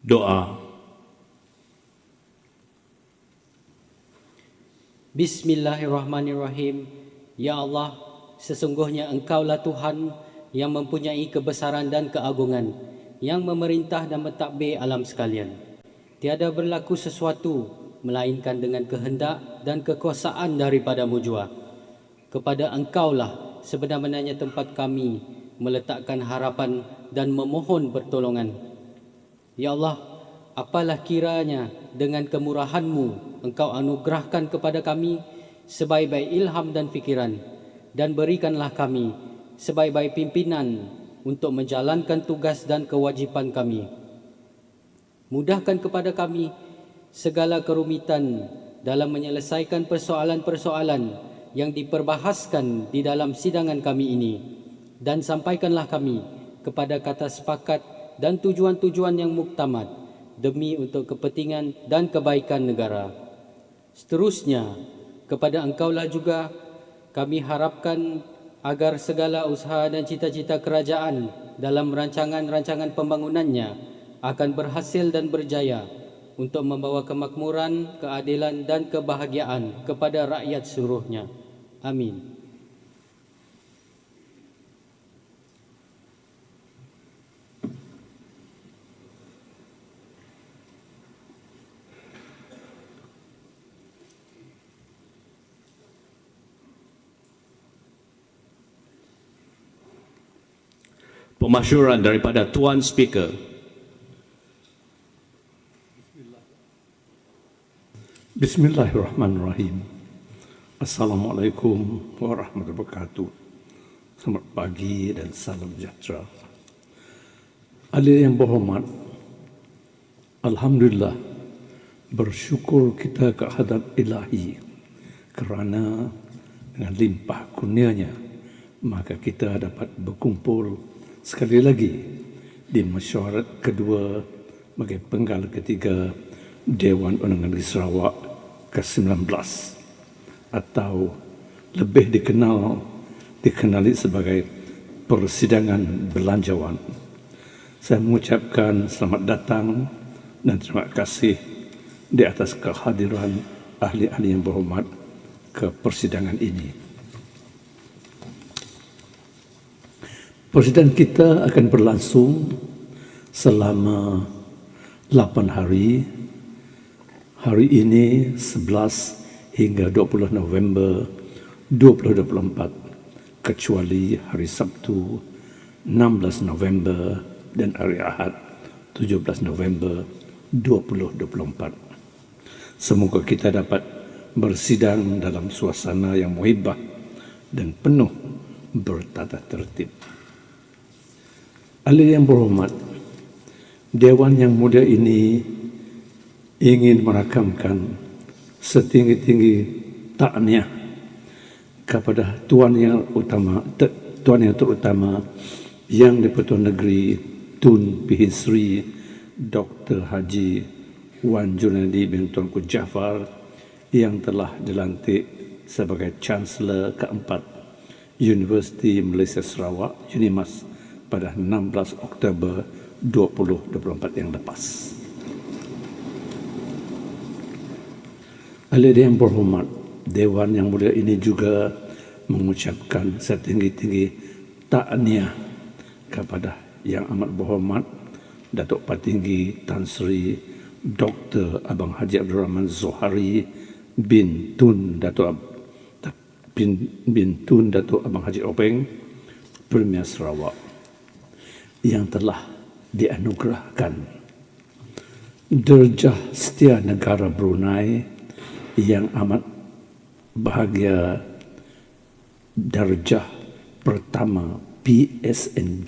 Doa. Bismillahirrahmanirrahim. Ya Allah, sesungguhnya Engkaulah Tuhan yang mempunyai kebesaran dan keagungan, yang memerintah dan mentadbir alam sekalian. Tiada berlaku sesuatu melainkan dengan kehendak dan kekuasaan daripada-Mu jua. Kepada Engkaulah sebenar-benarnya tempat kami meletakkan harapan dan memohon pertolongan. Ya Allah, apalah kiranya dengan kemurahan-Mu Engkau anugerahkan kepada kami sebaik-baik ilham dan fikiran, dan berikanlah kami sebaik-baik pimpinan untuk menjalankan tugas dan kewajipan kami. Mudahkan kepada kami segala kerumitan dalam menyelesaikan persoalan-persoalan yang diperbahaskan di dalam sidangan kami ini, dan sampaikanlah kami kepada kata sepakat dan tujuan-tujuan yang muktamad demi untuk kepentingan dan kebaikan negara. Seterusnya, kepada Engkaulah juga kami harapkan agar segala usaha dan cita-cita kerajaan dalam rancangan-rancangan pembangunannya akan berhasil dan berjaya untuk membawa kemakmuran, keadilan dan kebahagiaan kepada rakyat seluruhnya. Amin. Pemasyuran daripada Tuan Speaker. Bismillahirrahmanirrahim. Assalamualaikum warahmatullahi wabarakatuh. Selamat pagi dan salam sejahtera. Ahli yang berhormat, Alhamdulillah, bersyukur kita kehadrat Ilahi kerana dengan limpah kurnianya maka kita dapat berkumpul sekali lagi di Mesyuarat Kedua bagi Penggal Ketiga Dewan Undangan Negeri Sarawak Kesembilan atau lebih dikenali sebagai Persidangan Belanjawan. Saya mengucapkan selamat datang dan terima kasih di atas kehadiran ahli-ahli yang berhormat ke persidangan ini. Persidangan kita akan berlangsung selama 8 hari. Hari ini 11 hingga 20 November 2024, kecuali hari Sabtu 16 November dan hari Ahad 17 November 2024. Semoga kita dapat bersidang dalam suasana yang muhibah dan penuh bertata tertib. Ahli yang berhormat, Dewan yang mulia ini ingin merakamkan setinggi-tinggi takniah kepada Tuan Yang Terutama Yang di-Pertuan Negeri Tun P. Sri Dr. Haji Wan Junadi bin Tunku Jaafar yang telah dilantik sebagai Chancellor keempat Universiti Malaysia Sarawak UNIMAS pada 16 Oktober 2024 yang lepas. Ahli yang berhormat, Dewan yang mulia ini juga mengucapkan setinggi-tinggi takniah kepada Yang Amat Berhormat Datuk Patinggi Tan Sri Dr. Abang Haji Abdul Rahman Zohari bin Tun Datuk Abang Haji Openg, Premier Sarawak, yang telah dianugerahkan Darjah Setia Negara Brunei yang amat bahagia, Darjah Pertama PSNB,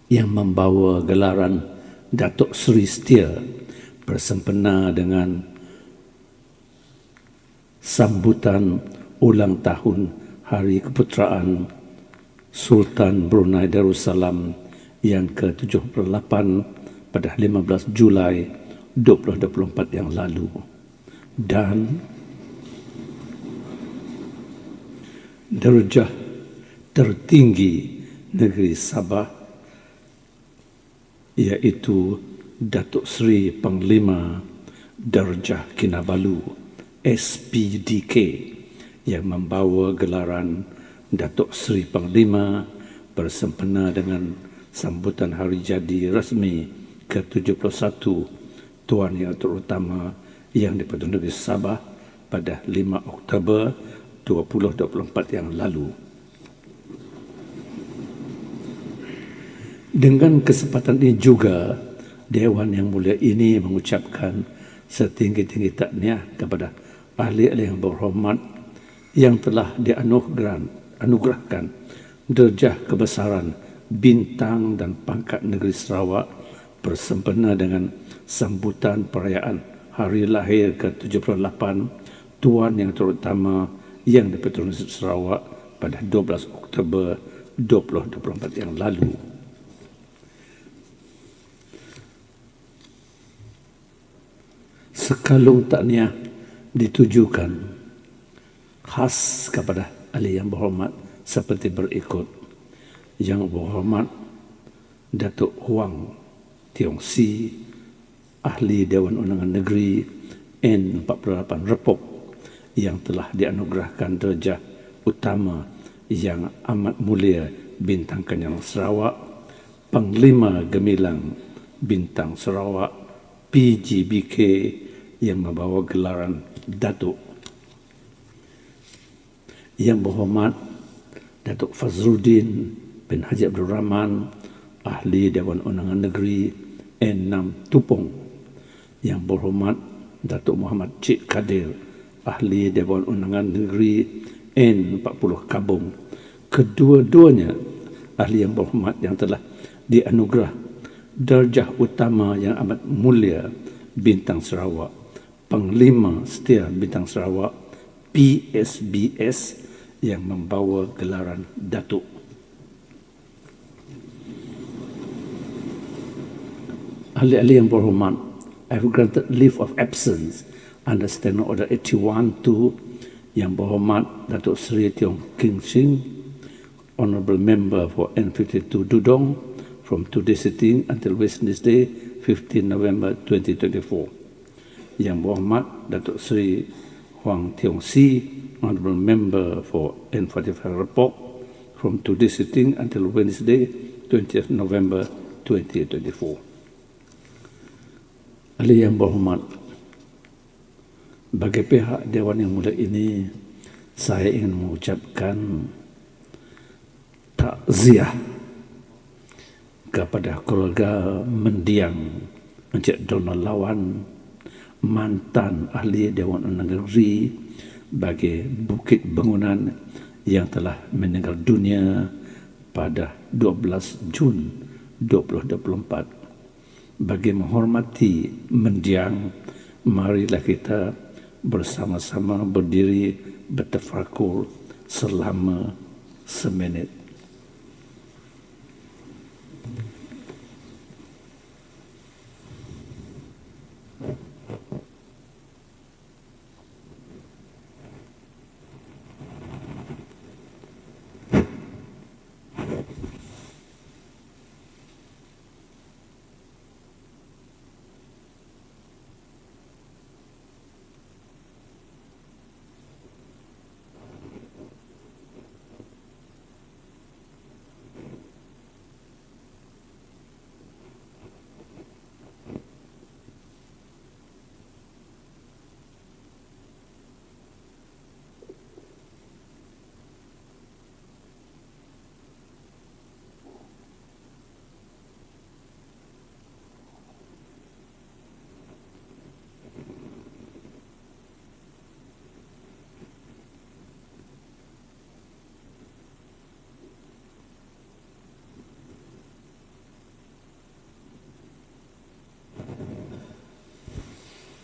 yang membawa gelaran Datuk Seri Setia bersempena dengan sambutan ulang tahun Hari Keputeraan Sultan Brunei Darussalam yang ke-78 pada 15 Julai 2024 yang lalu, dan darjah tertinggi negeri Sabah iaitu Datuk Seri Panglima Darjah Kinabalu SPDK yang membawa gelaran Datuk Seri Panglima bersempena dengan sambutan hari jadi rasmi ke-71 Tuan Yang Terutama yang di-Pertuan Negeri Sabah pada 5 Oktober 2024 yang lalu. Dengan kesempatan ini juga, Dewan Yang Mulia ini mengucapkan setinggi-tinggi tahniah kepada ahli-ahli yang berhormat yang telah dianugerahkan derajah kebesaran bintang dan pangkat negeri Sarawak bersempena dengan sambutan perayaan hari lahir ke-78 Tuan Yang Terutama yang di-Pertuan Negeri Sarawak pada 12 Oktober 2024 yang lalu. Sekalung tahniah ditujukan khas kepada ahli yang berhormat seperti berikut. Yang berhormat Datuk Huang Tiong Si, ahli Dewan Undangan Negeri N48 Repok yang telah dianugerahkan derajah utama yang amat mulia bintang Kenyang Sarawak, Panglima Gemilang bintang Sarawak PGBK yang membawa gelaran Datuk. Yang berhormat Datuk Fazruddin bin Haji Abdul Rahman, ahli Dewan Undangan Negeri N6 Tupong. Yang berhormat Datuk Muhammad Cik Kadir, ahli Dewan Undangan Negeri N40 Kabung. Kedua-duanya ahli yang berhormat yang telah dianugerah darjah utama yang amat mulia bintang Sarawak, Panglima Setia bintang Sarawak PSBS yang membawa gelaran Datuk. Ahli-ahli yang berhormat, I have granted leave of absence under Standing Order 81-2 yang berhormat Datuk Seri Tiong King Sing, Honourable Member for N52 Dudong from today sitting until Wednesday 15 November 2024. Yang berhormat Datuk Seri Huang Tiong Si, Honourable Member for N45 Repok from today sitting until Wednesday 20th November 2024. Ahli yang berhormat, bagi pihak Dewan Yang Mulia ini, saya ingin mengucapkan takziah kepada keluarga mendiang Encik Donald Lawan, mantan ahli Dewan Undangan Negeri bagi Bukit Bangunan yang telah meninggal dunia pada 12 Jun 2024. Bagi menghormati mendiang, marilah kita bersama-sama berdiri bertafakur selama seminit.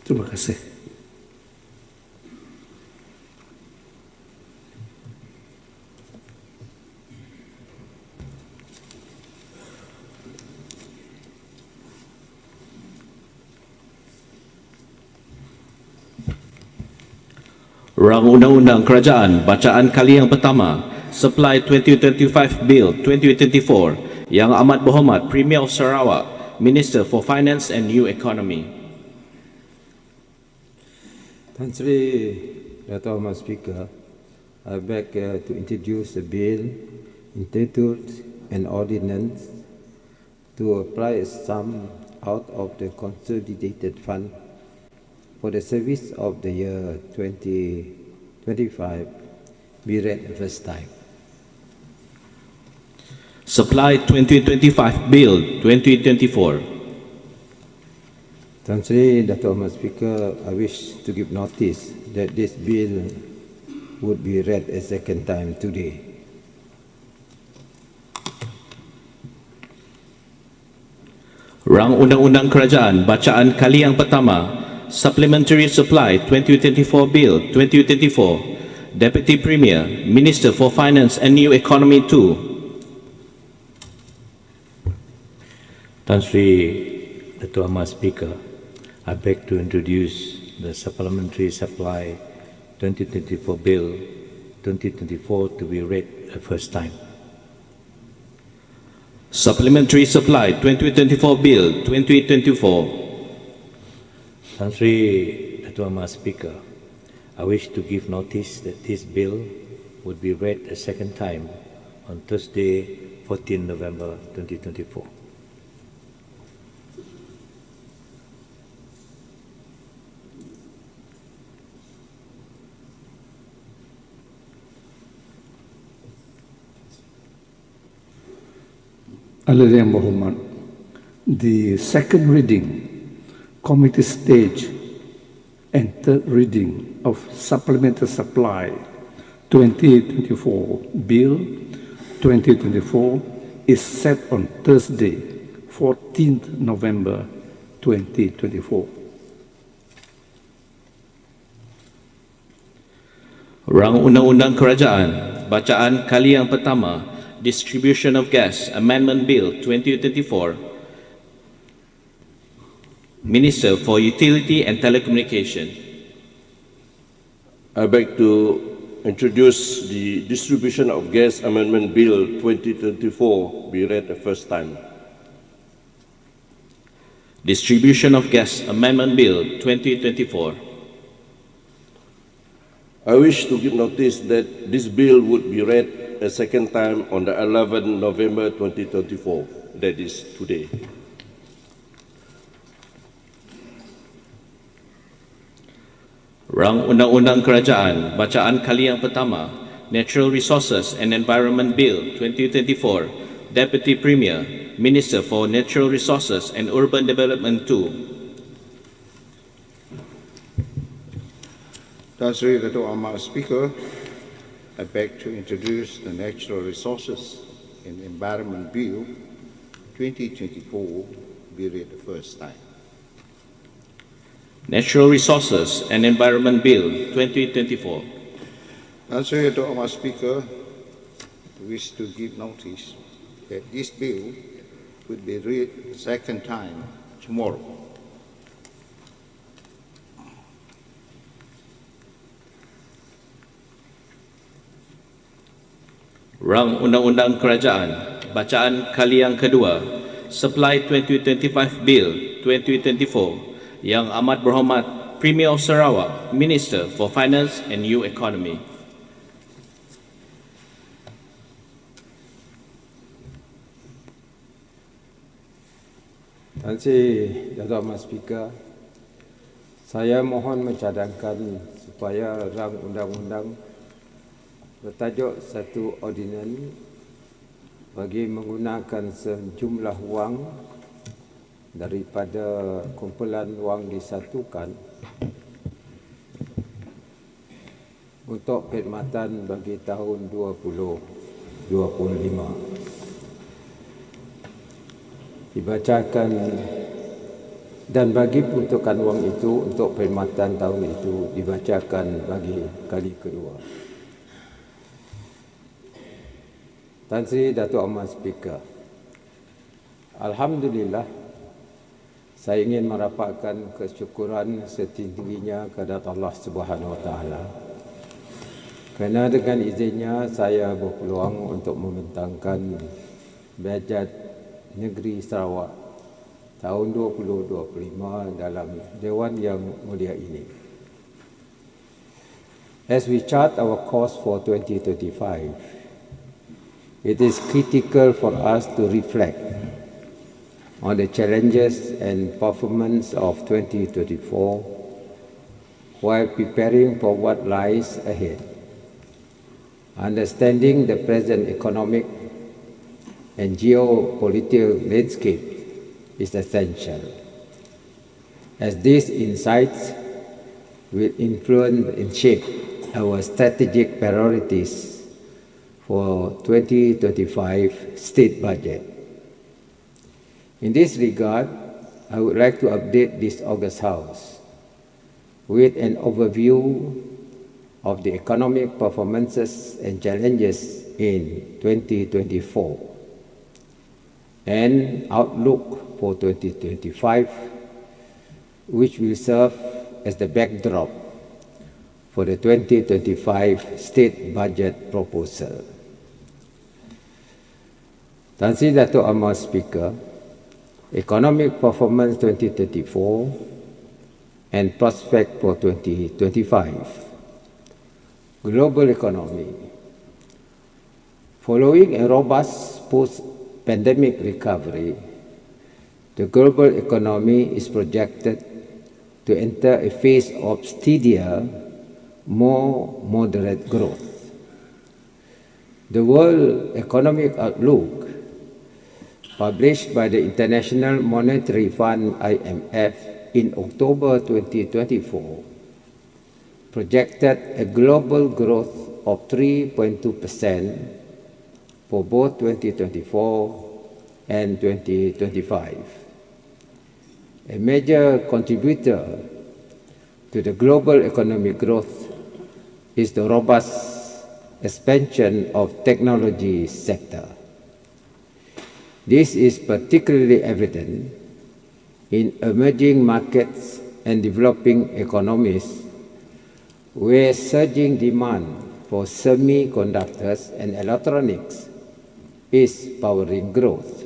Terima kasih. Rang Undang-Undang Kerajaan bacaan kali yang pertama, Supply 2025 Bill 2024 yang amat berhormat Premier of Sarawak Minister for Finance and New Economy. Tan Sri Dato' Ahmad Speaker, I beg to introduce a bill entitled an ordinance to apply a sum out of the consolidated fund for the service of the year 2025 be read the first time. Supply 2025 Bill 2024. Tan Sri Dato' Ahmad Speaker, I wish to give notice that this bill would be read a second time today. Rang Undang-Undang Kerajaan bacaan kali yang pertama, Supplementary Supply 2024 Bill 2024, Deputy Premier, Minister for Finance and New Economy 2. Tan Sri Dato' Ahmad Speaker, I beg to introduce the Supplementary Supply 2024 Bill 2024 to be read a first time. Supplementary Supply 2024 Bill 2024. Tan Sri Dato' Ahmad Speaker, I wish to give notice that this bill would be read a second time on Thursday, 14 November 2024. Alaihi Muhammad, the second reading, committee stage, and third reading of Supplementary Supply 2024 Bill 2024 is set on Thursday, 14th November 2024. Rang Undang-Undang Kerajaan bacaan kali yang pertama, Distribution of Gas Amendment Bill 2024. Minister for Utility and Telecommunication. I beg to introduce the Distribution of Gas Amendment Bill 2024 be read the first time. Distribution of Gas Amendment Bill 2024. I wish to give notice that this bill would be read a second time on the 11th November 2024, that is today. Rang Undang-Undang Kerajaan bacaan kali yang pertama, Natural Resources and Environment Bill 2024, Deputy Premier, Minister for Natural Resources and Urban Development 2. Tan Sri Dato' Ahmad Speaker, I beg to introduce the Natural Resources and Environment Bill 2024 be read the first time. Natural Resources and Environment Bill 2024. Tan Sri Dato' Ahmad Speaker, I wish to give notice that this bill will be read the second time tomorrow. Rang Undang-Undang Kerajaan bacaan kali yang kedua, Supply 2025 Bill 2024, Yang Amat Berhormat Premier of Sarawak, Minister for Finance and New Economy. Tan Sri Dato' Ahmad Speaker, saya mohon mencadangkan supaya rang undang-undang bertajuk satu ordinans bagi menggunakan sejumlah wang daripada kumpulan wang disatukan untuk perkhidmatan bagi tahun 2025 dibacakan dan bagi peruntukan wang itu untuk perkhidmatan tahun itu dibacakan bagi kali kedua. Tan Sri Dato' Ahmad Speaker, Alhamdulillah, saya ingin merapatkan kesyukuran setinggi-tingginya kepada Allah Subhanahu Wa Taala. Kerana dengan izinnya saya berpeluang untuk membentangkan bajet negeri Sarawak tahun 2025 dalam Dewan yang mulia ini. As we chart our course for 2025, it is critical for us to reflect on the challenges and performance of 2024 while preparing for what lies ahead. Understanding the present economic and geopolitical landscape is essential, as these insights will influence and shape our strategic priorities for 2025 state budget. In this regard, I would like to update this August House with an overview of the economic performances and challenges in 2024 and outlook for 2025, which will serve as the backdrop for the 2025 state budget proposal. Tan Sri Dato' Amar Speaker, Economic Performance 2034 and Prospect for 2025. Global economy. Following a robust post-pandemic recovery, the global economy is projected to enter a phase of steadier, more moderate growth. The World Economic Outlook, published by the International Monetary Fund (IMF) in October 2024, projected a global growth of 3.2% for both 2024 and 2025. A major contributor to the global economic growth is the robust expansion of technology sector. This is particularly evident in emerging markets and developing economies, where surging demand for semiconductors and electronics is powering growth.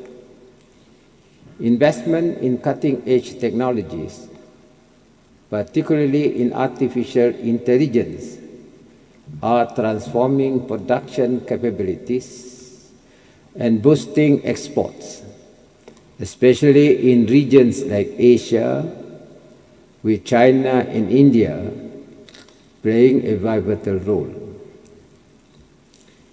Investment in cutting-edge technologies, particularly in artificial intelligence, are transforming production capabilities and boosting exports, especially in regions like Asia, with China and India playing a pivotal role.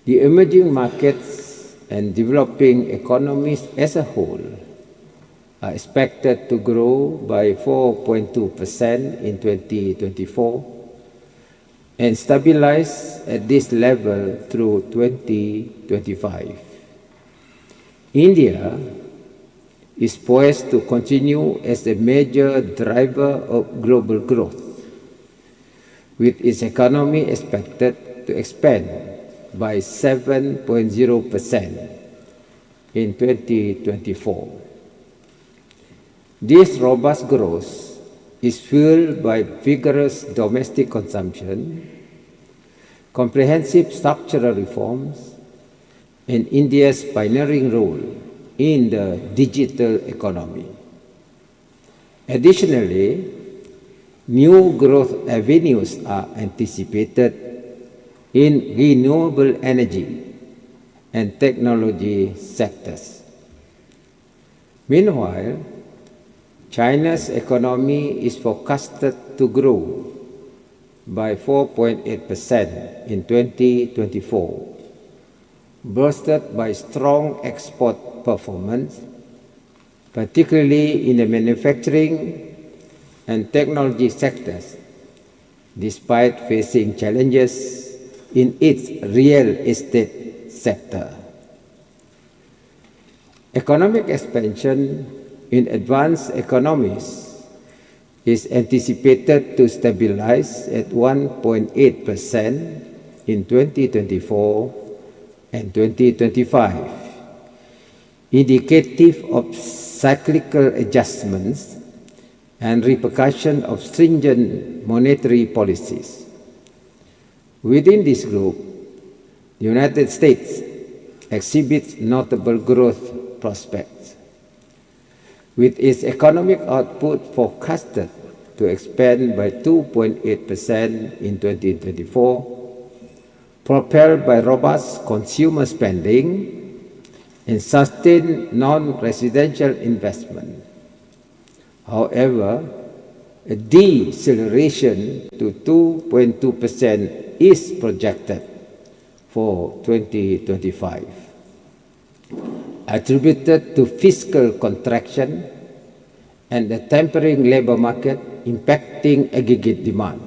The emerging markets and developing economies as a whole are expected to grow by 4.2% in 2024 and stabilize at this level through 2025. India is poised to continue as a major driver of global growth, with its economy expected to expand by 7.0% in 2024. This robust growth is fueled by vigorous domestic consumption, comprehensive structural reforms, and India's pioneering role in the digital economy. Additionally, new growth avenues are anticipated in renewable energy and technology sectors. Meanwhile, China's economy is forecasted to grow by 4.8% in 2024, boosted by strong export performance, particularly in the manufacturing and technology sectors, despite facing challenges in its real estate sector. Economic expansion in advanced economies is anticipated to stabilize at 1.8% in 2024 and 2025, indicative of cyclical adjustments and repercussion of stringent monetary policies. Within this group, the United States exhibits notable growth prospects. with its economic output forecasted to expand by 2.8% in 2024, propelled by robust consumer spending and sustained non-residential investment. However, a deceleration to 2.2% is projected for 2025, attributed to fiscal contraction and the tempering labour market impacting aggregate demand.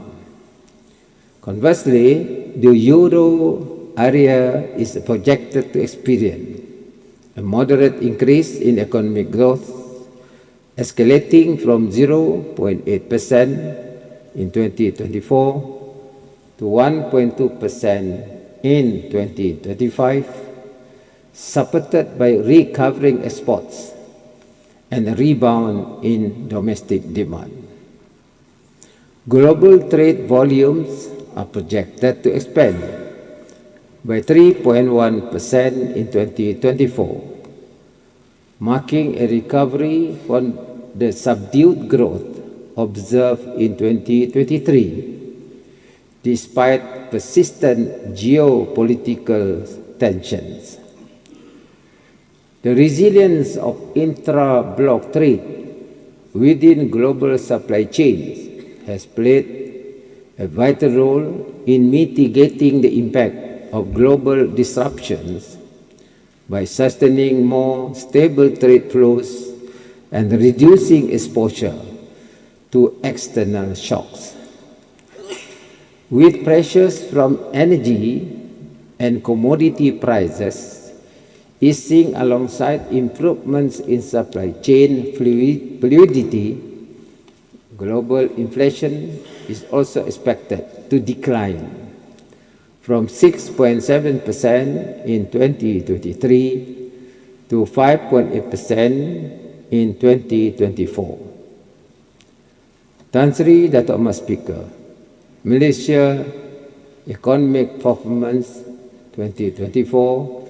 Conversely, the euro area is projected to experience a moderate increase in economic growth, escalating from 0.8% in 2024 to 1.2% in 2025, supported by recovering exports and a rebound in domestic demand. Global trade volumes are projected to expand by 3.1% in 2024, marking a recovery from the subdued growth observed in 2023, despite persistent geopolitical tensions. The resilience of intra-block trade within global supply chains has played a vital role in mitigating the impact of global disruptions by sustaining more stable trade flows and reducing exposure to external shocks. With pressures from energy and commodity prices easing alongside improvements in supply chain fluidity, global inflation is also expected to decline from 6.7% in 2023 to 5.8% in 2024. Tan Sri Dato' Mas Speaker, Malaysia Economic Performance 2024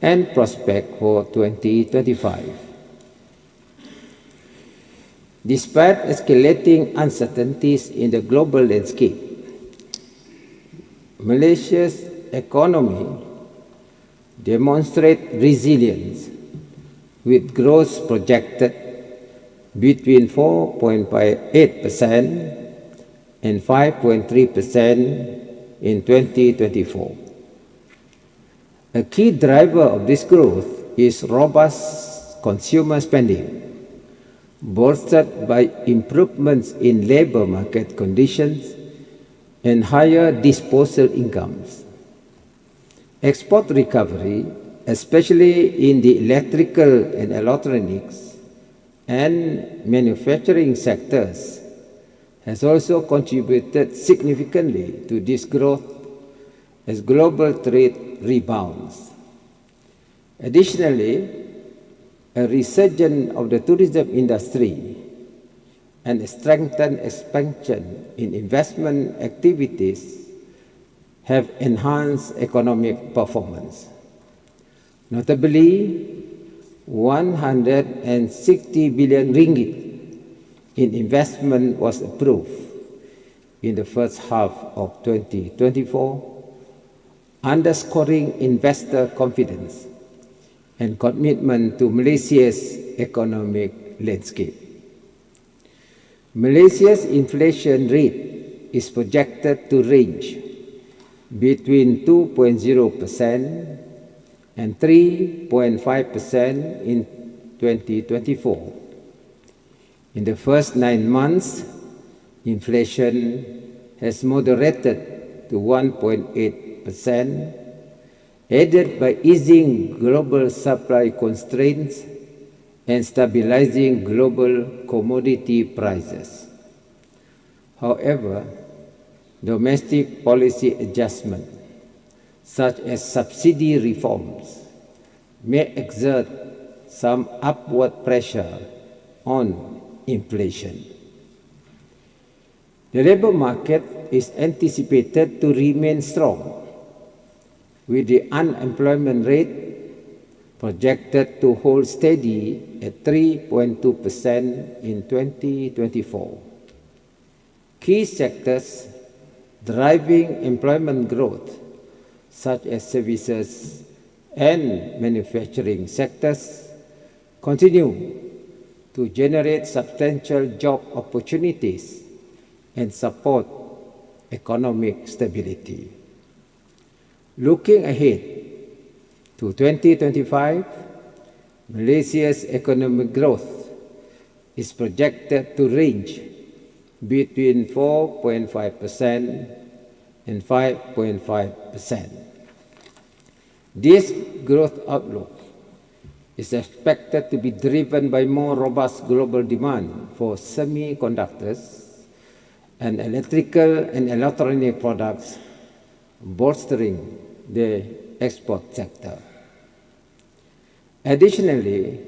and Prospect for 2025. Despite escalating uncertainties in the global landscape, Malaysia's economy demonstrates resilience, with growth projected between 4.8% and 5.3% in 2024. A key driver of this growth is robust consumer spending, bolstered by improvements in labour market conditions and higher disposable incomes. Export recovery, especially in the electrical and electronics and manufacturing sectors, has also contributed significantly to this growth as global trade rebounds. Additionally, a resurgence of the tourism industry and a strengthened expansion in investment activities have enhanced economic performance. Notably, 160 billion ringgit in investment was approved in the first half of 2024, underscoring investor confidence and commitment to Malaysia's economic landscape. Malaysia's inflation rate is projected to range between 2.0% and 3.5% in 2024. In the first 9 months, inflation has moderated to 1.8%, aided by easing global supply constraints and stabilizing global commodity prices. However, domestic policy adjustments, such as subsidy reforms, may exert some upward pressure on inflation. The labour market is anticipated to remain strong, with the unemployment rate projected to hold steady at 3.2% in 2024. Key sectors driving employment growth, such as services and manufacturing sectors, continue to generate substantial job opportunities and support economic stability. Looking ahead to 2025, Malaysia's economic growth is projected to range between 4.5% and 5.5%. This growth outlook is expected to be driven by more robust global demand for semiconductors and electrical and electronic products, bolstering the export sector. Additionally,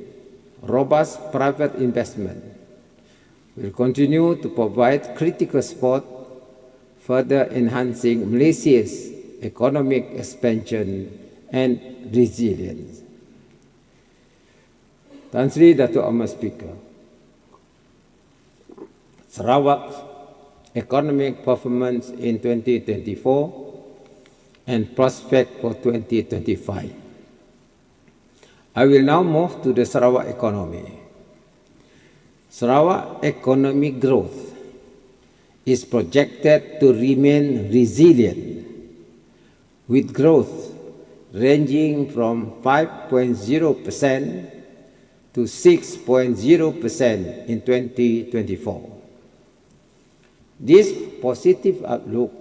robust private investment will continue to provide critical support, further enhancing Malaysia's economic expansion and resilience. Tan Sri Datuk Ahmad Speaker, Sarawak's economic performance in 2024 and prospect for 2025. I will now move to the Sarawak economy. Sarawak economic growth is projected to remain resilient, with growth ranging from 5.0% to 6.0% in 2024. This positive outlook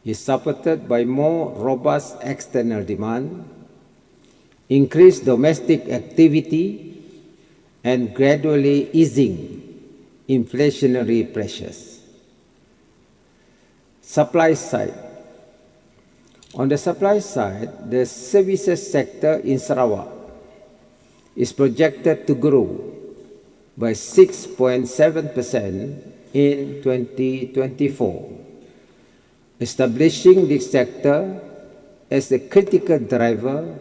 is supported by more robust external demand, increased domestic activity, and gradually easing inflationary pressures. Supply side. On the supply side, the services sector in Sarawak is projected to grow by 6.7% in 2024, establishing this sector as a critical driver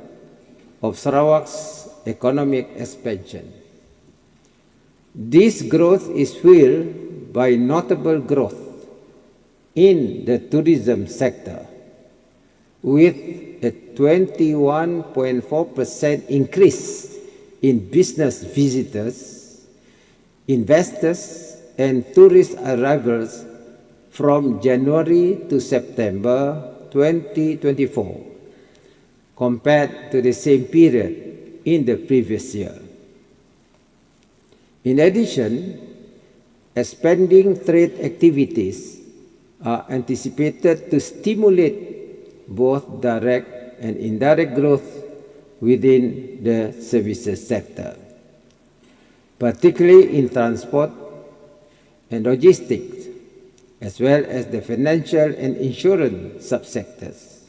of Sarawak's economic expansion. This growth is fueled by notable growth in the tourism sector, with a 21.4% increase in business visitors, investors, and tourist arrivals from January to September 2024, compared to the same period in the previous year. In addition, expanding trade activities are anticipated to stimulate both direct and indirect growth within the services sector, particularly in transport and logistics, as well as the financial and insurance subsectors.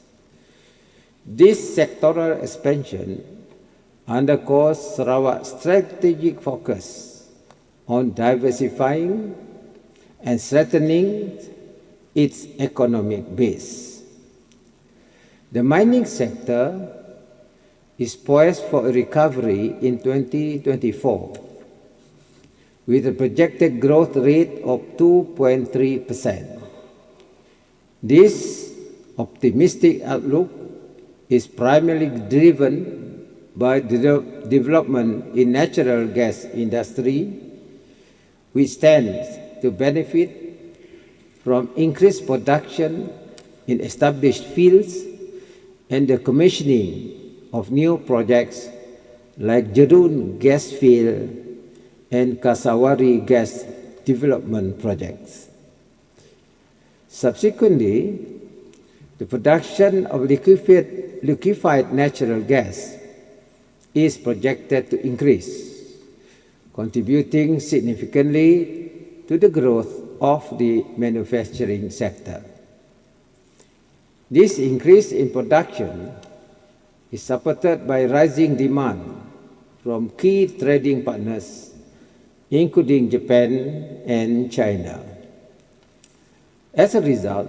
This sectoral expansion underscores Sarawak's strategic focus on diversifying and strengthening its economic base. The mining sector is poised for a recovery in 2024, with a projected growth rate of 2.3%. This optimistic outlook is primarily driven by the development in natural gas industry, which stands to benefit from increased production in established fields and the commissioning of new projects like Jerun gas field and Kasawari gas development projects. Subsequently, the production of liquefied natural gas is projected to increase, contributing significantly to the growth of the manufacturing sector. This increase in production is supported by rising demand from key trading partners, including Japan and China. As a result,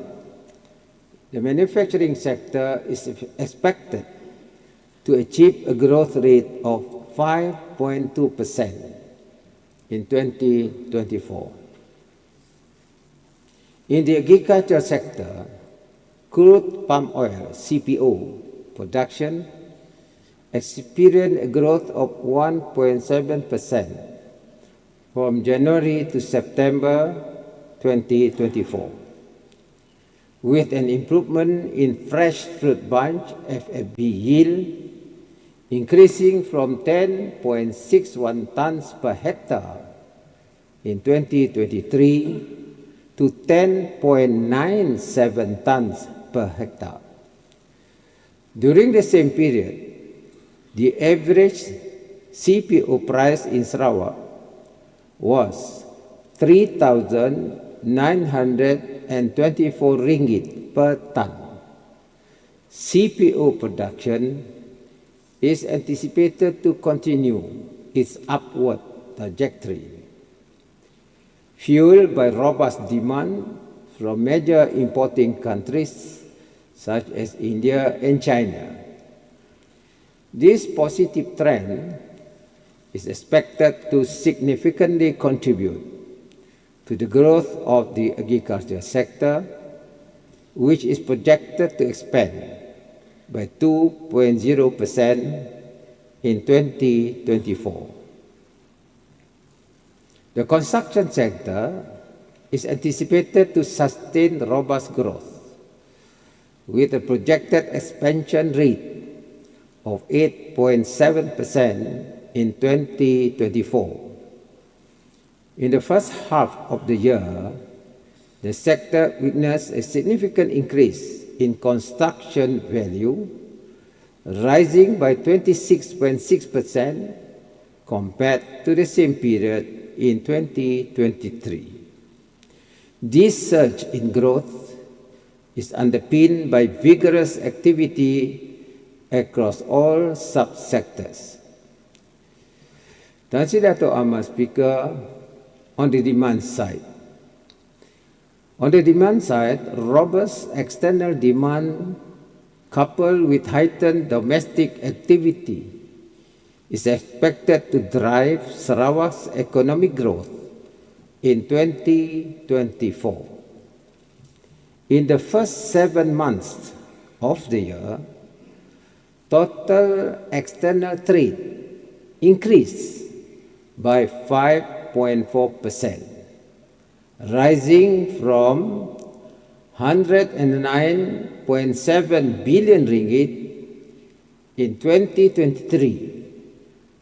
the manufacturing sector is expected to achieve a growth rate of 5.2% in 2024. In the agriculture sector, crude palm oil (CPO) production experienced a growth of 1.7% from January to September 2024, with an improvement in fresh fruit bunch FFB yield increasing from 10.61 tons per hectare in 2023 to 10.97 tons per hectare. During the same period, the average CPO price in Sarawak was 3,924 ringgit per ton. CPO production is anticipated to continue its upward trajectory, fueled by robust demand from major importing countries such as India and China. This positive trend is expected to significantly contribute to the growth of the agriculture sector, which is projected to expand by 2.0% in 2024. The construction sector is anticipated to sustain robust growth, with a projected expansion rate of 8.7% in 2024. In the first half of the year, the sector witnessed a significant increase in construction value, rising by 26.6% compared to the same period in 2023. This surge in growth is underpinned by vigorous activity across all subsectors. Tan Sri Dato' Ahmad Speaker, on the demand side. On the demand side, robust external demand coupled with heightened domestic activity is expected to drive Sarawak's economic growth in 2024. In the first 7 months of the year, total external trade increased by 5.4%, rising from 109.7 billion ringgit in 2023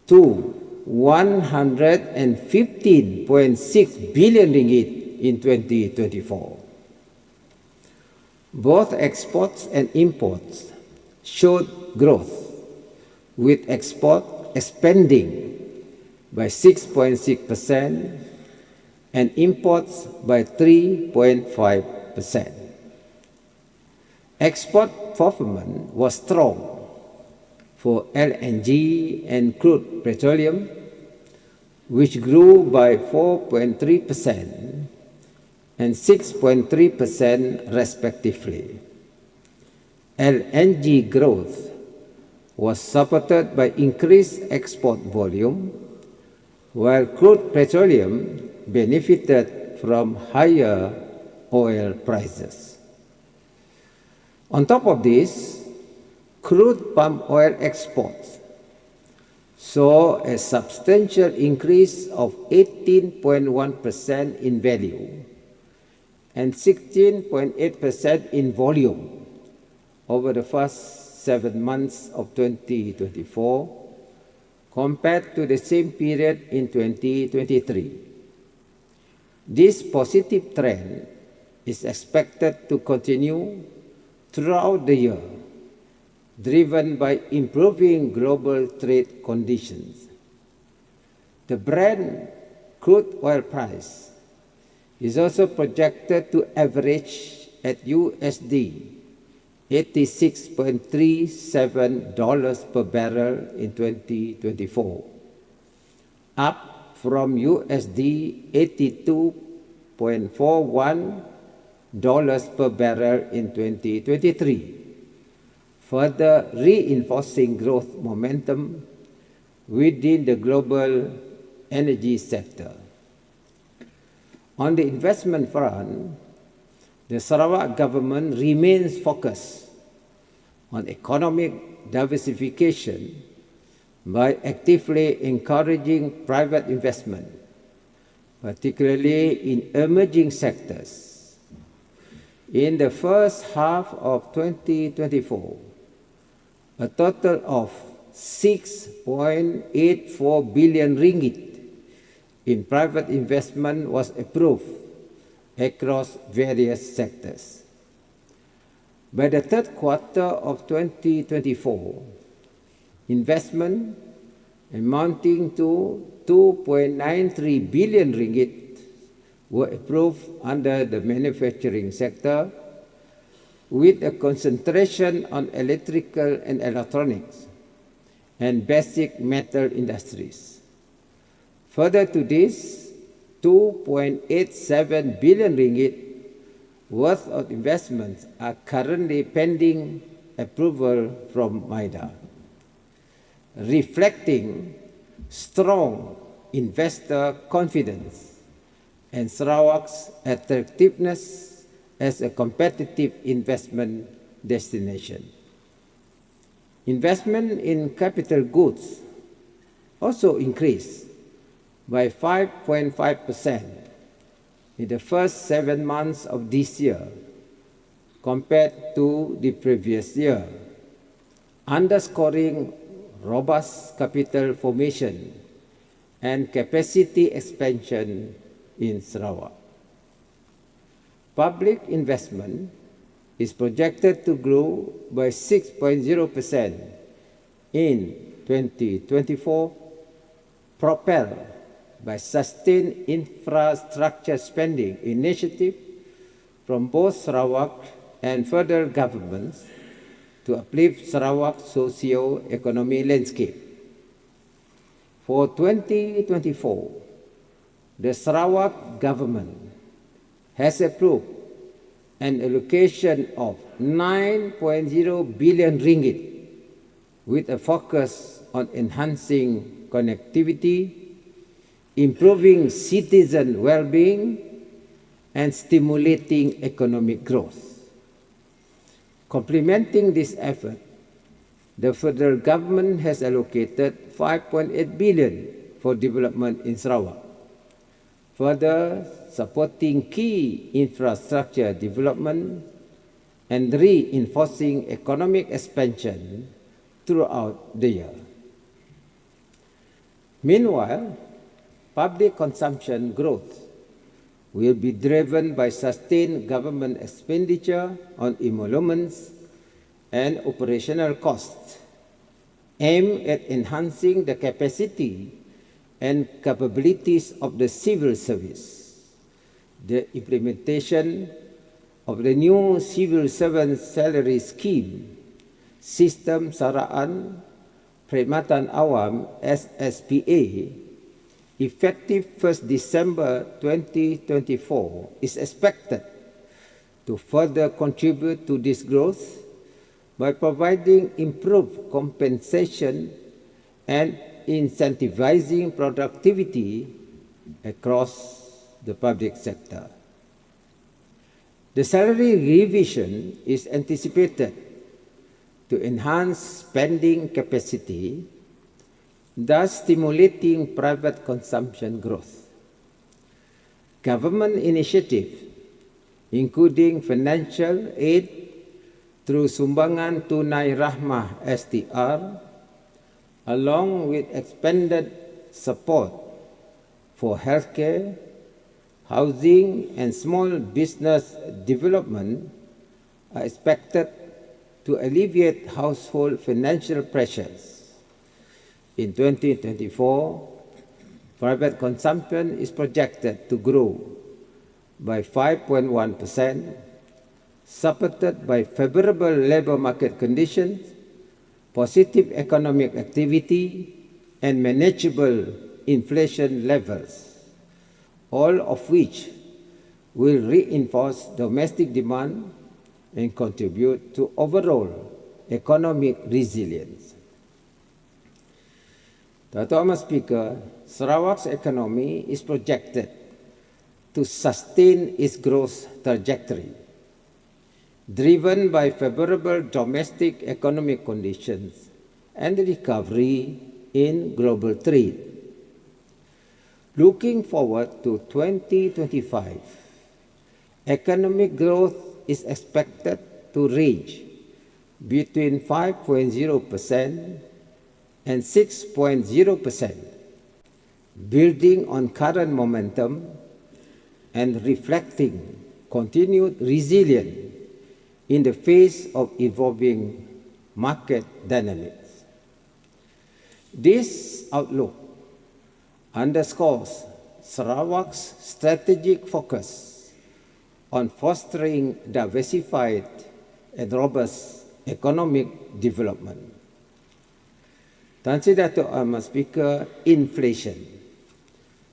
to 115.6 billion ringgit in 2024. Both exports and imports showed growth, with export expanding by 6.6% and imports by 3.5%. Export performance was strong for LNG and crude petroleum, which grew by 4.3% and 6.3% respectively. LNG growth was supported by increased export volume, while crude petroleum benefited from higher oil prices. On top of this, crude palm oil exports saw a substantial increase of 18.1% in value and 16.8% in volume over the first 7 months of 2024 compared to the same period in 2023. This positive trend is expected to continue throughout the year, driven by improving global trade conditions. The Brent crude oil price is also projected to average at USD $86.37 per barrel in 2024, up from USD $82.41 per barrel in 2023, further reinforcing growth momentum within the global energy sector. On the investment front, the Sarawak government remains focused on economic diversification by actively encouraging private investment, particularly in emerging sectors. In the first half of 2024, a total of 6.84 billion ringgit in private investment was approved across various sectors. By the third quarter of 2024, investment amounting to 2.93 billion ringgit were approved under the manufacturing sector, with a concentration on electrical and electronics and basic metal industries. Further to this, 2.87 billion ringgit worth of investments are currently pending approval from MIDA, reflecting strong investor confidence and Sarawak's attractiveness as a competitive investment destination. Investment in capital goods also increased by 5.5% in the first 7 months of this year compared to the previous year, underscoring robust capital formation and capacity expansion in Sarawak. Public investment is projected to grow by 6.0% in 2024, propelled by sustained infrastructure spending initiative from both Sarawak and federal governments to uplift Sarawak's socio-economic landscape. For 2024, the Sarawak government has approved an allocation of 9.0 billion ringgit with a focus on enhancing connectivity, improving citizen well-being, and stimulating economic growth. Complementing this effort, the federal government has allocated 5.8 billion for development in Sarawak, further supporting key infrastructure development and reinforcing economic expansion throughout the year. Meanwhile, public consumption growth will be driven by sustained government expenditure on emoluments and operational costs, aimed at enhancing the capacity and capabilities of the civil service. The implementation of the new civil servant salary scheme, Sistem Saraan Perkhidmatan Awam SSPA, effective 1st December 2024, is expected to further contribute to this growth by providing improved compensation and incentivizing productivity across the public sector. The salary revision is anticipated to enhance spending capacity, thus stimulating private consumption growth. Government initiatives, including financial aid through Sumbangan Tunai Rahmah STR, along with expanded support for healthcare, housing, and small business development, are expected to alleviate household financial pressures. In 2024, private consumption is projected to grow by 5.1%, supported by favorable labor market conditions, positive economic activity, and manageable inflation levels, all of which will reinforce domestic demand and contribute to overall economic resilience. Pertama Speaker, Sarawak's economy is projected to sustain its growth trajectory, driven by favorable domestic economic conditions and recovery in global trade. Looking forward to 2025, economic growth is expected to range between 5.0% and 6.0%, building on current momentum and reflecting continued resilience in the face of evolving market dynamics. This outlook underscores Sarawak's strategic focus on fostering diversified and robust economic development. Tan Sri Dato' Ahmad Speaker, inflation.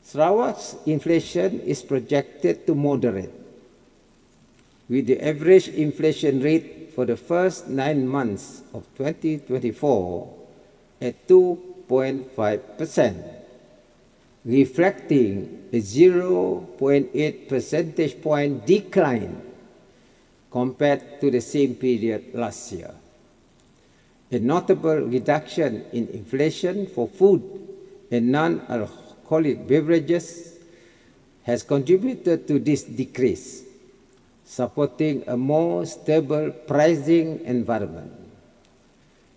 Sarawak's inflation is projected to moderate, with the average inflation rate for the first 9 months of 2024 at 2.5%, reflecting a 0.8 percentage point decline compared to the same period last year. A notable reduction in inflation for food and non-alcoholic beverages has contributed to this decrease, supporting a more stable pricing environment.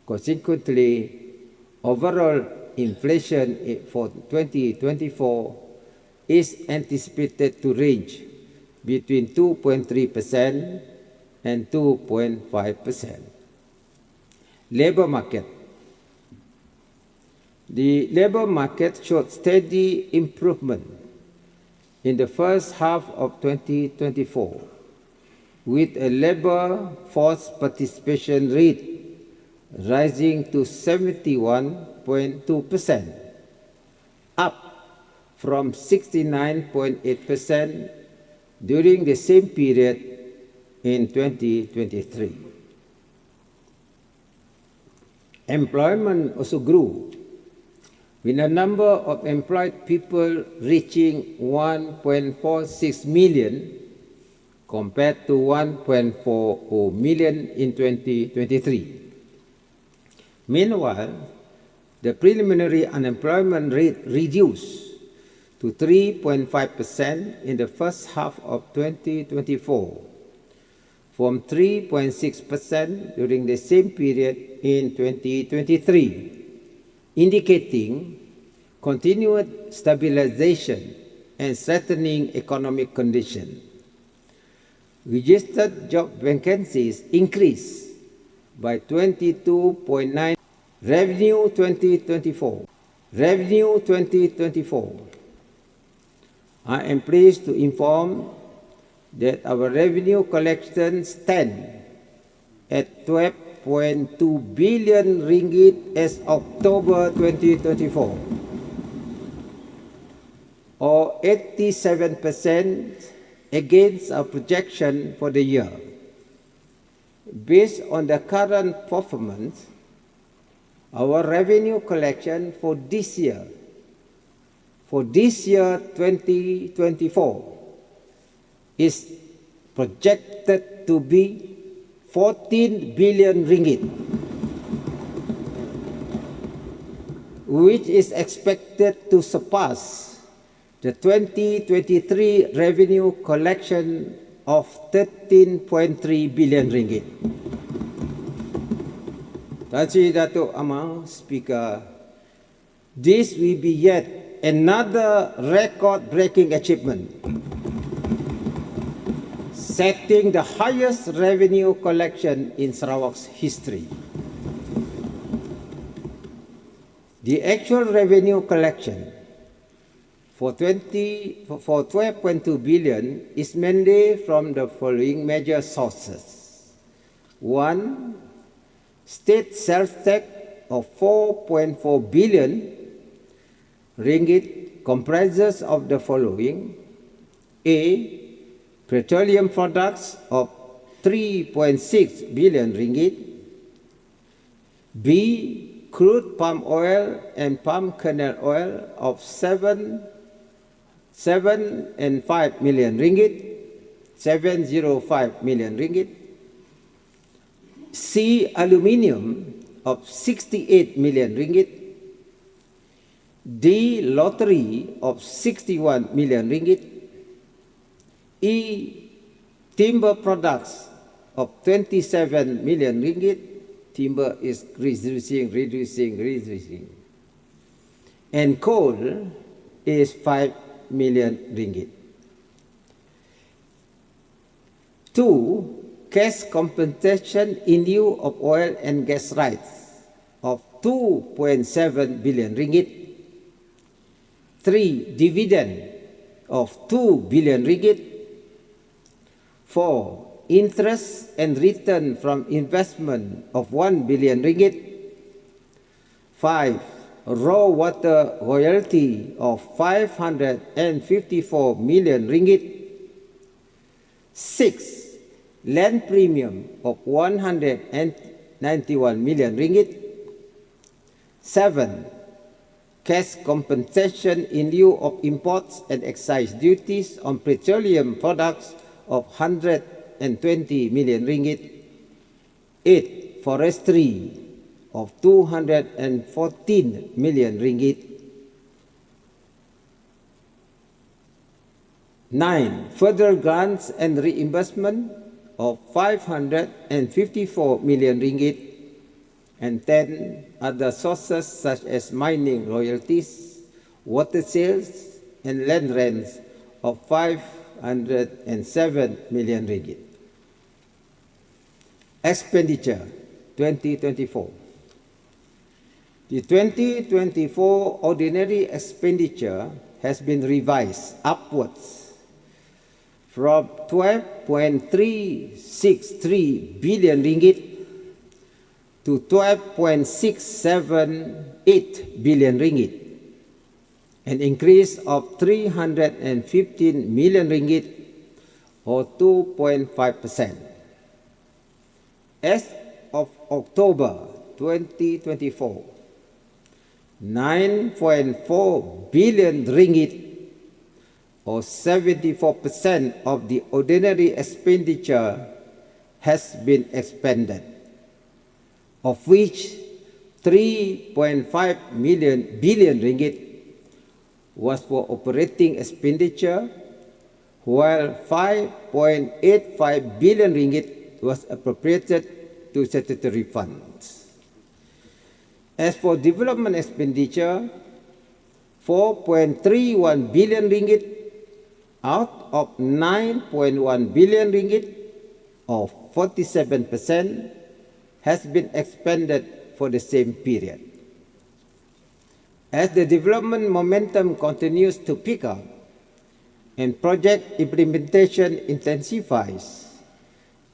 Consequently, overall inflation for 2024 is anticipated to range between 2.3% and 2.5%. Labour market. The labour market showed steady improvement in the first half of 2024, with a labour force participation rate rising to 71.2%, up from 69.8% during the same period in 2023. Employment also grew, with a number of employed people reaching 1.46 million compared to 1.40 million in 2023. Meanwhile, the preliminary unemployment rate reduced to 3.5% in the first half of 2024, from 3.6% during the same period in 2023, indicating continued stabilization and strengthening economic conditions. Registered job vacancies increased by 22.9%. Revenue 2024. Revenue 2024. I am pleased to inform that our revenue collection stand at 12.2 billion ringgit as October 2024, or 87% against our projection for the year. Based on the current performance, our revenue collection for this year 2024, is projected to be 14 billion ringgit, which is expected to surpass the 2023 revenue collection of 13.3 billion ringgit. Tan Sri Dato' Ahmad Speaker, this will be yet another record-breaking achievement, setting the highest revenue collection in Sarawak's history. The actual revenue collection for 12.2 billion is mainly from the following major sources. 1. State sales tax of 4.4 billion ringgit comprises of the following: A. Petroleum products of 3.6 billion ringgit, B. Crude palm oil and palm kernel oil of 7 and 5 million ringgit, 705 million ringgit. C. Aluminium of 68 million ringgit. D. Lottery of 61 million ringgit. E. Timber products of 27 million ringgit. Timber is reducing. And coal is 5 million ringgit. 2. Cash compensation in lieu of oil and gas rights of 2.7 billion ringgit. 3. Dividend of 2 billion ringgit. 4. Interest and return from investment of 1 billion ringgit. 5. Raw water royalty of 554 million ringgit. 6. Land premium of 191 million ringgit. 7. Cash compensation in lieu of imports and excise duties on petroleum products of 120 million ringgit. 8. Forestry of 214 million ringgit. 9. Federal grants and reimbursement of 554 million ringgit. And 10. Other sources such as mining royalties, water sales, and land rents of 507 million ringgit. Expenditure 2024. The 2024 ordinary expenditure has been revised upwards from 12.363 billion ringgit to 12.678 billion ringgit, an increase of 315 million ringgit or 2.5%. As of October 2024, 9.4 billion ringgit or 74% of the ordinary expenditure has been expended, of which 3.5 billion ringgit was for operating expenditure, while 5.85 billion ringgit was appropriated to statutory funds. As for development expenditure, 4.31 billion ringgit out of 9.1 billion ringgit, or 47%, has been expended for the same period. As the development momentum continues to pick up and project implementation intensifies,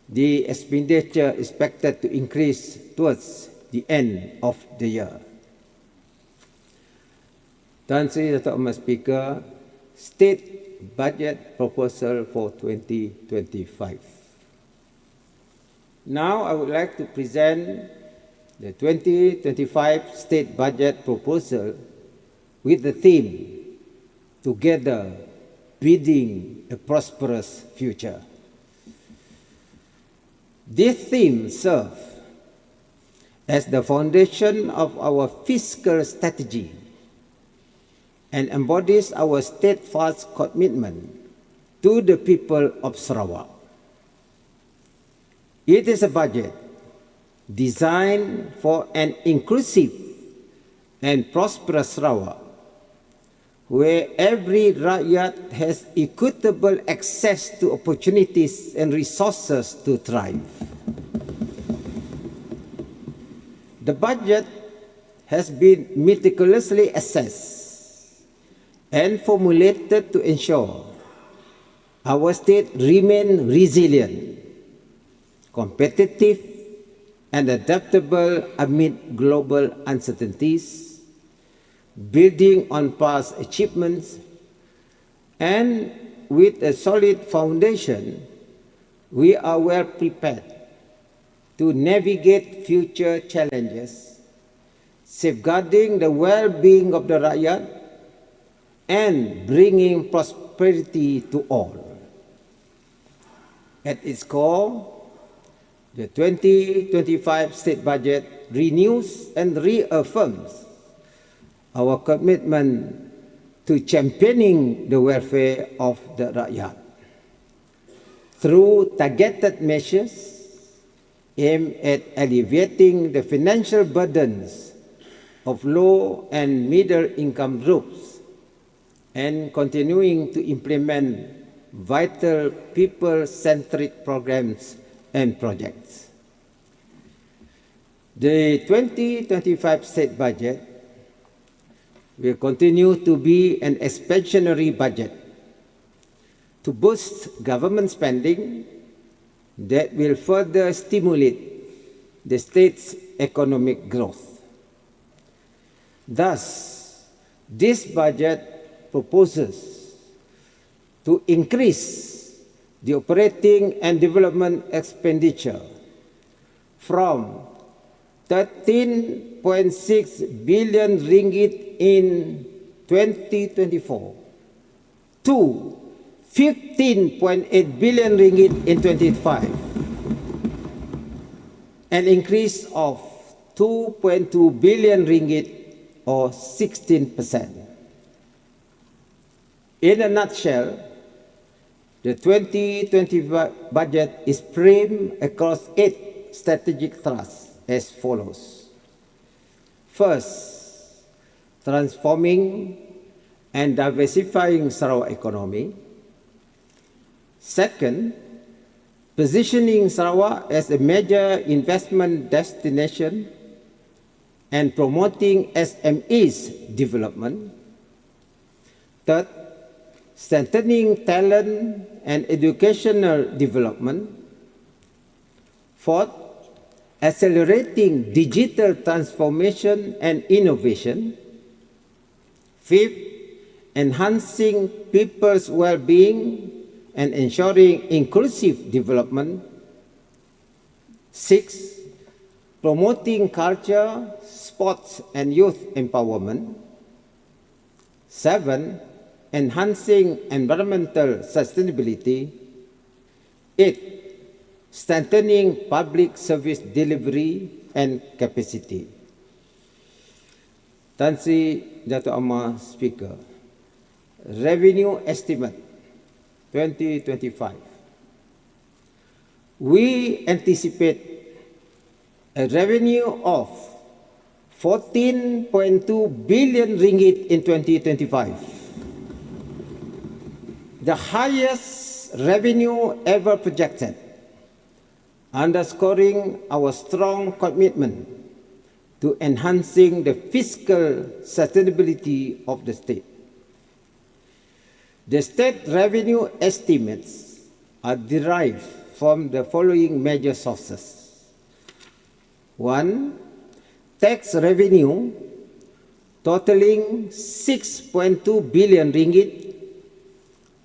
the expenditure is expected to increase towards the end of the year. Tuan Sri Dato' Ahmad Speaker, State Budget Proposal for 2025. Now I would like to present the 2025 State Budget Proposal with the theme, Together Building a Prosperous Future. This theme serves as the foundation of our fiscal strategy and embodies our steadfast commitment to the people of Sarawak. It is a budget designed for an inclusive and prosperous Sarawak, where every rakyat has equitable access to opportunities and resources to thrive. The budget has been meticulously assessed and formulated to ensure our state remain resilient, competitive, and adaptable amid global uncertainties, building on past achievements, and with a solid foundation, we are well prepared to navigate future challenges, safeguarding the well-being of the rakyat and bringing prosperity to all. At its core, the 2025 state budget renews and reaffirms our commitment to championing the welfare of the rakyat through targeted measures aimed at alleviating the financial burdens of low and middle income groups and continuing to implement vital people-centric programs and projects. The 2025 state budget will continue to be an expansionary budget to boost government spending that will further stimulate the state's economic growth. Thus, this budget proposes to increase the operating and development expenditure from 13.6 billion ringgit in 2024 to 15.8 billion ringgit in 2025, an increase of 2.2 billion ringgit or 16%. In a nutshell, the 2025 budget is framed across 8 strategic thrusts as follows. First, transforming and diversifying Sarawak economy. Second, positioning Sarawak as a major investment destination and promoting SMEs development. Third, strengthening talent and educational development. Fourth, accelerating digital transformation and innovation. Fifth, enhancing people's well-being and ensuring inclusive development. Sixth, promoting culture, sports and youth empowerment. Seven, enhancing environmental sustainability. Eight, strengthening public service delivery and capacity. Tan Sri Dato' Amar Speaker, revenue estimate 2025. We anticipate a revenue of 14.2 billion ringgit in 2025, the highest revenue ever projected, underscoring our strong commitment to enhancing the fiscal sustainability of the state. The state revenue estimates are derived from the following major sources. 1. Tax revenue totaling 6.2 billion ringgit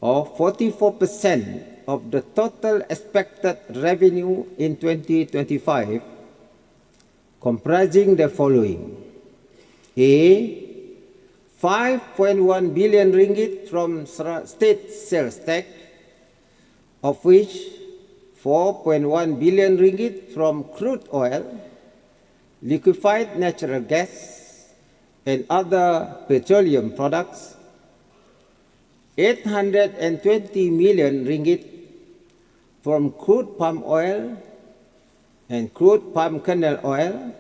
or 44% of the total expected revenue in 2025, comprising the following. A. 5.1 billion ringgit from state sales tax, of which 4.1 billion ringgit from crude oil, liquefied natural gas, and other petroleum products, 820 million ringgit from crude palm oil and crude palm kernel oil,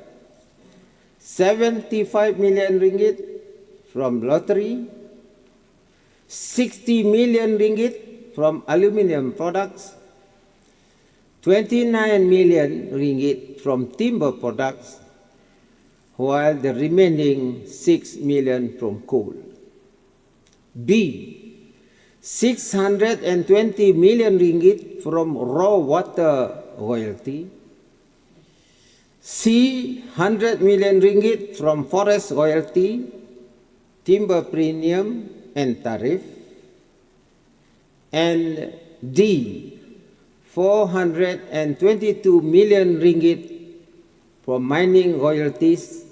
75 million ringgit from lottery, 60 million ringgit from aluminium products, 29 million ringgit from timber products, while the remaining 6 million from coal. B. 620 million ringgit from raw water royalty. C. 100 million ringgit from forest royalty, timber premium and tariff. And D. 422 million ringgit from mining royalties,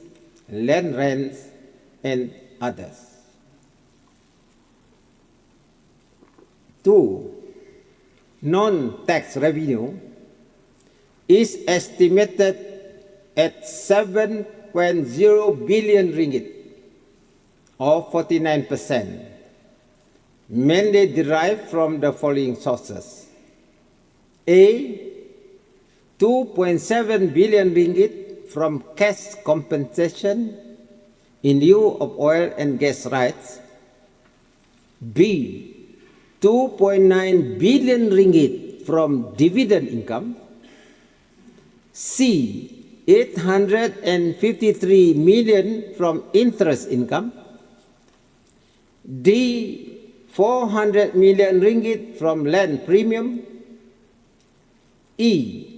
land rents, and others. 2. Non-tax revenue is estimated at 7.0 billion ringgit, or 49%, mainly derived from the following sources. A. 2.7 billion ringgit from cash compensation in lieu of oil and gas rights. B. 2.9 billion ringgit from dividend income. C. 853 million from interest income. D. 400 million ringgit from land premium. E.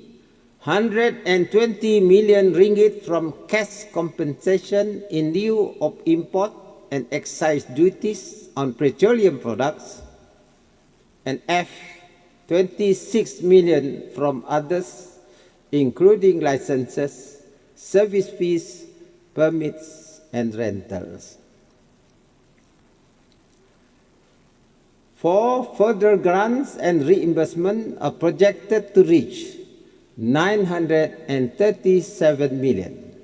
120 million ringgit from cash compensation in lieu of import and excise duties on petroleum products. And F. 26 million from others, including licenses, service fees, permits, and rentals. For further grants and reimbursement are projected to reach 937 million.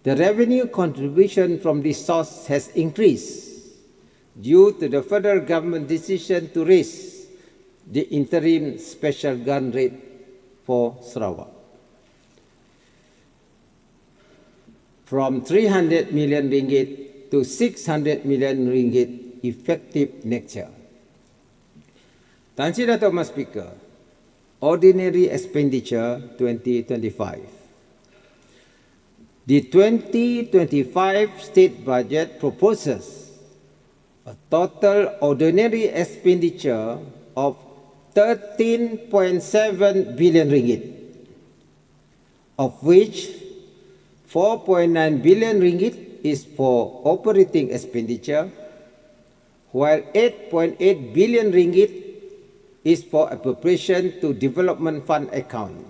The revenue contribution from this source has increased due to the federal government decision to raise the interim special grant rate for Sarawak from 300 million ringgit to 600 million ringgit effective next year. Tan Sri Dato' Mas Speaker, Ordinary Expenditure 2025. The 2025 state budget proposes a total ordinary expenditure of 13.7 billion ringgit, of which 4.9 billion ringgit is for operating expenditure, while 8.8 billion ringgit is for appropriation to development fund account.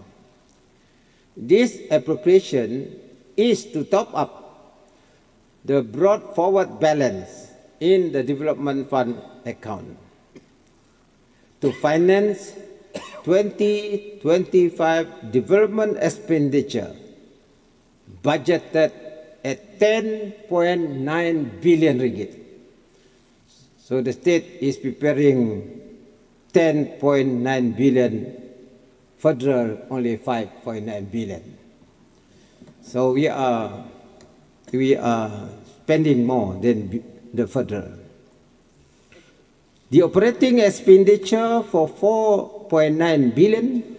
This appropriation is to top up the brought forward balance in the development fund account to finance 2025 development expenditure budgeted at 10.9 billion ringgit. So the state is preparing 10.9 billion, federal only 5.9 billion. So we are spending more than the federal. The operating expenditure for 4.9 billion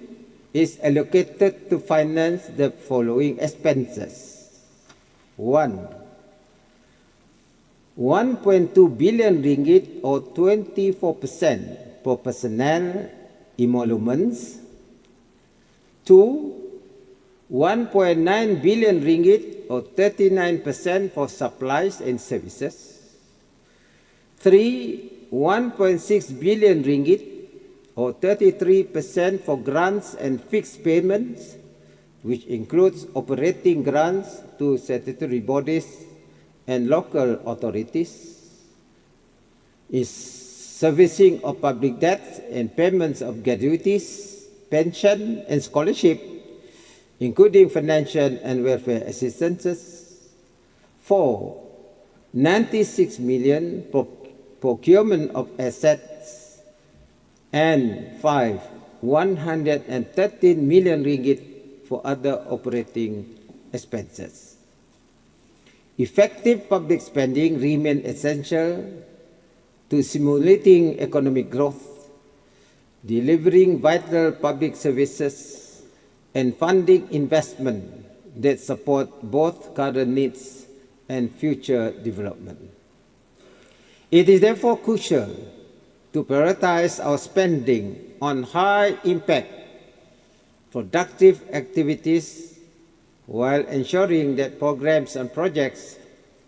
is allocated to finance the following expenses. 1. 1.2 billion ringgit or 24% for personnel emoluments. 2. 1.9 billion ringgit or 39% for supplies and services. 3. 1.6 billion ringgit or 33% for grants and fixed payments, which includes operating grants to statutory bodies and local authorities, is servicing of public debts and payments of gratuities, pension and scholarship, including financial and welfare assistances. 4. 96 million for procurement of assets. And 5. 113 million ringgit for other operating expenses. Effective public spending remains essential to stimulating economic growth, delivering vital public services, and funding investment that support both current needs and future development. It is therefore crucial to prioritize our spending on high-impact, productive activities while ensuring that programs and projects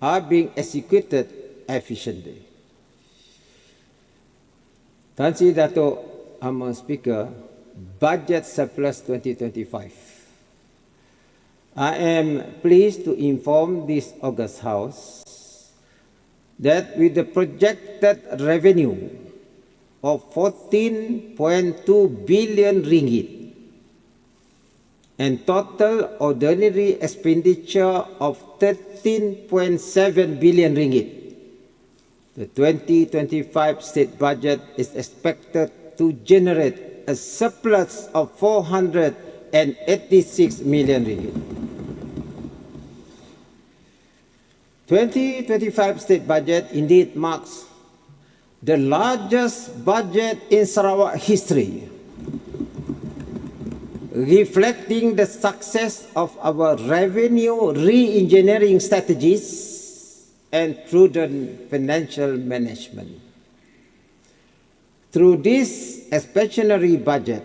are being executed efficiently. Tan Sri Dato' Speaker, Budget Surplus 2025. I am pleased to inform this August House that with the projected revenue of 14.2 billion ringgit and total ordinary expenditure of 13.7 billion ringgit, the 2025 state budget is expected to generate a surplus of 486 million ringgit. 2025 state budget indeed marks the largest budget in Sarawak history, reflecting the success of our revenue re-engineering strategies and prudent financial management. Through this expansionary budget,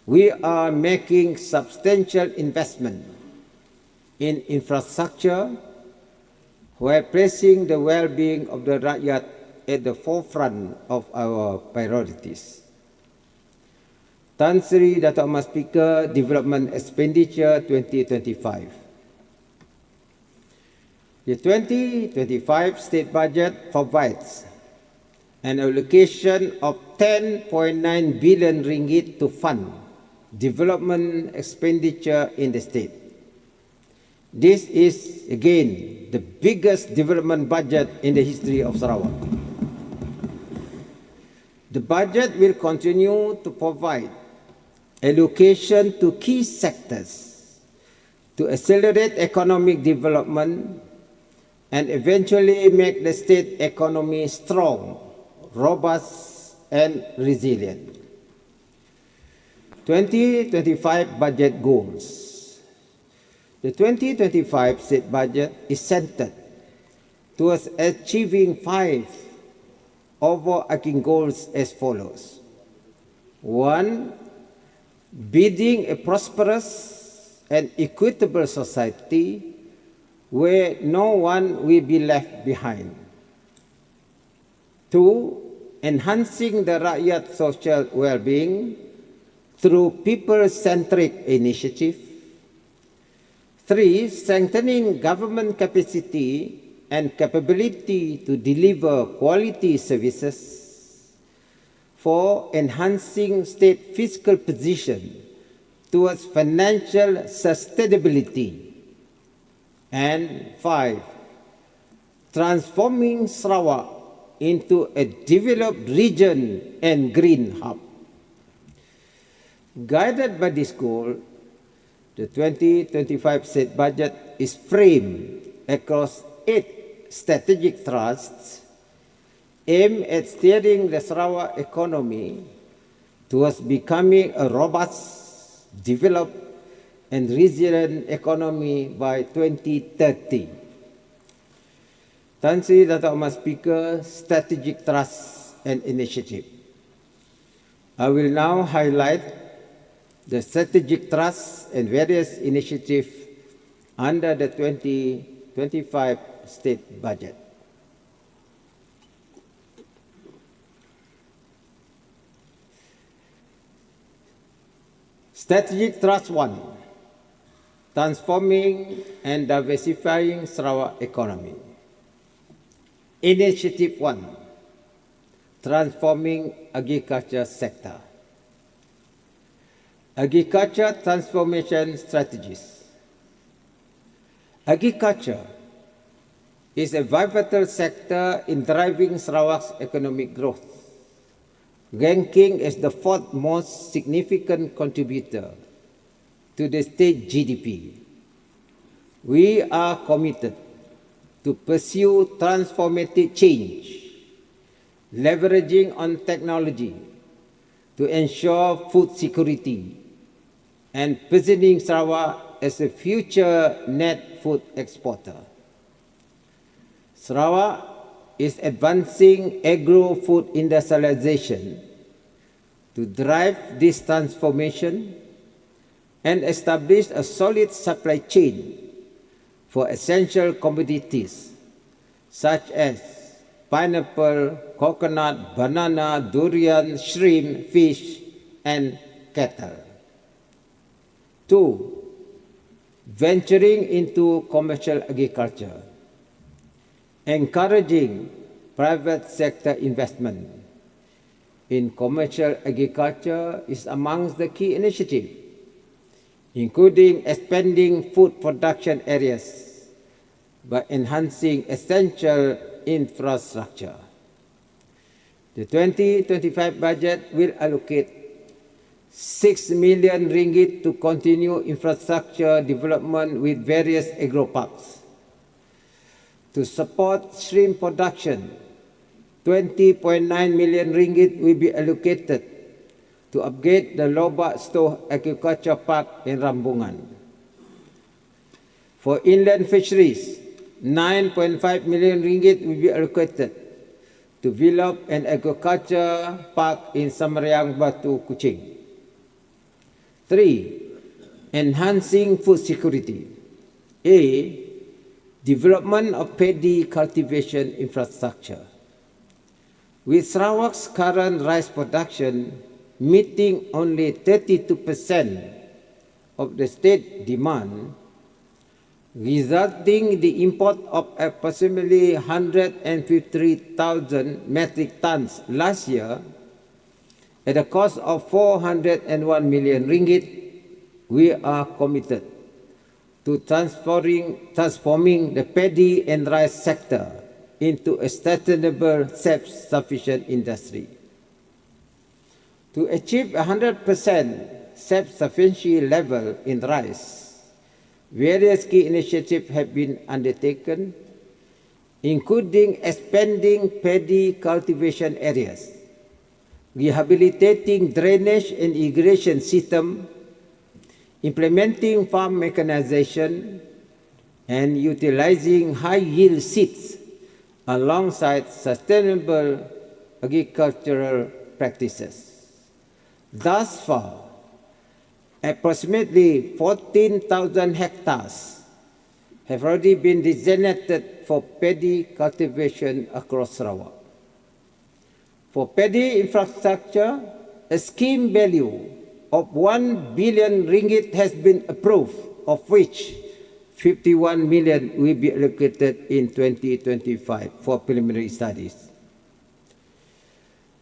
we are making substantial investment in infrastructure while placing the well-being of the rakyat at the forefront of our priorities. Tan Sri Dato' Mas Speaker, Development Expenditure 2025. The 2025 state budget provides an allocation of 10.9 billion ringgit to fund development expenditure in the state. This is, again, the biggest development budget in the history of Sarawak. The budget will continue to provide allocation to key sectors to accelerate economic development and eventually make the state economy strong, robust, and resilient. 2025 budget goals. The 2025 state budget is centered towards achieving 5 overarching goals as follows. 1. Building a prosperous and equitable society where no one will be left behind. 2. Enhancing the rakyat social well-being through people-centric initiative. 3. Strengthening government capacity and capability to deliver quality services. 4. Enhancing state fiscal position towards financial sustainability. And 5. Transforming Sarawak into a developed region and green hub. Guided by this goal, the 2025 state budget is framed across 8 strategic thrusts aimed at steering the Sarawak economy towards becoming a robust, developed, and resilient economy by 2030. Tan Sri Dato' Mas Speaker, Strategic Thrust and Initiative. I will now highlight the strategic thrust and various initiatives under the 2025 state budget. Strategic Thrust 1, Transforming and Diversifying Sarawak Economy. Initiative 1, Transforming Agriculture Sector. Agriculture Transformation Strategies. Agriculture is a vital sector in driving Sarawak's economic growth, ranking as the 4th most significant contributor to the state GDP. We are committed to pursue transformative change, leveraging on technology to ensure food security and positioning Sarawak as a future net food exporter. Sarawak is advancing agro-food industrialization to drive this transformation and establish a solid supply chain for essential commodities such as pineapple, coconut, banana, durian, shrimp, fish, and cattle. 2. Venturing into commercial agriculture, encouraging private sector investment in commercial agriculture is amongst the key initiatives, including expanding food production areas by enhancing essential infrastructure. The 2025 budget will allocate 6 million ringgit to continue infrastructure development with various agro-parks. To support shrimp production, 20.9 million ringgit will be allocated to upgrade the Lobak Stoh Agriculture Park in Rambungan. For inland fisheries, 9.5 million ringgit will be allocated to develop an agriculture park in Samariang Batu, Kuching. 3. Enhancing food security. A. Development of paddy cultivation infrastructure. With Sarawak's current rice production meeting only 32% of the state demand, resulting in the import of approximately 153,000 metric tons last year at a cost of 401 million ringgit, we are committed to transforming the paddy and rice sector into a sustainable, self-sufficient industry. To achieve 100% self-sufficiency level in rice, various key initiatives have been undertaken, including expanding paddy cultivation areas, rehabilitating drainage and irrigation system, implementing farm mechanization, and utilizing high-yield seeds alongside sustainable agricultural practices. Thus far, approximately 14,000 hectares have already been designated for paddy cultivation across Sarawak. For paddy infrastructure, a scheme value of 1 billion ringgit has been approved, of which 51 million will be allocated in 2025 for preliminary studies.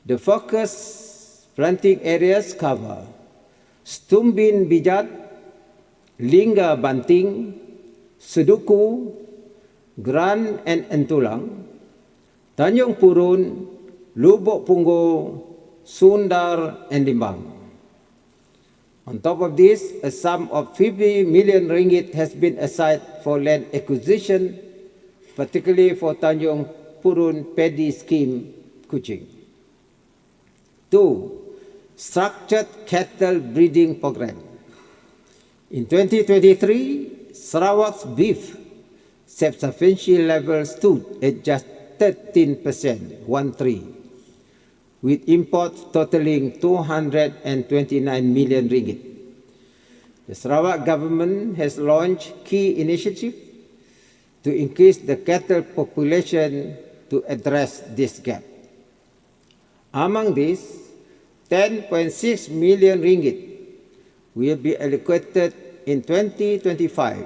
The focus planting areas cover Stumbin Bijat, Lingga Banting, Seduku, Gran and Entulang, Tanjung Purun, Lubuk Punggung, Sundar and Limbang. On top of this, a sum of 50 million ringgit has been assigned for land acquisition, particularly for Tanjung Purun Paddy Scheme, Kuching. 2. Structured cattle breeding program. In 2023, Sarawak's beef self-sufficiency level stood at just 13%, 1-3, with imports totaling 229 million ringgit. The Sarawak government has launched key initiatives to increase the cattle population to address this gap. Among these, 10.6 million ringgit will be allocated in 2025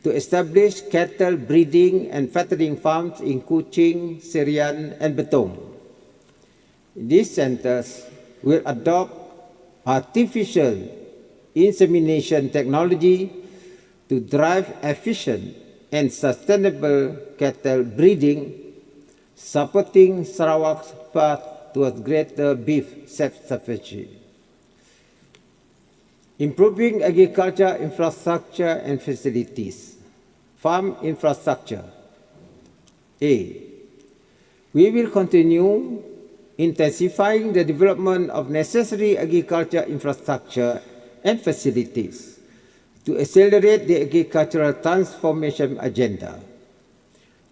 to establish cattle breeding and fattening farms in Kuching, Siaran and Betong. These centers will adopt artificial insemination technology to drive efficient and sustainable cattle breeding, supporting Sarawak's path towards greater beef self-sufficiency. Improving agriculture infrastructure and facilities. Farm infrastructure. A. We will continue intensifying the development of necessary agriculture infrastructure and facilities to accelerate the agricultural transformation agenda.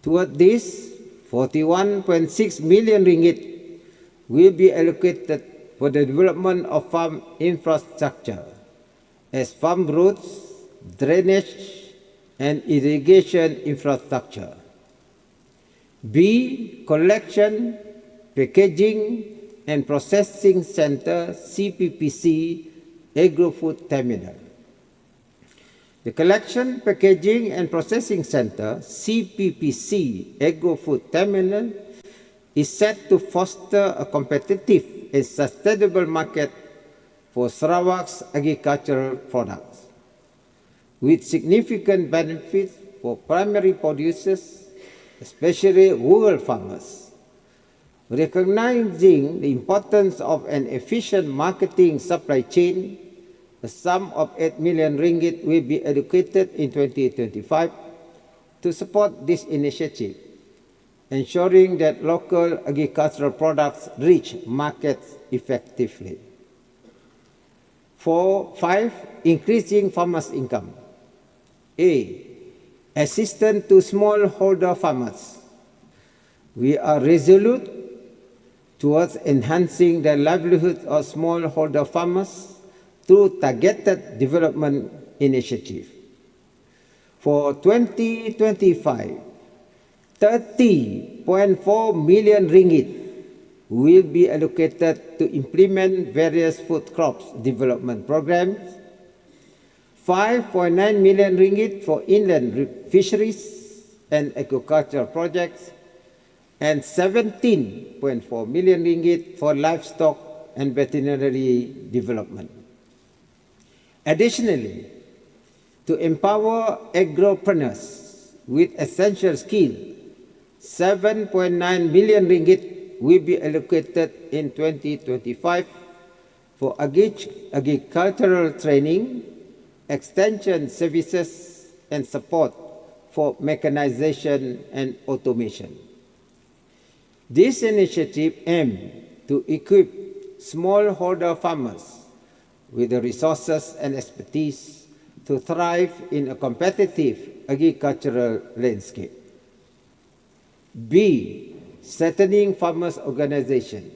Toward this, 41.6 million ringgit will be allocated for the development of farm infrastructure as farm roads, drainage, and irrigation infrastructure. B. Collection, packaging, and Processing Center CPPC Agro-Food Terminal. The Collection, Packaging and Processing Center CPPC Agro-Food Terminal is set to foster a competitive and sustainable market for Sarawak's agricultural products, with significant benefits for primary producers, especially rural farmers. Recognizing the importance of an efficient marketing supply chain, a sum of 8 million ringgit will be allocated in 2025 to support this initiative, ensuring that local agricultural products reach markets effectively. 5. Increasing farmers' income. A. Assistance to smallholder farmers. We are resolute towards enhancing the livelihood of smallholder farmers through targeted development initiative. For 2025, 30.4 million ringgit will be allocated to implement various food crops development programs, 5.9 million ringgit for inland fisheries and aquaculture projects, and 17.4 million ringgit for livestock and veterinary development. Additionally, to empower agropreneurs with essential skills, 7.9 million ringgit will be allocated in 2025 for agricultural training, extension services, and support for mechanization and automation. This initiative aims to equip smallholder farmers with the resources and expertise to thrive in a competitive agricultural landscape. B. Strengthening farmers' organization.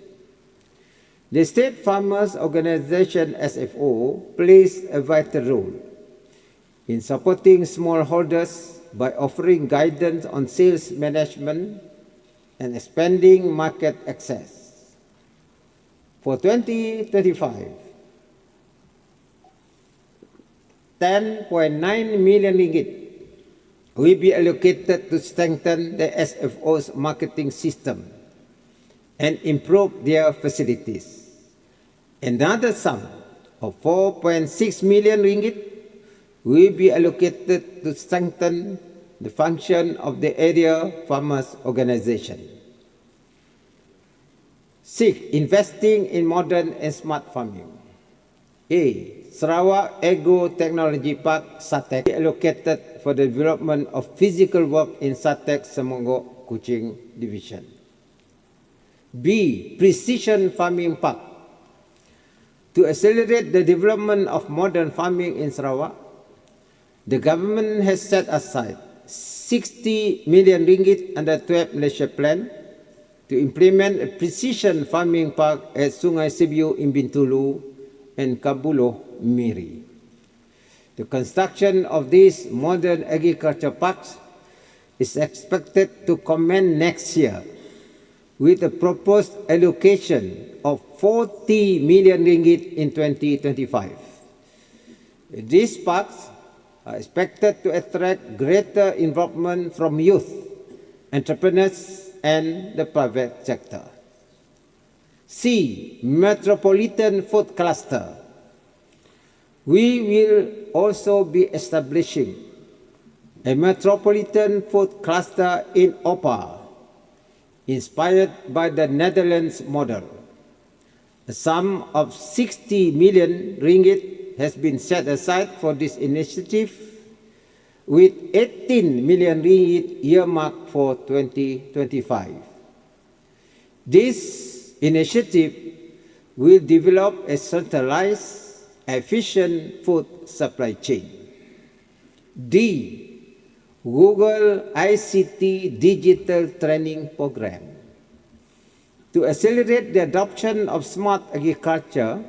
The State Farmers Organization SFO plays a vital role in supporting smallholders by offering guidance on sales management and expanding market access. For 2025, 10.9 million ringgit will be allocated to strengthen the SFO's marketing system and improve their facilities. Another sum of 4.6 million ringgit will be allocated to strengthen the function of the area farmers organization. 6. Investing in modern and smart farming. A. Sarawak Agro Technology Park SATEC allocated for the development of physical work in SATEC Semonggok Kuching Division. B. Precision Farming Park. To accelerate the development of modern farming in Sarawak, the government has set aside 60 million ringgit under 12 Malaysia Plan to implement a precision farming park at Sungai Sebiu in Bintulu and Kabuloh, Miri. The construction of these modern agriculture parks is expected to commence next year with a proposed allocation of 40 million ringgit in 2025. These parks are expected to attract greater involvement from youth, entrepreneurs, and the private sector. C. Metropolitan Food Cluster. We will also be establishing a metropolitan food cluster in Opah, inspired by the Netherlands model. A sum of 60 million ringgit has been set aside for this initiative, with 18 million ringgit earmarked for 2025. This initiative will develop a centralized, efficient food supply chain. D. Google ICT Digital Training Program. To accelerate the adoption of smart agriculture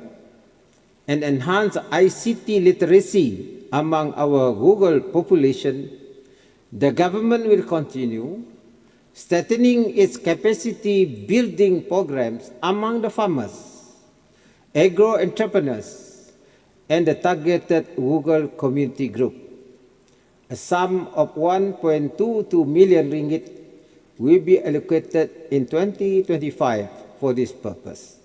and enhance ICT literacy among our rural population, the government will continue strengthening its capacity building programs among the farmers, agro-entrepreneurs, and the targeted rural community group. A sum of 1.22 million ringgit will be allocated in 2025 for this purpose.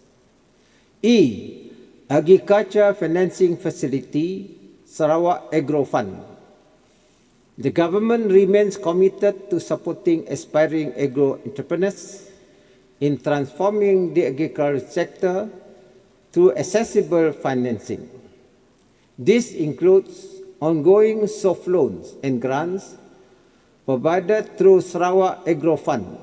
E. Agriculture Financing Facility, Sarawak Agro Fund. The government remains committed to supporting aspiring agro-entrepreneurs in transforming the agricultural sector through accessible financing. This includes ongoing soft loans and grants provided through Sarawak Agro Fund,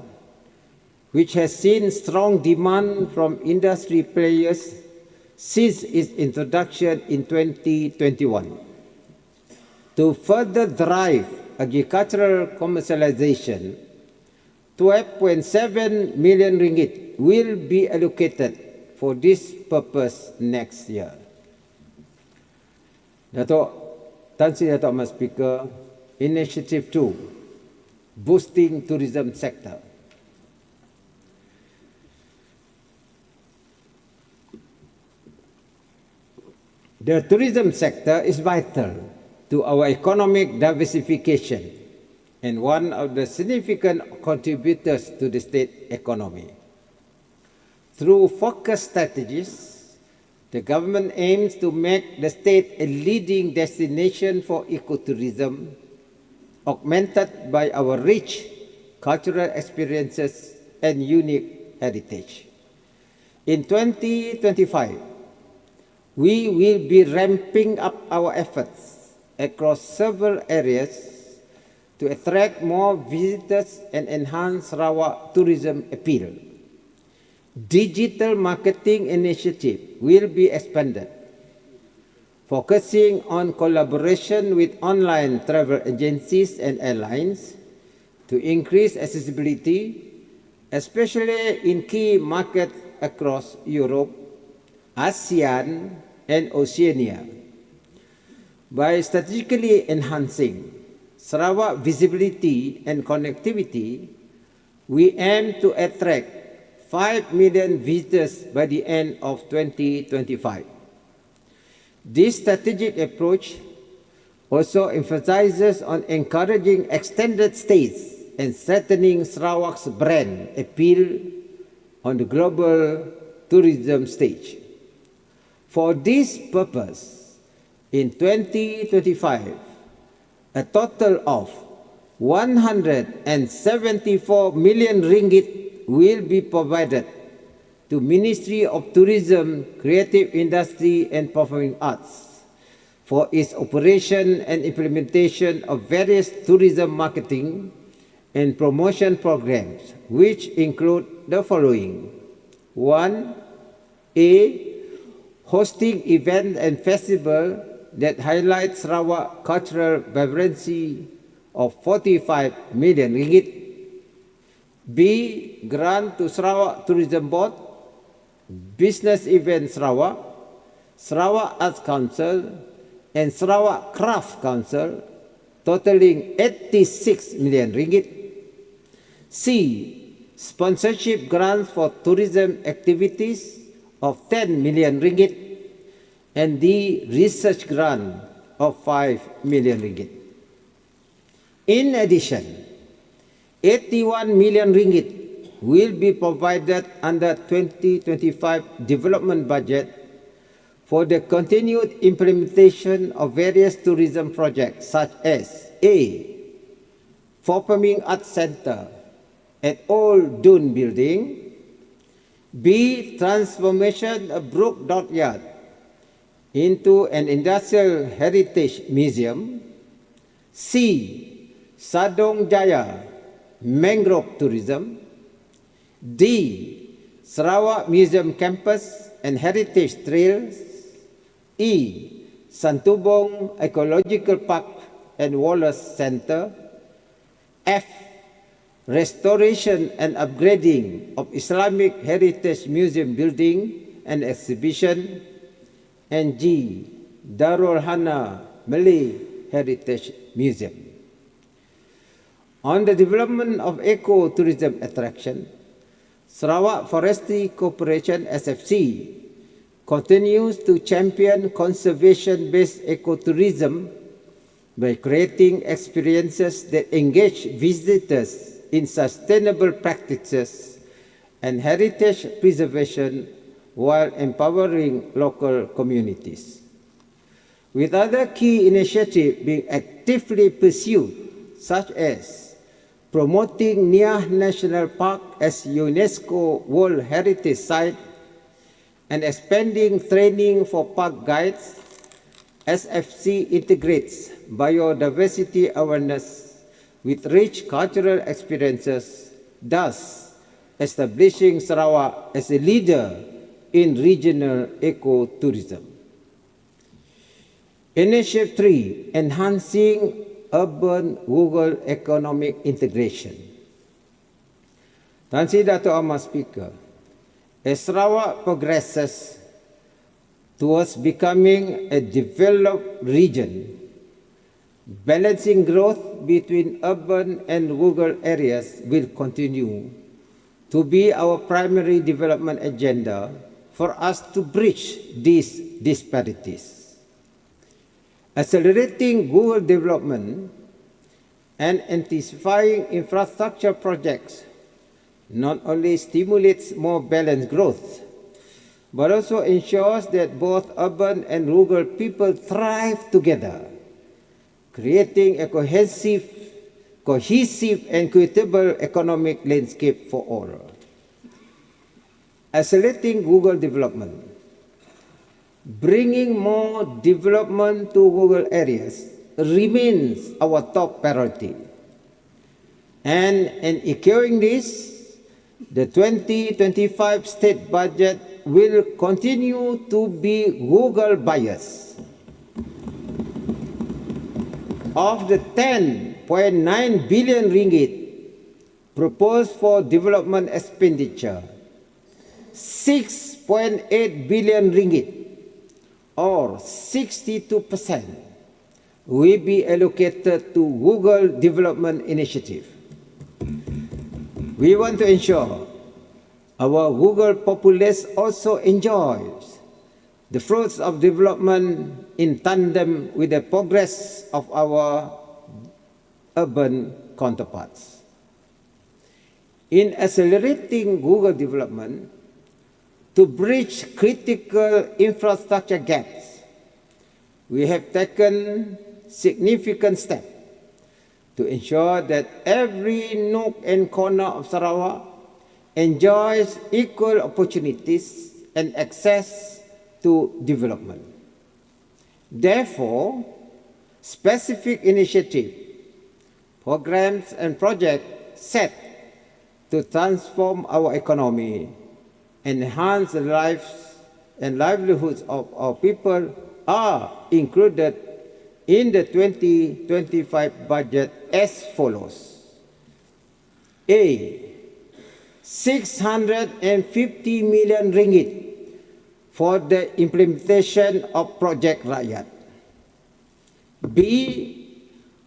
which has seen strong demand from industry players since its introduction in 2021. To further drive agricultural commercialization, 12.7 million ringgit will be allocated for this purpose next year. Tan Sri Dato' Mas Speaker, Initiative 2, boosting tourism sector. The tourism sector is vital to our economic diversification and one of the significant contributors to the state economy. Through focused strategies, the government aims to make the state a leading destination for ecotourism, augmented by our rich cultural experiences and unique heritage. In 2025, we will be ramping up our efforts across several areas to attract more visitors and enhance Sarawak tourism appeal. Digital marketing initiative will be expanded, focusing on collaboration with online travel agencies and airlines to increase accessibility, especially in key markets across Europe, ASEAN, and Oceania. By strategically enhancing Sarawak visibility and connectivity, we aim to attract 5 million visitors by the end of 2025. This strategic approach also emphasizes on encouraging extended stays and strengthening Sarawak's brand appeal on the global tourism stage. For this purpose, in 2025, a total of 174 million ringgit will be provided to Ministry of Tourism, Creative Industry and Performing Arts for its operation and implementation of various tourism marketing and promotion programs, which include the following. 1. Hosting events and festivals that highlight Sarawak cultural vibrancy of 45 million ringgit. B. Grant to Sarawak Tourism Board, Business Event Sarawak, Sarawak Arts Council, and Sarawak Craft Council, totaling 86 million ringgit. C. Sponsorship grants for tourism activities of 10 million ringgit, and D. Research grant of 5 million ringgit. In addition, 81 million ringgit will be provided under 2025 development budget for the continued implementation of various tourism projects such as A. Performing Arts Center at Old Dune Building, B. Transformation of Brook Dockyard into an industrial heritage museum, C. Sadong Jaya Mangrove Tourism, D. Sarawak Museum Campus and Heritage Trails, E. Santubong Ecological Park and Wallace Center, F. Restoration and upgrading of Islamic Heritage Museum building and exhibition, and G. Darul Hana Malay Heritage Museum. On the development of eco-tourism attraction, Sarawak Forestry Corporation SFC continues to champion conservation-based ecotourism by creating experiences that engage visitors in sustainable practices and heritage preservation while empowering local communities. With other key initiatives being actively pursued, such as promoting Niah National Park as UNESCO World Heritage Site and expanding training for park guides, SFC integrates biodiversity awareness with rich cultural experiences, thus establishing Sarawak as a leader in regional ecotourism. Initiative 3, enhancing urban-rural economic integration. Tan Sri Dato' Ahmad Speaker, as Sarawak progresses towards becoming a developed region, balancing growth between urban and rural areas will continue to be our primary development agenda for us to bridge these disparities. Accelerating rural development and intensifying infrastructure projects not only stimulates more balanced growth, but also ensures that both urban and rural people thrive together, creating a cohesive and equitable economic landscape for all. Accelerating rural development, bringing more development to rural areas remains our top priority. And in echoing this, the 2025 state budget will continue to be rural biased. Of the 10.9 billion ringgit proposed for development expenditure, 6.8 billion ringgit or 62% will be allocated to rural development initiative. We want to ensure our rural populace also enjoys the fruits of development in tandem with the progress of our urban counterparts. In accelerating rural development, to bridge critical infrastructure gaps, we have taken significant steps to ensure that every nook and corner of Sarawak enjoys equal opportunities and access to development. Therefore, specific initiatives, programs and projects set to transform our economy, enhance the lives and livelihoods of our people are included in the 2025 budget as follows. A. 650 million ringgit for the implementation of Project Rakyat. B.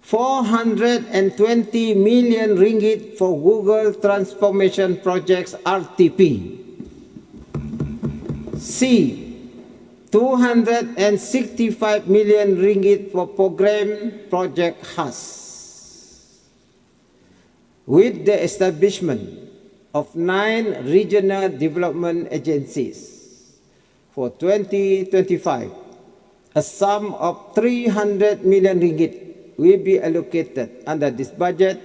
420 million ringgit for Google Transformation Projects RTP. C. 265 million ringgit for program Project HAS. With the establishment of 9 regional development agencies for 2025, a sum of 300 million ringgit will be allocated under this budget,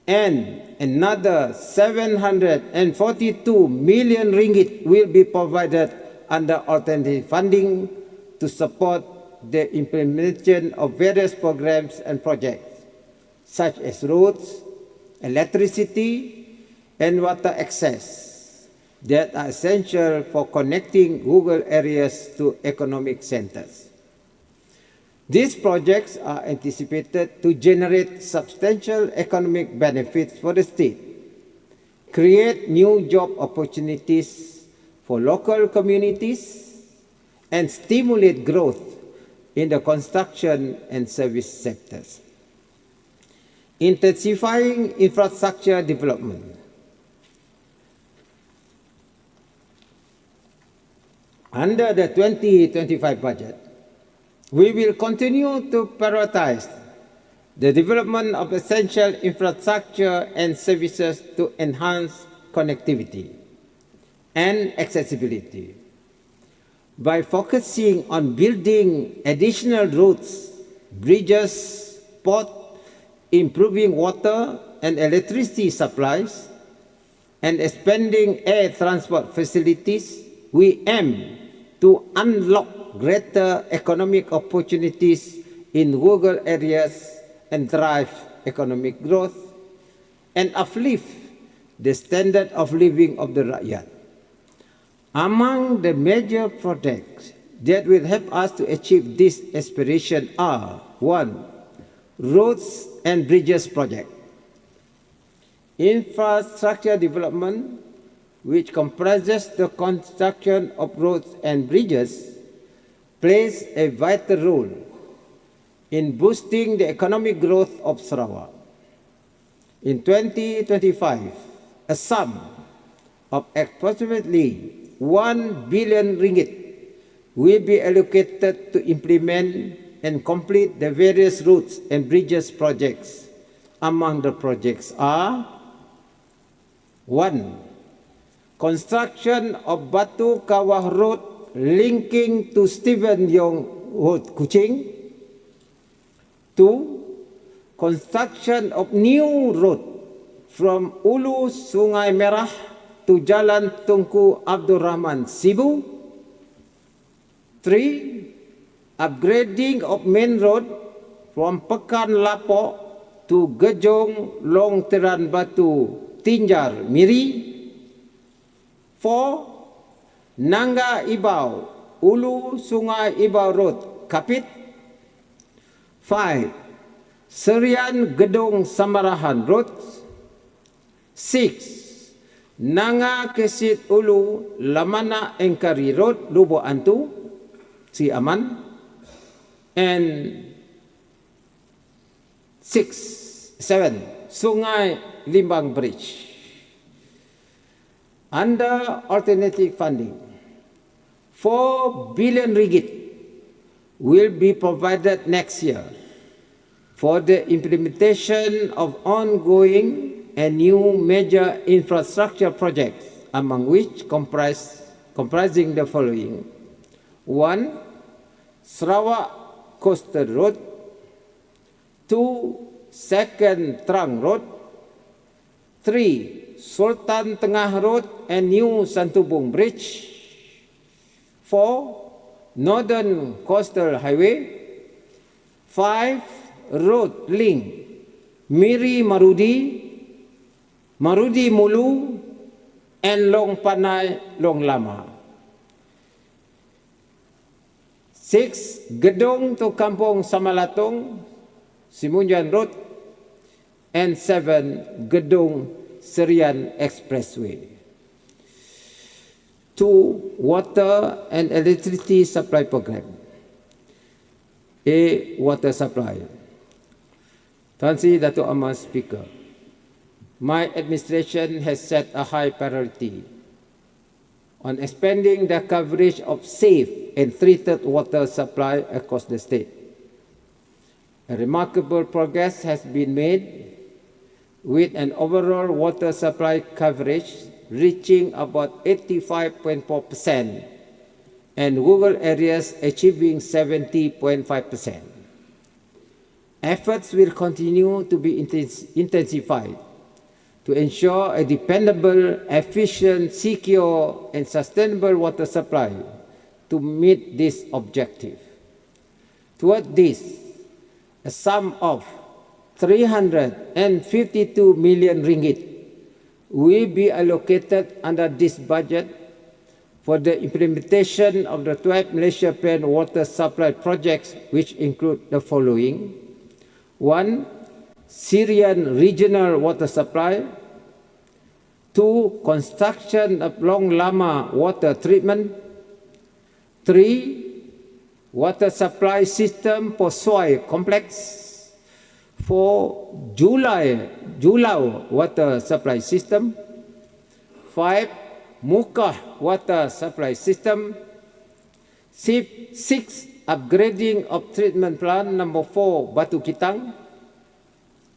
and another 742 million ringgit will be provided under alternative funding to support the implementation of various programs and projects, such as roads, electricity, and water access that are essential for connecting rural areas to economic centers. These projects are anticipated to generate substantial economic benefits for the state, create new job opportunities for local communities, and stimulate growth in the construction and service sectors. intensifying infrastructure development. Under the 2025 budget, we will continue to prioritize the development of essential infrastructure and services to enhance connectivity and accessibility. By focusing on building additional roads, bridges, ports, improving water and electricity supplies, and expanding air transport facilities, we aim to unlock greater economic opportunities in rural areas and drive economic growth and uplift the standard of living of the rakyat. Among the major projects that will help us to achieve this aspiration are: 1. Roads and bridges project. Infrastructure development, which comprises the construction of roads and bridges, plays a vital role in boosting the economic growth of Sarawak. In 2025, a sum of approximately 1 billion ringgit will be allocated to implement and complete the various roads and bridges projects. Among the projects are: 1. Construction of Batu Kawah Road linking to Stephen Yong Road, Kuching. 2. Construction of new road from Ulu Sungai Merah to Jalan Tunku Abdul Rahman, Sibu. 3. Upgrading of main road from Pekan Lapok to Gejong Long Teran Batu Tinjar, Miri. 4. Nangga Ibau, Ulu Sungai Ibau Road, Kapit. 5. Serian Gedong Samarahan Road. 6. Nanga Kesit Ulu Lamana Engkari Road, Lubuk Antu, Si Aman. And 7. Sungai Limbang Bridge. Under alternative funding, 4 billion ringgit will be provided next year for the implementation of ongoing and new major infrastructure projects, among which comprising the following: 1. Sarawak Coastal Road. 2. Second Trunk Road. 3. Sultan Tengah Road and New Santubong Bridge. 4. Northern Coastal Highway. 5. Road link Miri Marudi, Marudi Mulu, and Long Panai Long Lama. 6. Gedong to Kampung Samalatong, Simunjan Road. And 7. Gedong Serian Expressway. 2. Water and electricity supply program. A. Water supply. Tuan Sri Datuk Amar Speaker, my administration has set a high priority on expanding the coverage of safe and treated water supply across the state. A remarkable progress has been made, with an overall water supply coverage reaching about 85.4% and rural areas achieving 70.5%. Efforts will continue to be intensified to ensure a dependable, efficient, secure, and sustainable water supply to meet this objective. Toward this, a sum of 352 million ringgit will be allocated under this budget for the implementation of the 12 Malaysia Plan water supply projects, which include the following: 1. Syrian regional water supply. 2. Construction of Long Lama water treatment. 3. Water supply system for Swai complex. 4. Julau water supply system. 5. Mukah water supply system. 6. Upgrading of treatment plant number 4 Batu Kitang.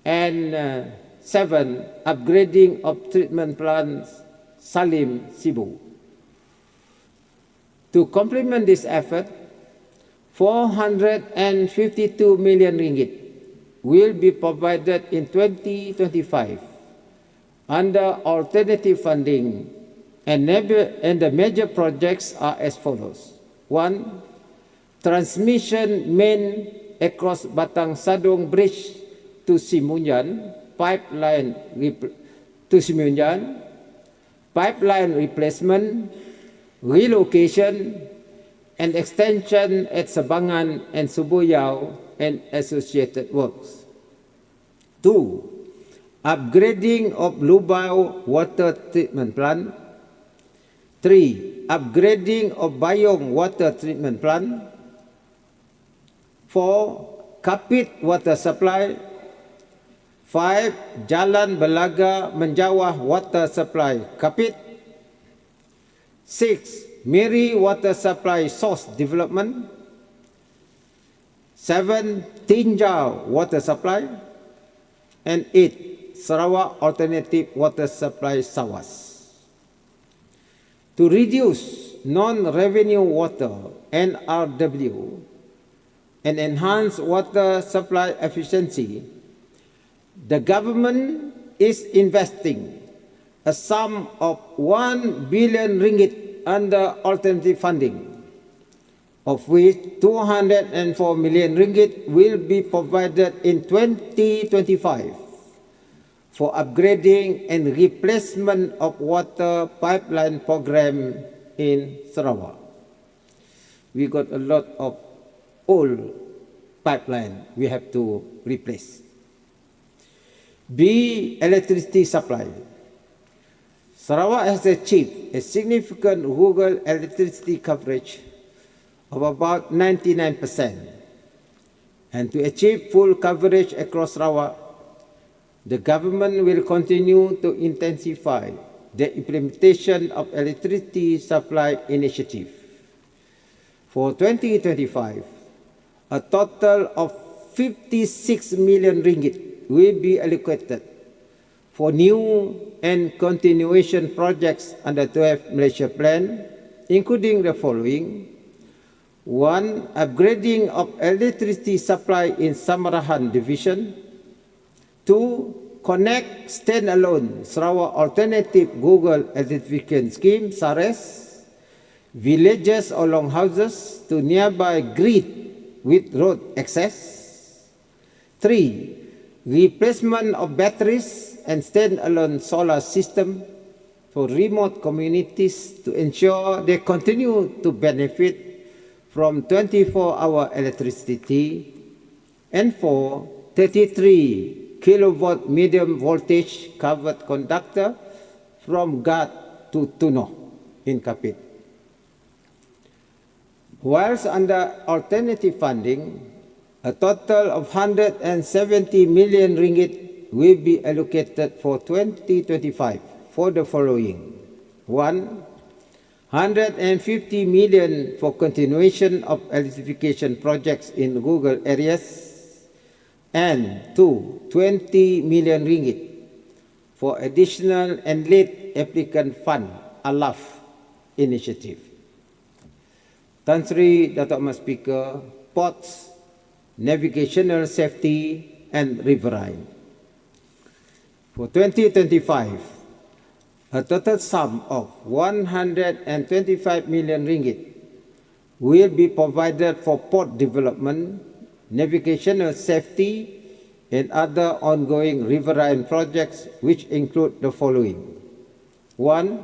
And 7. Upgrading of treatment plant Salim Sibu. To complement this effort, 452 million ringgit will be provided in 2025 under alternative funding, and the major projects are as follows. 1. Transmission main across Batang Sadong Bridge to Simunyan, pipeline replacement, relocation, and extension at Sabangan and Subuyao and associated works. 2. Upgrading of Lubao water treatment plant. 3. Upgrading of Bayong water treatment plant. 4. Kapit water supply. 5. Jalan Belaga Menjawah water supply Kapit. 6. Miri water supply source development. 7. Tinjau water supply. And 8. Sarawak alternative water supply SAWAS. To reduce non-revenue water NRW and enhance water supply efficiency, the government is investing a sum of 1 billion ringgit under alternative funding, of which 204 million ringgit will be provided in 2025 for upgrading and replacement of water pipeline program in Sarawak. We got a lot of old pipeline we have to replace. B. Electricity supply. Sarawak has achieved a significant rural electricity coverage of about 99%. And to achieve full coverage across Sarawak, the government will continue to intensify the implementation of electricity supply initiative. For 2025, a total of 56 million ringgit will be allocated for new and continuation projects under 12 Malaysia Plan, including the following. 1. Upgrading of electricity supply in Samarahan Division. 2. Connect standalone Sarawak Alternative Google Electrification Scheme, SARES, villages or longhouses to nearby grid with road access. 3. Replacement of batteries and standalone solar system for remote communities to ensure they continue to benefit from 24-hour electricity. And 4. 33 kilowatt medium voltage covered conductor from Gat to Tunoh in Kapit. Whilst under alternative funding, a total of 170 million ringgit will be allocated for 2025 for the following. 1. 150 million for continuation of electrification projects in rural areas. And 2. 20 million ringgit for additional and late applicant fund, ALAF initiative. Tan Sri Datuk Mas Speaker, ports, navigational safety and riverine. For 2025, a total sum of 125 million ringgit will be provided for port development, navigational safety, and other ongoing riverine projects, which include the following. 1.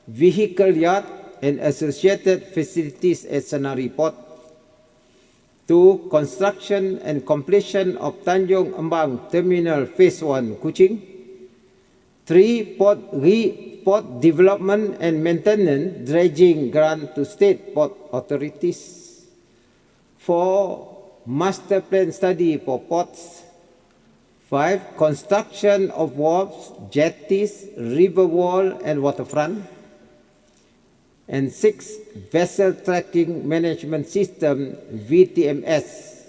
Vehicle yard and associated facilities at Senari Port. 2. Construction and completion of Tanjung Embang Terminal Phase 1 Kuching. 3. Port development and maintenance dredging grant to state port authorities. 4. Master plan study for ports. 5. Construction of wharves, jetties, river wall and waterfront. And 6. Vessel Tracking Management System, VTMS,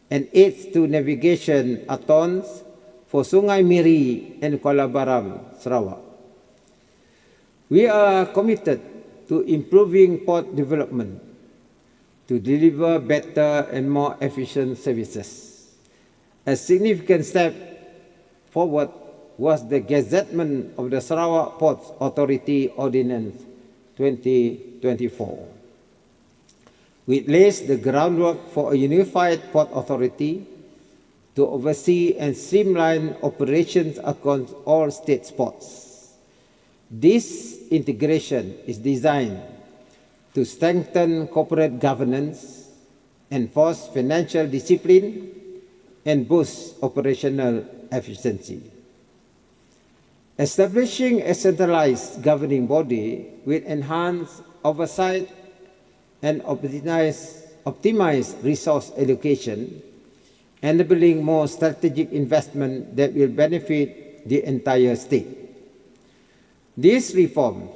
and aids to navigation atolls for Sungai Miri and Kuala Baram, Sarawak. We are committed to improving port development to deliver better and more efficient services. A significant step forward was the gazettement of the Sarawak Ports Authority Ordinance 2024. We lays the groundwork for a unified port authority to oversee and streamline operations across all state ports. This integration is designed to strengthen corporate governance, enforce financial discipline, and boost operational efficiency. Establishing a centralized governing body will enhance oversight and optimize resource allocation, enabling more strategic investment that will benefit the entire state. This reform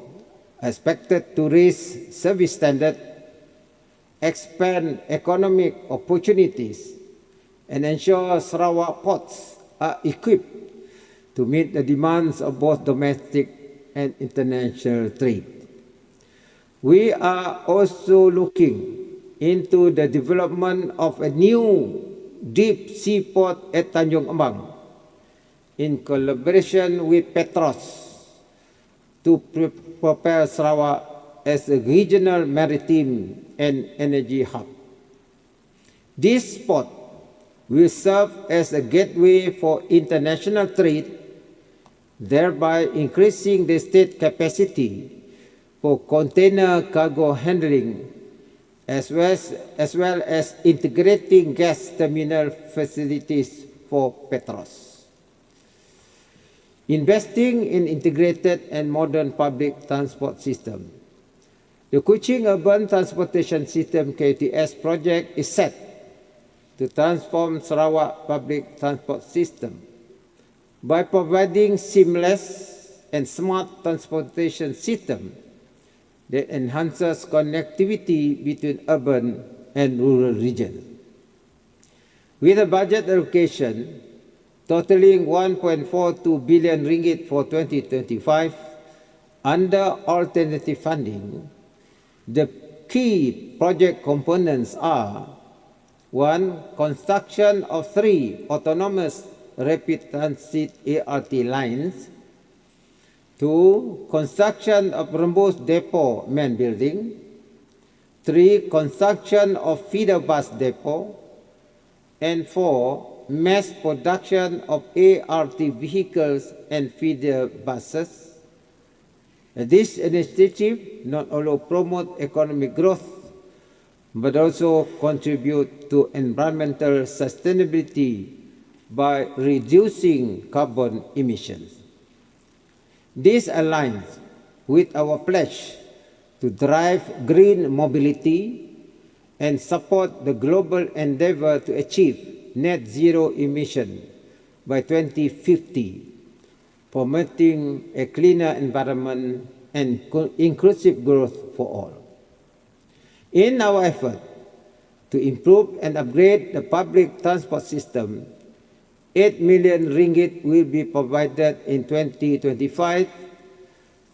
is expected to raise service standards, expand economic opportunities, and ensure Sarawak ports are equipped to meet the demands of both domestic and international trade. We are also looking into the development of a new deep sea port at Tanjung Abang in collaboration with Petros to prepare Sarawak as a regional maritime and energy hub. This port will serve as a gateway for international trade, thereby increasing the state capacity for container cargo handling, as well as integrating gas terminal facilities for Petros. Investing in integrated and modern public transport system. The Kuching Urban Transportation System KUTS project is set to transform Sarawak public transport system by providing seamless and smart transportation system that enhances connectivity between urban and rural regions. With a budget allocation totaling 1.42 billion ringgit for 2025 under alternative funding, the key project components are: 1. Construction of 3 autonomous rapid transit ART lines. 2. Construction of Rembus Depot main building. 3. Construction of feeder bus depot. And 4. Mass production of ART vehicles and feeder buses. This initiative not only promote economic growth, but also contribute to environmental sustainability by reducing carbon emissions. This aligns with our pledge to drive green mobility and support the global endeavor to achieve net zero emission by 2050, promoting a cleaner environment and inclusive growth for all. In our effort to improve and upgrade the public transport system, 8 million ringgit will be provided in 2025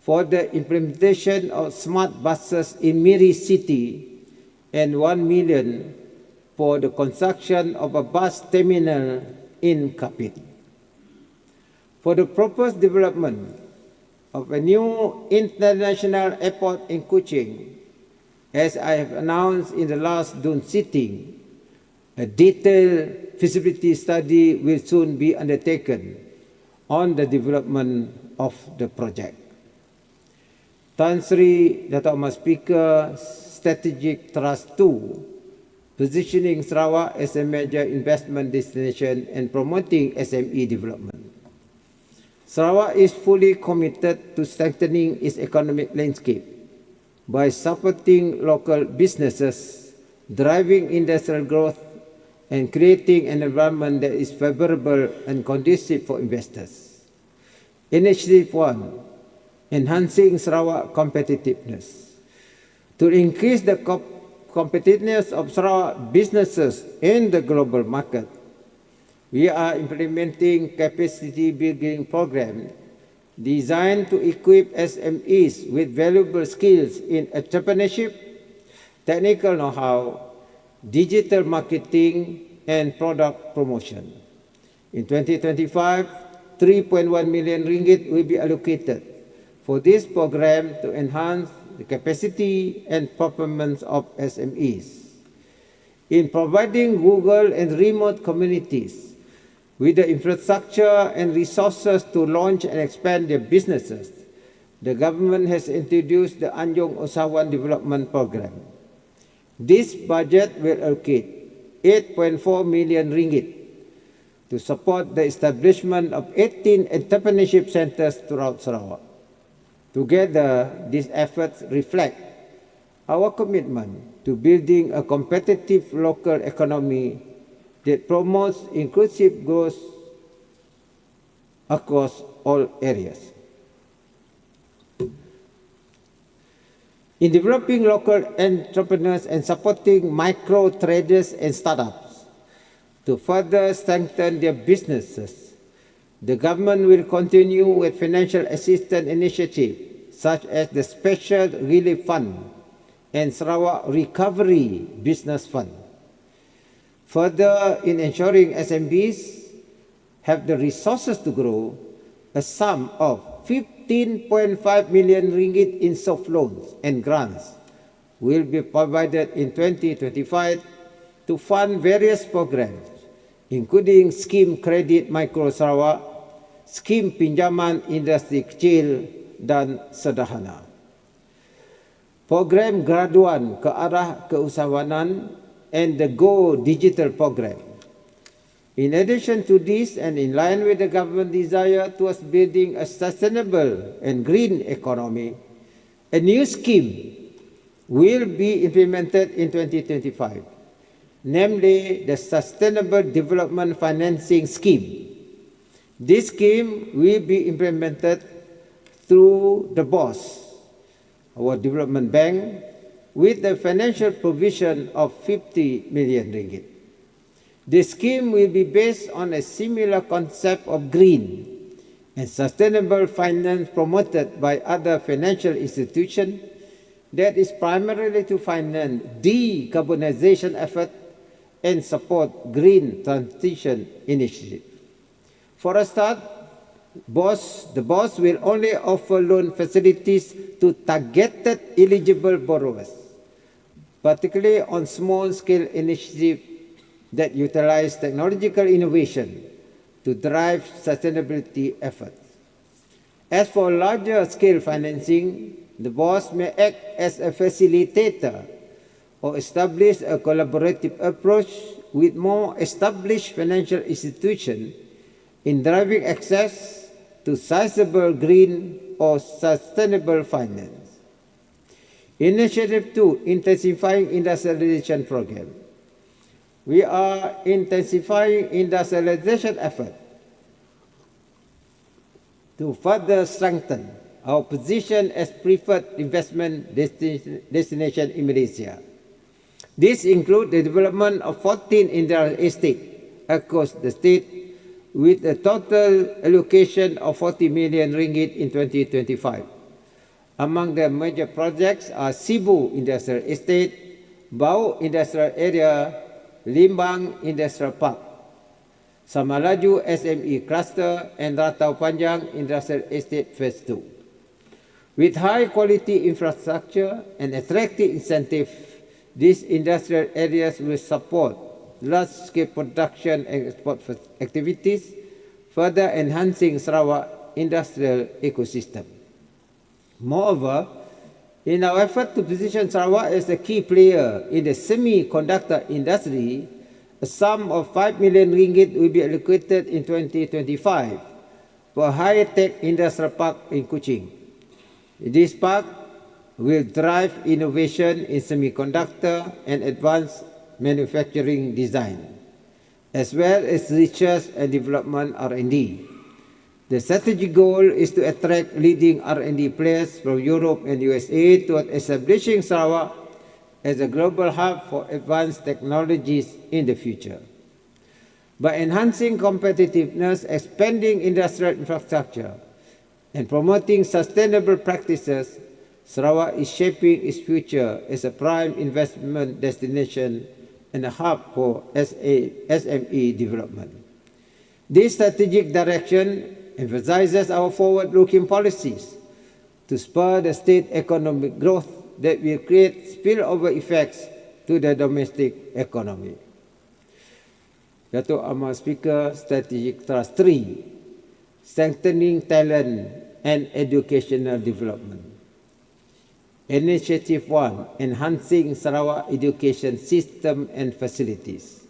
for the implementation of smart buses in Miri City and 1 million for the construction of a bus terminal in Kapit. For the proposed development of a new international airport in Kuching, as I have announced in the last Dun sitting, a detailed feasibility study will soon be undertaken on the development of the project. Tan Sri Dato' Ahmad Speaker, Strategic Trust 2, positioning Sarawak as a major investment destination and promoting SME development. Sarawak is fully committed to strengthening its economic landscape by supporting local businesses, driving industrial growth, and creating an environment that is favorable and conducive for investors. Initiative 1, enhancing Sarawak competitiveness. To increase the competitiveness of Sarawak businesses in the global market, we are implementing capacity building program designed to equip SMEs with valuable skills in entrepreneurship, technical know-how, digital marketing, and product promotion. In 2025, 3.1 million ringgit will be allocated for this program to enhance the capacity and performance of SMEs. In providing rural and remote communities with the infrastructure and resources to launch and expand their businesses, the government has introduced the Anjong Usahawan Development Program. This budget will allocate 8.4 million ringgit to support the establishment of 18 entrepreneurship centers throughout Sarawak. Together, these efforts reflect our commitment to building a competitive local economy that promotes inclusive growth across all areas. In developing local entrepreneurs and supporting micro traders and startups to further strengthen their businesses, the government will continue with financial assistance initiatives such as the Special Relief Fund and Sarawak Recovery Business Fund. Further, in ensuring SMBs have the resources to grow, a sum of 15.5 million ringgit in soft loans and grants will be provided in 2025 to fund various programs, including Scheme Kredit Mikro Sarawak, Scheme Pinjaman Industri Kecil dan Sederhana, Program Graduan ke Arah Keusahawanan, and the Go Digital Program. In addition to this, and in line with the government desire towards building a sustainable and green economy, a new scheme will be implemented in 2025, namely the Sustainable Development Financing Scheme. This scheme will be implemented through the BOS, our development bank, with the financial provision of 50 million ringgit. The scheme will be based on a similar concept of green and sustainable finance promoted by other financial institutions that is primarily to finance decarbonization efforts and support green transition initiatives. For a start, the BOS will only offer loan facilities to targeted eligible borrowers, particularly on small-scale initiatives that utilize technological innovation to drive sustainability efforts. As for larger-scale financing, the BOS may act as a facilitator or establish a collaborative approach with more established financial institutions in driving access to sizable green or sustainable finance. Initiative 2, Intensifying Industrialization Program. We are intensifying industrialization efforts to further strengthen our position as preferred investment destination in Malaysia. This includes the development of 14 industrial estates across the state with a total allocation of 40 million ringgit in 2025. Among the major projects are Sibu Industrial Estate, Bau Industrial Area, Limbang Industrial Park, Samalaju SME Cluster, and Ratau Panjang Industrial Estate Phase 2. With high-quality infrastructure and attractive incentives, these industrial areas will support large-scale production and export activities, further enhancing Sarawak industrial ecosystem. Moreover, in our effort to position Sarawak as a key player in the semiconductor industry, a sum of 5 million ringgit will be allocated in 2025 for a high-tech industrial park in Kuching. This park will drive innovation in semiconductor and advanced manufacturing design. as well as research and development R&D. The strategic goal is to attract leading R&D players from Europe and USA toward establishing Sarawak as a global hub for advanced technologies in the future. By enhancing competitiveness, expanding industrial infrastructure, and promoting sustainable practices, Sarawak is shaping its future as a prime investment destination and a hub for SME development. This strategic direction emphasizes our forward-looking policies to spur the state economic growth that will create spillover effects to the domestic economy. Dato' Amar Speaker, Strategic Thrust 3, Strengthening Talent and Educational Development. Initiative 1, Enhancing Sarawak Education System and Facilities.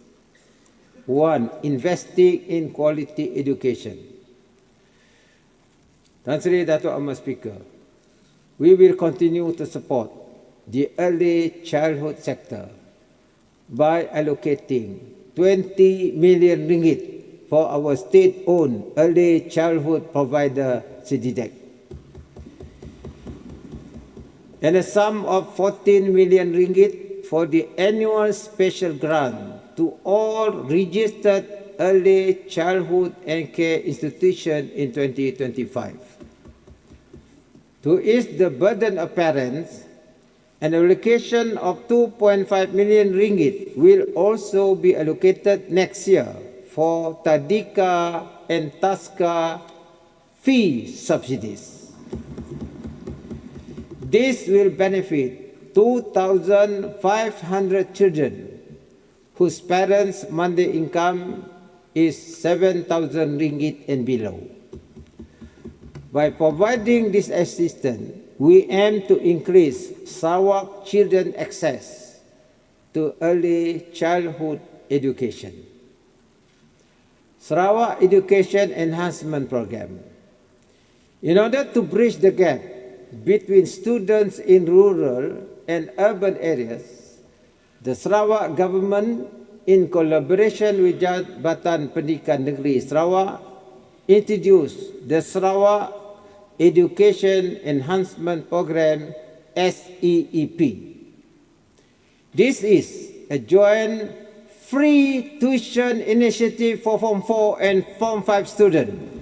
1. Investing in quality education. Tan Sri Dato' Amar Speaker, we will continue to support the early childhood sector by allocating 20 million ringgit for our state-owned early childhood provider, CDDEC, and a sum of 14 million ringgit for the annual special grant to all registered early childhood and care institutions in 2025. To ease the burden of parents, an allocation of 2.5 million ringgit will also be allocated next year for Tadika and Taska fee subsidies. This will benefit 2,500 children whose parents' monthly income is 7,000 ringgit and below. By providing this assistance, we aim to increase Sarawak children's access to early childhood education. Sarawak Education Enhancement Program. In order to bridge the gap between students in rural and urban areas, the Sarawak government, in collaboration with Jabatan Pendidikan Negeri Sarawak, introduced the Sarawak Education Enhancement Program, SEEP. This is a joint free tuition initiative for Form 4 and Form 5 students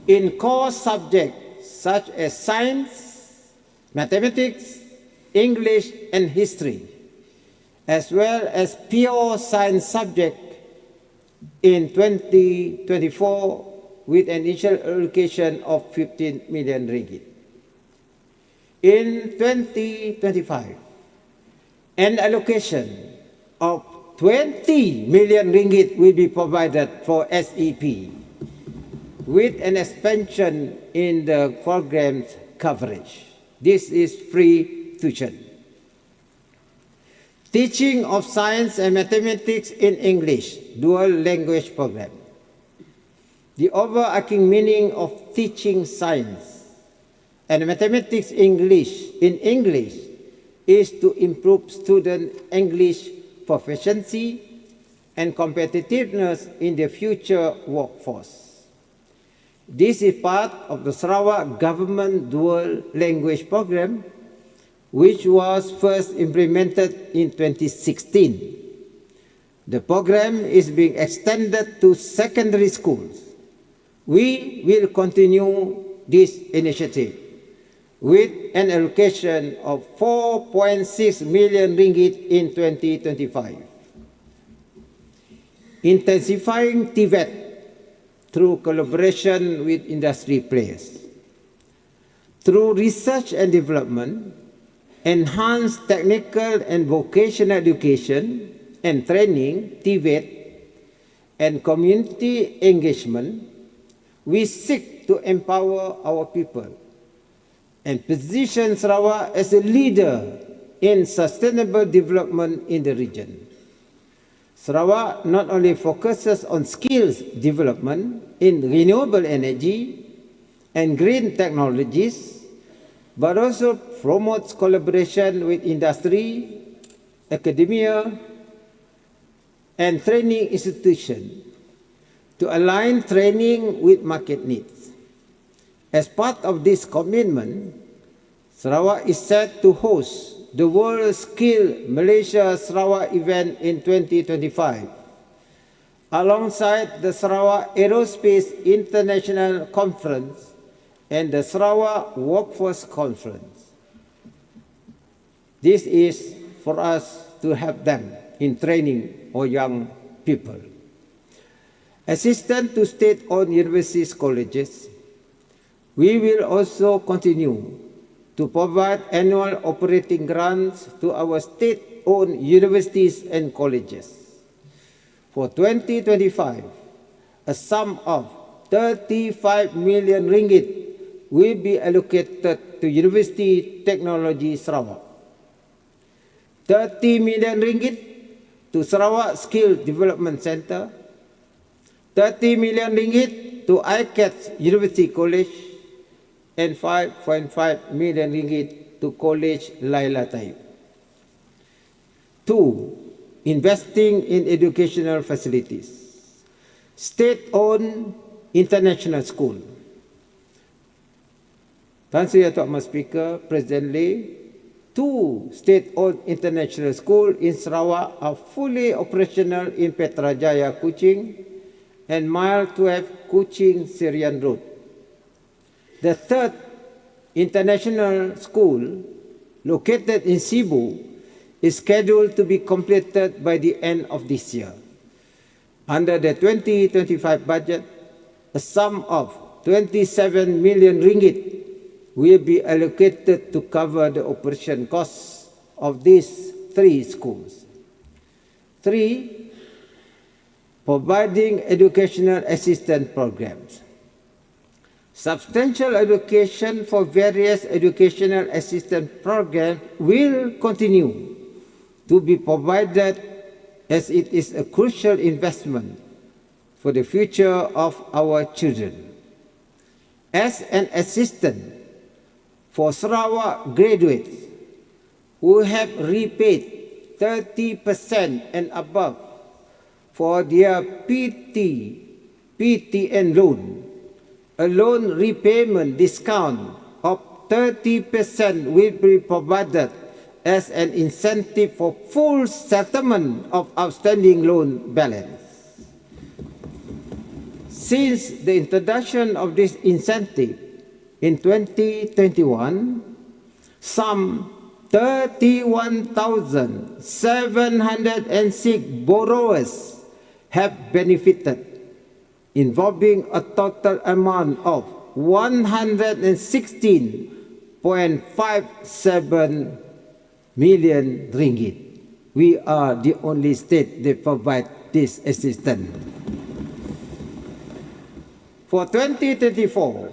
in core subjects such as science, mathematics, English, and history, as well as pure science subject in 2024 with an initial allocation of 15 million ringgit. In 2025, an allocation of 20 million ringgit will be provided for SEP, with an expansion in the program's coverage. This is free tuition. Teaching of science and mathematics in English, dual language program. The overarching meaning of teaching science and mathematics in English is to improve student English proficiency and competitiveness in the future workforce. This is part of the Sarawak Government Dual Language Program, which was first implemented in 2016. The program is being extended to secondary schools. We will continue this initiative with an allocation of 4.6 million ringgit in 2025. Intensifying TVET through collaboration with industry players. Through research and development, enhanced technical and vocational education and training, TVET, and community engagement, we seek to empower our people and position Sarawak as a leader in sustainable development in the region. Sarawak not only focuses on skills development in renewable energy and green technologies, but also promotes collaboration with industry, academia, and training institutions to align training with market needs. As part of this commitment, Sarawak is set to host the World Skill Malaysia Sarawak event in 2025, alongside the Sarawak Aerospace International Conference and the Sarawak Workforce Conference. This is for us to help them in training our young people. Assistant to state-owned universities colleges, we will also continue to provide annual operating grants to our state-owned universities and colleges. For 2025, a sum of 35 million ringgit will be allocated to University Technology Sarawak, 30 million ringgit to Sarawak Skill Development Centre, 30 million ringgit to ICATS University College, and 5.5 million ringgit to College Laila Taib. 2. Investing in educational facilities. State-owned international school. Tan Sri Dato' Ahmad Speaker, presently, 2 state-owned international schools in Sarawak are fully operational in Petrajaya, Kuching, and Mile 12 Kuching Siaran Road. The 3rd international school, located in Cebu, is scheduled to be completed by the end of this year. Under the 2025 budget, a sum of 27 million ringgit will be allocated to cover the operation costs of these 3 schools. 3. Providing educational assistance programs. Substantial allocation for various educational assistance programs will continue to be provided as it is a crucial investment for the future of our children. As an assistant for Sarawak graduates who have repaid 30% and above for their PTN loan, a loan repayment discount of 30% will be provided as an incentive for full settlement of outstanding loan balance. Since the introduction of this incentive in 2021, some 31,706 borrowers have benefited, involving a total amount of 116.57 million ringgit. We are the only state that provide this assistance. For 2024,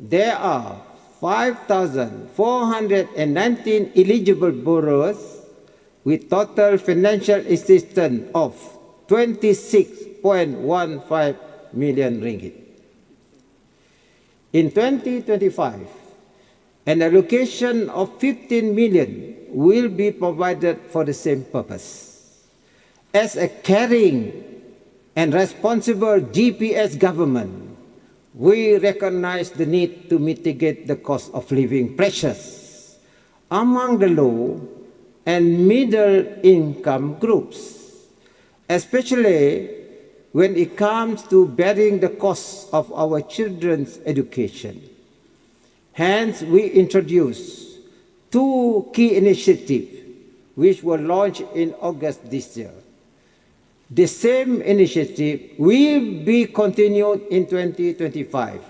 there are 5,419 eligible borrowers with total financial assistance of 26.15 million ringgit. In 2025, an allocation of 15 million will be provided for the same purpose. As a caring and responsible GPS government, we recognize the need to mitigate the cost of living pressures among the low and middle income groups, especially when it comes to bearing the costs of our children's education. Hence, we introduced 2 key initiatives which were launched in August this year. The same initiative will be continued in 2025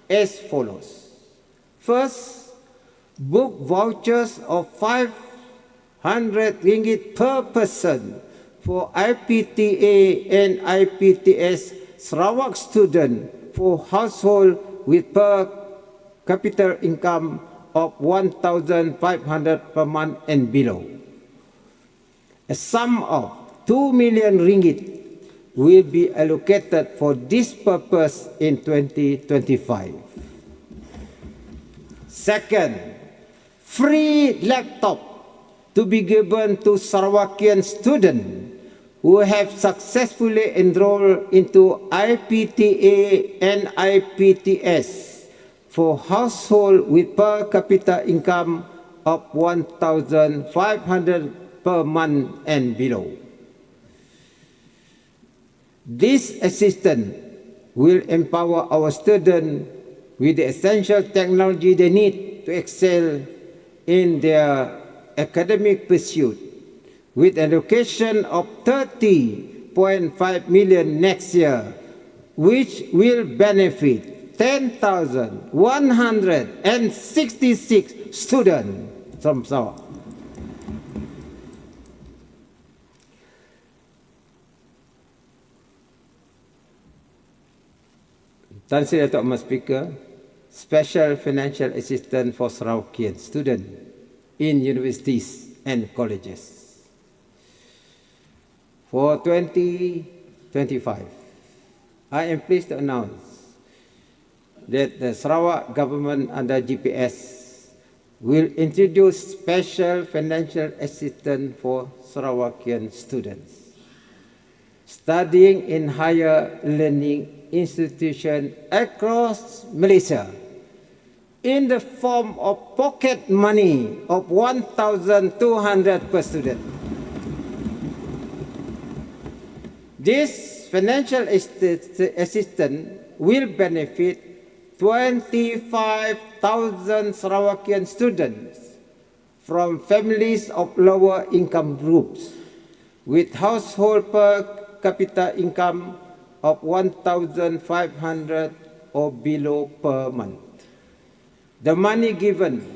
as follows. First, book vouchers of 500 ringgit per person for IPTA and IPTS Sarawak student for household with per capita income of 1,500 per month and below. A sum of 2 million ringgit will be allocated for this purpose in 2025. Second, free laptop to be given to Sarawakian students who have successfully enrolled into IPTA and IPTS for household with per capita income of 1,500 per month and below. This assistance will empower our students with the essential technology they need to excel in their academic pursuit, with allocation of 30.5 million next year, which will benefit 10,166 students from Sarawak. Tan Sri Datuk Mas Speaker, Special Financial Assistance for Sarawakian students in universities and colleges. For 2025, I am pleased to announce that the Sarawak government under GPS will introduce special financial assistance for Sarawakian students studying in higher learning institutions across Malaysia in the form of pocket money of 1,200 per student. This financial assistance will benefit 25,000 Sarawakian students from families of lower income groups with household per capita income of 1,500 or below per month. The money given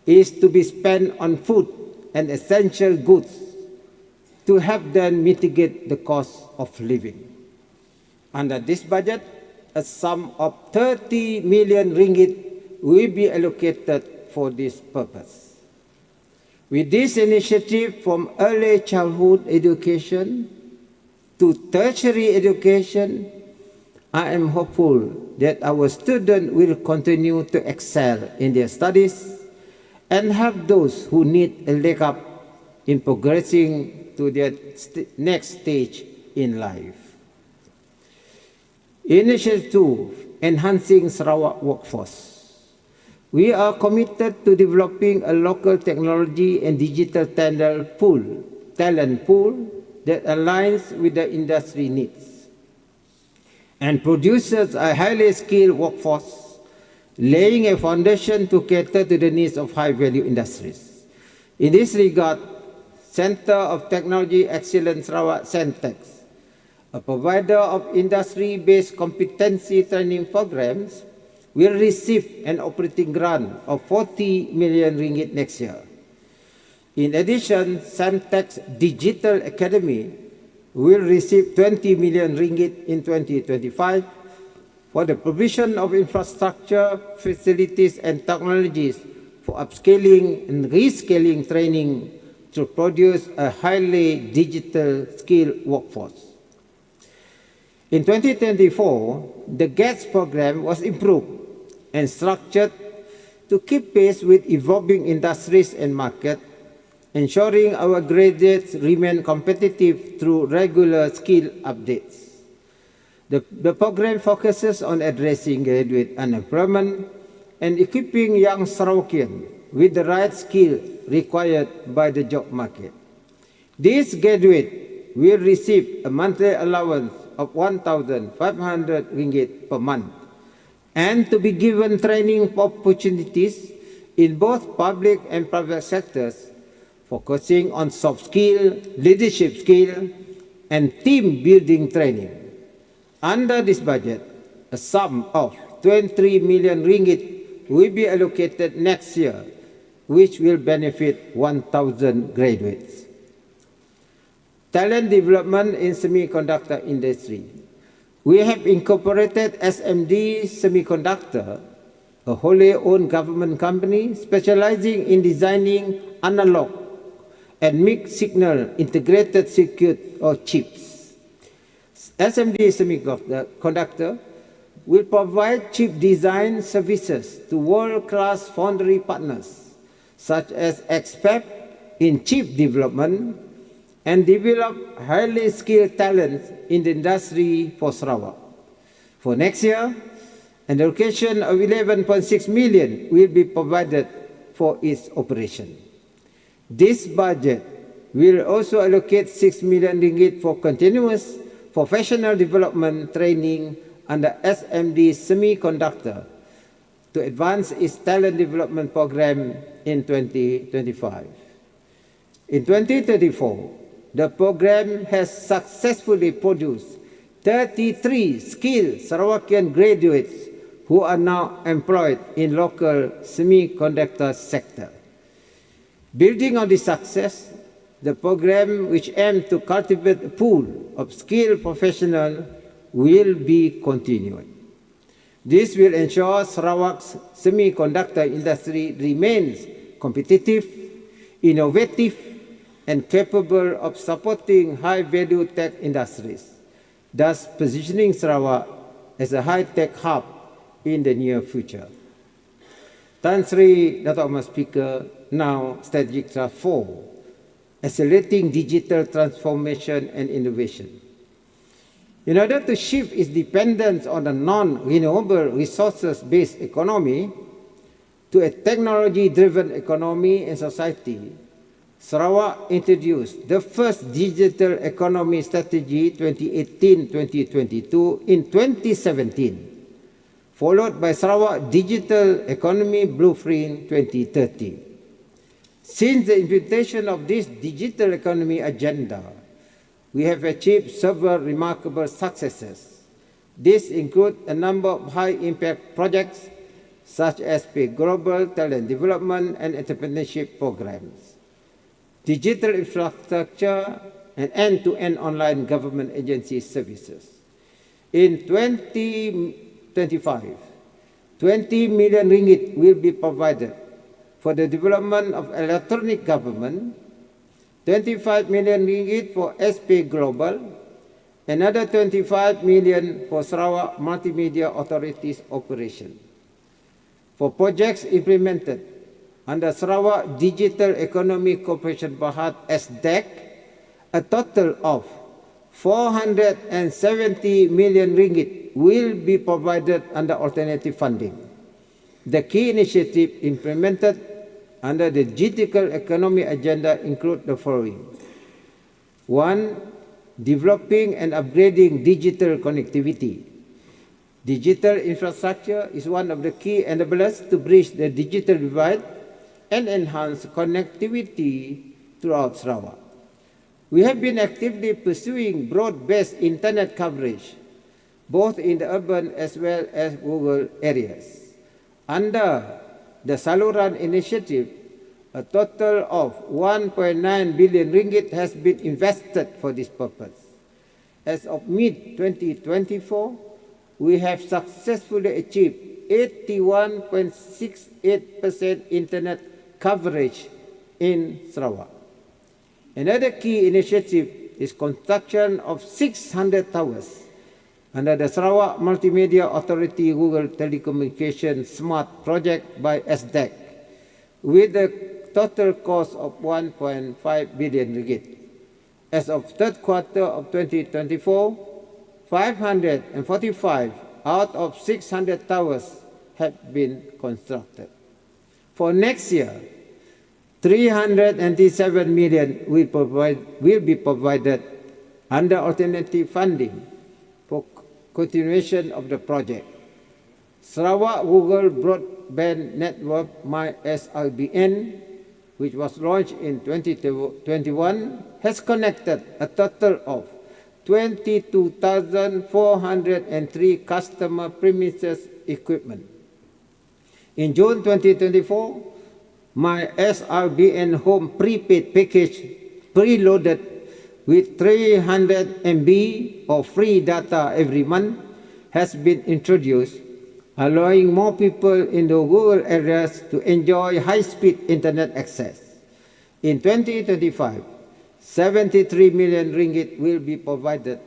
is to be spent on food and essential goods to help them mitigate the cost of living. Under this budget, a sum of 30 million ringgit will be allocated for this purpose. With this initiative, from early childhood education to tertiary education, I am hopeful that our students will continue to excel in their studies and help those who need a leg up in progressing to their next stage in life. Initiative 2, Enhancing Sarawak Workforce. We are committed to developing a local technology and digital talent pool that aligns with the industry needs and produces a highly skilled workforce, laying a foundation to cater to the needs of high-value industries. In this regard, Centre of Technology Excellence Sarawak Centex, a provider of industry-based competency training programs, will receive an operating grant of 40 million ringgit next year. In addition, Centex Digital Academy will receive 20 million ringgit in 2025 for the provision of infrastructure, facilities and technologies for upscaling and rescaling training to produce a highly digital skilled workforce. In 2024, the GATS program was improved and structured to keep pace with evolving industries and markets, ensuring our graduates remain competitive through regular skill updates. The program focuses on addressing graduate unemployment and equipping young Sarawakians with the right skill required by the job market. These graduates will receive a monthly allowance of 1,500 ringgit per month and to be given training opportunities in both public and private sectors, focusing on soft skill, leadership skill, and team building training. Under this budget, a sum of 23 million ringgit will be allocated next year, which will benefit 1,000 graduates. Talent development in semiconductor industry. We have incorporated SMD Semiconductor, a wholly owned government company specializing in designing analog and mixed-signal integrated circuit or chips. SMD Semiconductor will provide chip design services to world-class foundry partners such as Expenditure in chip development, and develop highly skilled talent in the industry for Sarawak. For next year, an allocation of 11.6 million will be provided for its operation. This budget will also allocate 6 million ringgit for continuous professional development training under SMD Semiconductor to advance its talent development program in 2025. In 2034, the program has successfully produced 33 skilled Sarawakian graduates who are now employed in local semiconductor sector. Building on this success, the program, which aims to cultivate a pool of skilled professionals, will be continued. This will ensure Sarawak's semiconductor industry remains competitive, innovative, and capable of supporting high-value tech industries, thus positioning Sarawak as a high-tech hub in the near future. Tan Sri Dato' Ahmad Speaker, now Strategic Thrust 4, accelerating digital transformation and innovation. In order to shift its dependence on a non-renewable resources-based economy to a technology-driven economy and society, Sarawak introduced the first Digital Economy Strategy 2018-2022 in 2017, followed by Sarawak Digital Economy Blueprint 2030. Since the implementation of this digital economy agenda, we have achieved several remarkable successes. These include a number of high-impact projects such as Global Talent Development and Entrepreneurship Programs, digital infrastructure, and end-to-end online government agency services. In 2025, 20 million ringgit will be provided for the development of electronic government, 25 million ringgit for SP Global, another 25 million for Sarawak Multimedia Authority's operation. For projects implemented under Sarawak Digital Economy Corporation Berhad SDEC, a total of 470 million ringgit will be provided under alternative funding. The key initiatives implemented under the digital economy agenda include the following. 1. Developing and upgrading digital connectivity. Digital infrastructure is one of the key enablers to bridge the digital divide and enhance connectivity throughout Sarawak. We have been actively pursuing broad-based internet coverage, both in the urban as well as rural areas. Under the Saluran initiative, a total of 1.9 billion ringgit has been invested for this purpose. As of mid-2024, we have successfully achieved 81.68% internet coverage in Sarawak. Another key initiative is construction of 600 towers under the Sarawak Multimedia Authority Rural Telecommunication Smart Project by SDEC, with a total cost of 1.5 billion ringgit. As of third quarter of 2024, 545 out of 600 towers have been constructed. For next year, 397 million will be provided under alternative funding for continuation of the project. Sarawak Rural Broadband Network MySRBN, which was launched in 2021, has connected a total of 22,403 customer premises equipment. In June 2024, my SRBN Home prepaid package preloaded with 300 MB of free data every month has been introduced, allowing more people in the rural areas to enjoy high-speed internet access. In 2025, 73 million ringgit will be provided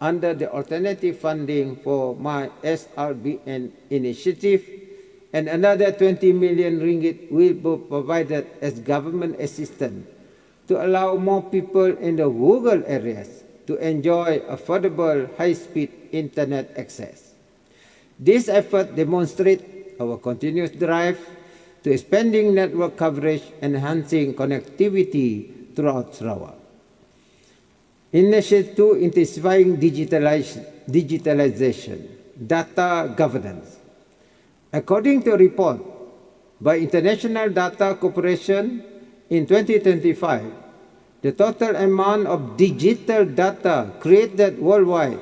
under the alternative funding for my SRBN initiative, and another 20 million ringgit will be provided as government assistance to allow more people in the rural areas to enjoy affordable high-speed internet access. This effort demonstrates our continuous drive to expanding network coverage and enhancing connectivity throughout Sarawak. Initiative 2, intensifying digitalization, data governance. According to a report by International Data Corporation, in 2025, the total amount of digital data created worldwide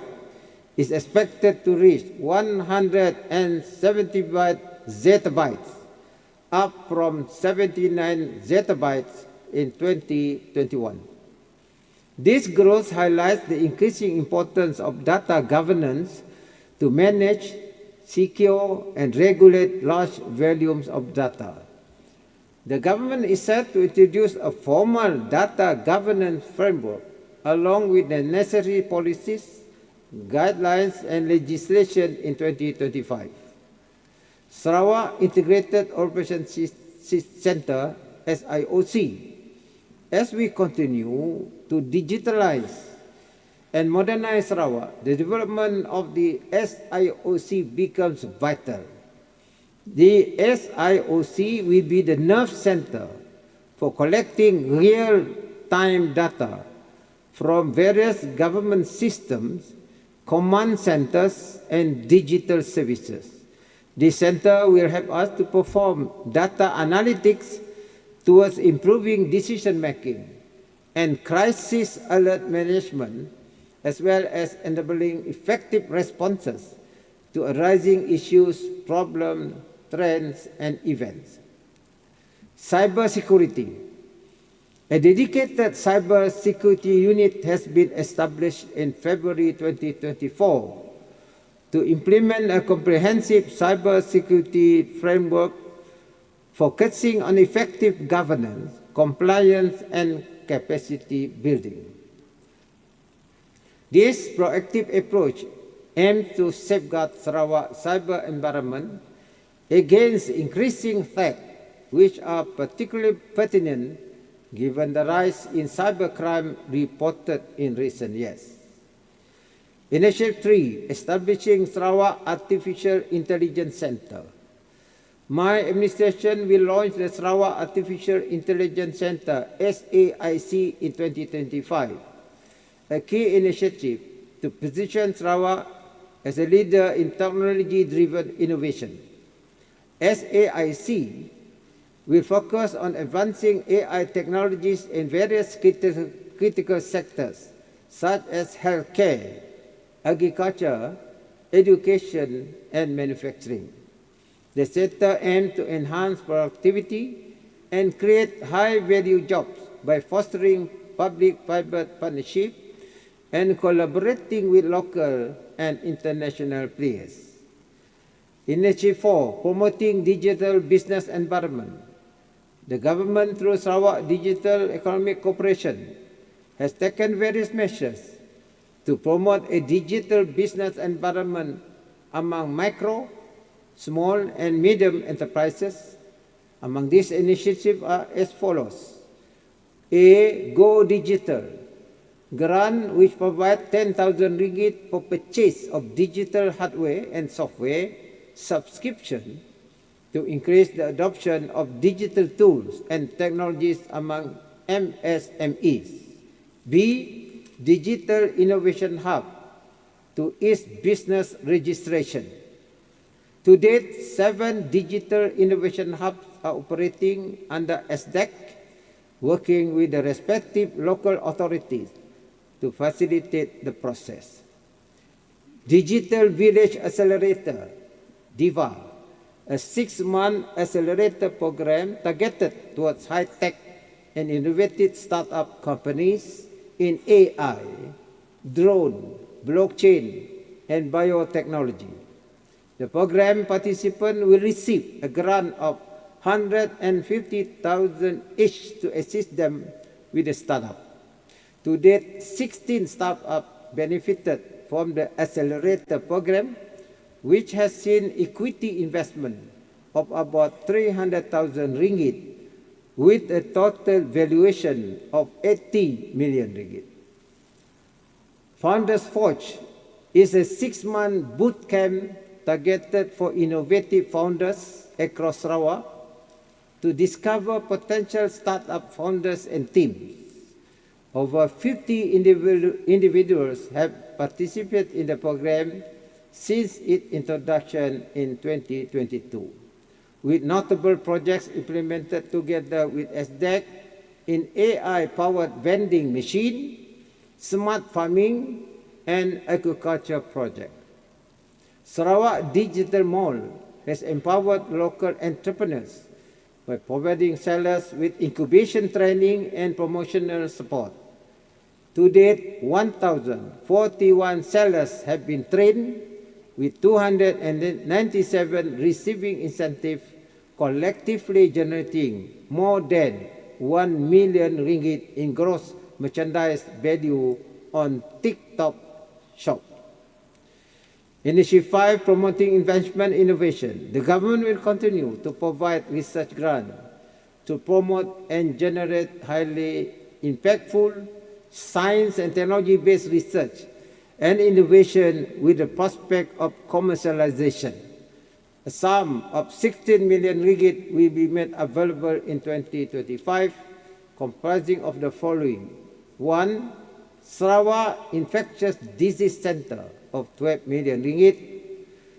is expected to reach 175 zettabytes, up from 79 zettabytes in 2021. This growth highlights the increasing importance of data governance to manage, secure, and regulate large volumes of data. The government is set to introduce a formal data governance framework along with the necessary policies, guidelines, and legislation in 2025. Sarawak Integrated Operation Center, SIOC, as we continue to digitalize and modernize Sarawak, the development of the SIOC becomes vital. The SIOC will be the nerve center for collecting real-time data from various government systems, command centers, and digital services. This center will help us to perform data analytics towards improving decision-making and crisis alert management, as well as enabling effective responses to arising issues, problems, trends, and events. Cybersecurity. A dedicated cybersecurity unit has been established in February 2024 to implement a comprehensive cybersecurity framework focusing on effective governance, compliance, and capacity building. This proactive approach aims to safeguard Sarawak's cyber environment against increasing threats, which are particularly pertinent given the rise in cybercrime reported in recent years. Initiative 3, establishing Sarawak Artificial Intelligence Center. My administration will launch the Sarawak Artificial Intelligence Center, SAIC, in 2025, a key initiative to position Sarawak as a leader in technology-driven innovation. SAIC will focus on advancing AI technologies in various critical sectors, such as healthcare, agriculture, education, and manufacturing. The center aims to enhance productivity and create high-value jobs by fostering public-private partnership and collaborating with local and international players. Initiative 4, promoting digital business environment. The government, through Sarawak Digital Economic Corporation, has taken various measures to promote a digital business environment among micro, small, and medium enterprises. Among these initiatives are as follows. A, Go Digital, grant which provides 10,000 ringgit for purchase of digital hardware and software subscription to increase the adoption of digital tools and technologies among MSMEs. B, Digital Innovation Hub to ease business registration. To date, 7 digital innovation hubs are operating under SDEC, working with the respective local authorities to facilitate the process. Digital Village Accelerator, DIVA, a 6-month accelerator program targeted towards high-tech and innovative startup companies in AI, drone, blockchain, and biotechnology. The program participants will receive a grant of 150,000 each to assist them with the startup. To date, 16 startups benefited from the accelerator program, which has seen equity investment of about 300,000 ringgit with a total valuation of 80 million ringgit. Founders Forge is a 6-month boot camp targeted for innovative founders across Sarawak to discover potential startup founders and teams. Over 50 individuals have participated in the program since its introduction in 2022, with notable projects implemented together with SDEC in AI-powered vending machine, smart farming, and agriculture project. Sarawak Digital Mall has empowered local entrepreneurs by providing sellers with incubation training and promotional support. To date, 1,041 sellers have been trained, with 297 receiving incentive, collectively generating more than 1 million ringgit in gross merchandise value on TikTok Shop. Initiative 5, promoting investment innovation. The government will continue to provide research grants to promote and generate highly impactful science and technology-based research and innovation with the prospect of commercialization. A sum of 16 million ringgit will be made available in 2025, comprising of the following. 1. Sarawak Infectious Disease Center of 12 million ringgit.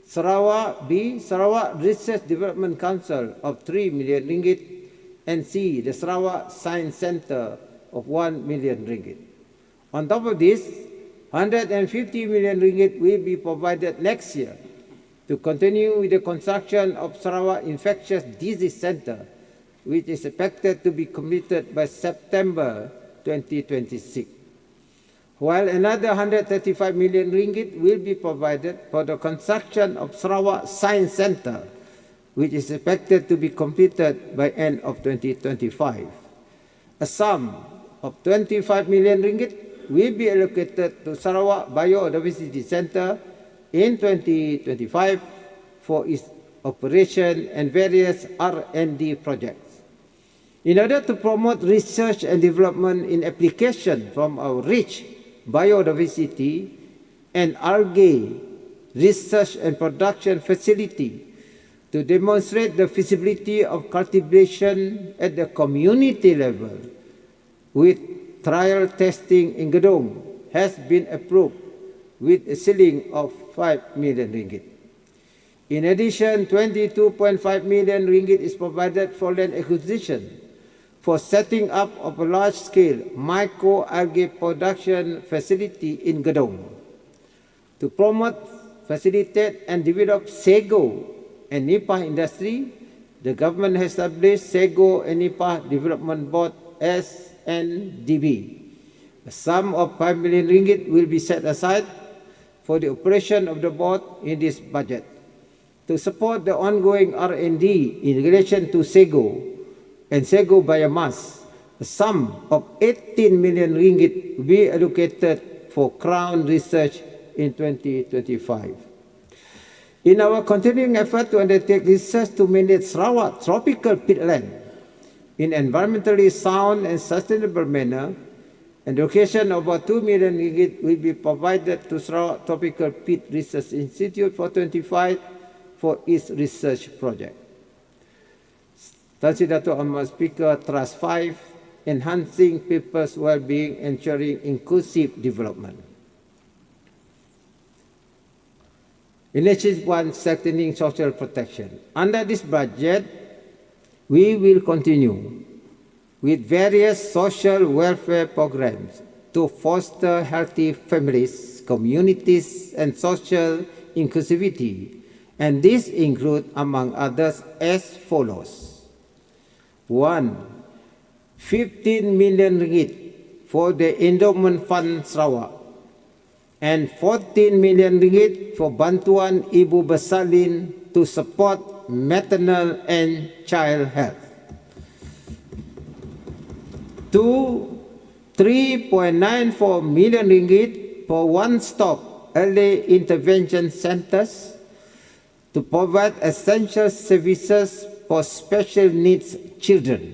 Sarawak Research Development Council of 3 million ringgit. And C. The Sarawak Science Center of 1 million ringgit. On top of this, 150 million ringgit will be provided next year to continue with the construction of Sarawak Infectious Disease Center, which is expected to be completed by September 2026. While another 135 million ringgit will be provided for the construction of Sarawak Science Center, which is expected to be completed by end of 2025. A sum of 25 million ringgit will be allocated to Sarawak Biodiversity Center in 2025 for its operation and various R&D projects. In order to promote research and development in application from our rich biodiversity and algae research and production facility to demonstrate the feasibility of cultivation at the community level, with trial testing in Gedong has been approved with a ceiling of 5 million ringgit. In addition, 22.5 million ringgit is provided for land acquisition for setting up of a large-scale microalgae production facility in Gedong. To promote, facilitate, and develop sago and nipah industry, the government has established Sago and Nipah Development Board SNDB. A sum of 5 million ringgit will be set aside for the operation of the board in this budget. To support the ongoing R&D in relation to sago and sago biomass, a sum of 18 million ringgit will be allocated for Crown research in 2025. In our continuing effort to undertake research to manage Sarawak tropical peatland in environmentally sound and sustainable manner, an allocation of about 2 million ringgit will be provided to Sarawak Tropical Peat Research Institute for 25 for its research project. Tan Sri Dato' Ahmad Speaker, Trust 5, enhancing people's well-being, ensuring inclusive development. Initiative 1, strengthening social protection. Under this budget, we will continue with various social welfare programs to foster healthy families, communities, and social inclusivity. And these include, among others, as follows. 1. 15 million ringgit for the Endowment Fund Sarawak and 14 million ringgit for Bantuan Ibu Bersalin to support maternal and child health. 2. 3.94 million ringgit for one-stop early intervention centers to provide essential services for special needs children.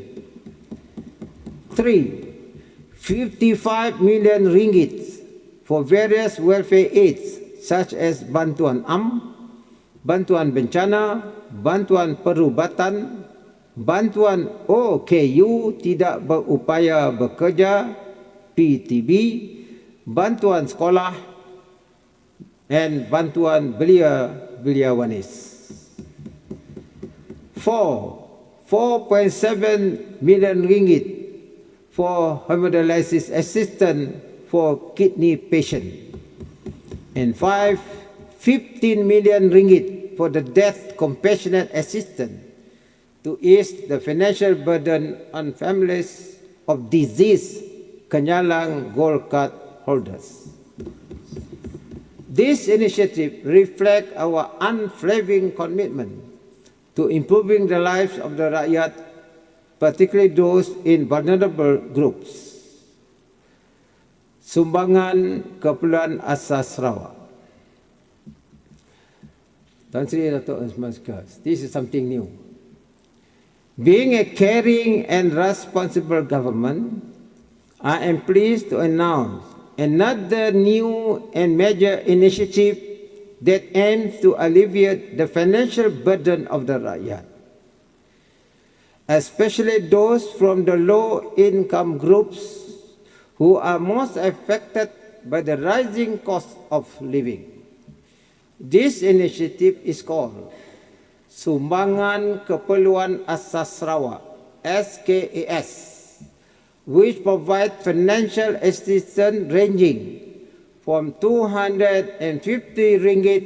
3. 55 million ringgit for various welfare aids such as bantuan bantuan bencana, bantuan perubatan, bantuan OKU tidak berupaya bekerja, PTB, bantuan sekolah, and bantuan belia wanis. 4.7 million ringgit for hemodialysis assistance for kidney patient. And 15 million ringgit for the death compassionate assistance to ease the financial burden on families of diseased Kenyalang Gold Card holders. This initiative reflects our unflagging commitment to improving the lives of the rakyat, particularly those in vulnerable groups. Sumbangan Kepulauan Asas Sarawak. Tan Sri Dato' Asmaskas, this is something new. Being a caring and responsible government, I am pleased to announce another new and major initiative that aims to alleviate the financial burden of the rakyat, especially those from the low-income groups who are most affected by the rising cost of living. This initiative is called Sumbangan Keperluan Asas Sarawak, SKAS, which provides financial assistance ranging from 250 ringgit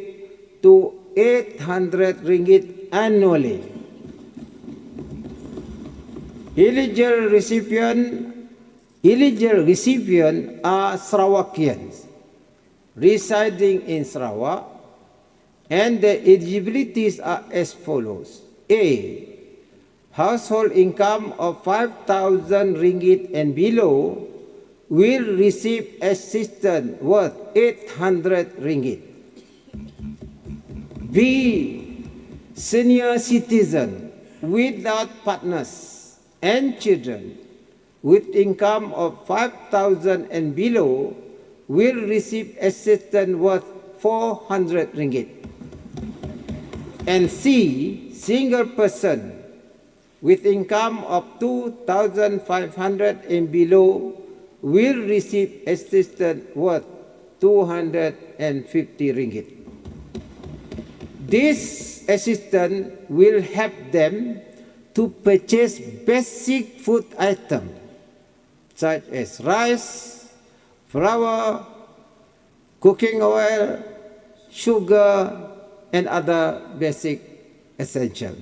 to 800 ringgit annually. Eligible recipients are Sarawakians residing in Sarawak, and the eligibilities are as follows. A. Household income of 5,000 ringgit and below will receive assistance worth 800 ringgit. B. Senior citizen without partners and children with income of 5,000 and below will receive assistance worth 400 ringgit. And C. Single person with income of 2,500 and below will receive assistance worth 250 ringgit. This assistance will help them to purchase basic food items such as rice, flour, cooking oil, sugar, and other basic essentials.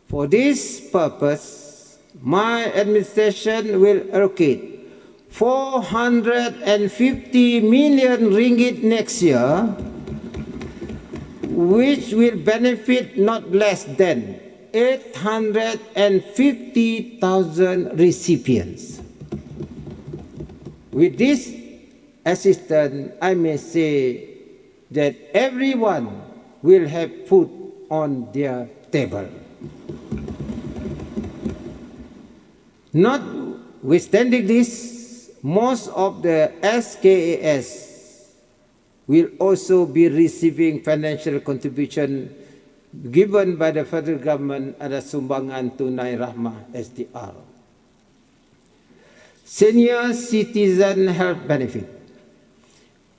For this purpose, my administration will allocate 450 million ringgit next year, which will benefit not less than 850,000 recipients. With this assistance, I may say that everyone will have food on their table. Notwithstanding this, most of the SKAS will also be receiving financial contribution given by the federal government ada Sumbangan Tunai Rahmah STR. Senior citizen health benefit.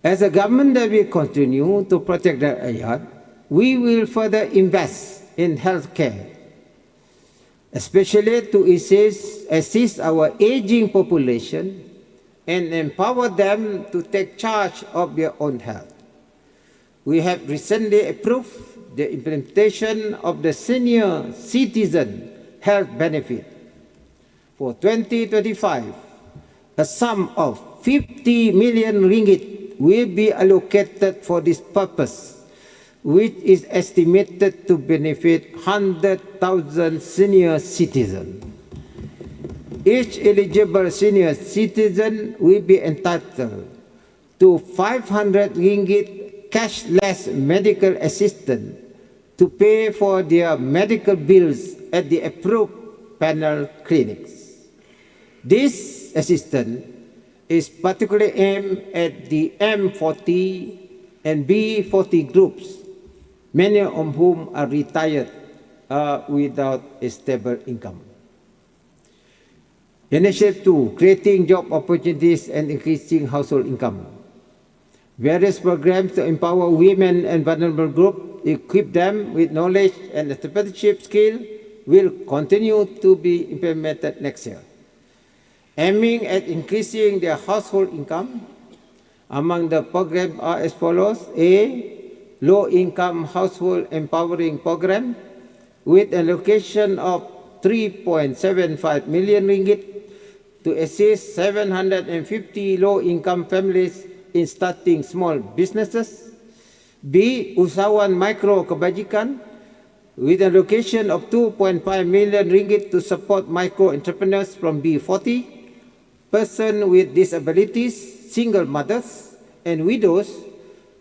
As a government that will continue to protect the rakyat, we will further invest in healthcare, especially to assist our aging population and empower them to take charge of their own health. We have recently approved the implementation of the senior citizen health benefit. For 2025, a sum of 50 million ringgit will be allocated for this purpose, which is estimated to benefit 100,000 senior citizens. Each eligible senior citizen will be entitled to 500 ringgit cashless medical assistance to pay for their medical bills at the approved panel clinics. This assistance is particularly aimed at the M40 and B40 groups, many of whom are retired without a stable income. Initiative 2, creating job opportunities and increasing household income. Various programs to empower women and vulnerable groups, equip them with knowledge and entrepreneurship skill will continue to be implemented next year, aiming at increasing their household income. Among the programs are as follows: A, low-income household empowering program with an allocation of 3.75 million ringgit to assist 750 low-income families in starting small businesses. B, usahawan mikro kebajikan with an allocation of 2.5 million ringgit to support micro entrepreneurs from B40, person with disabilities, single mothers, and widows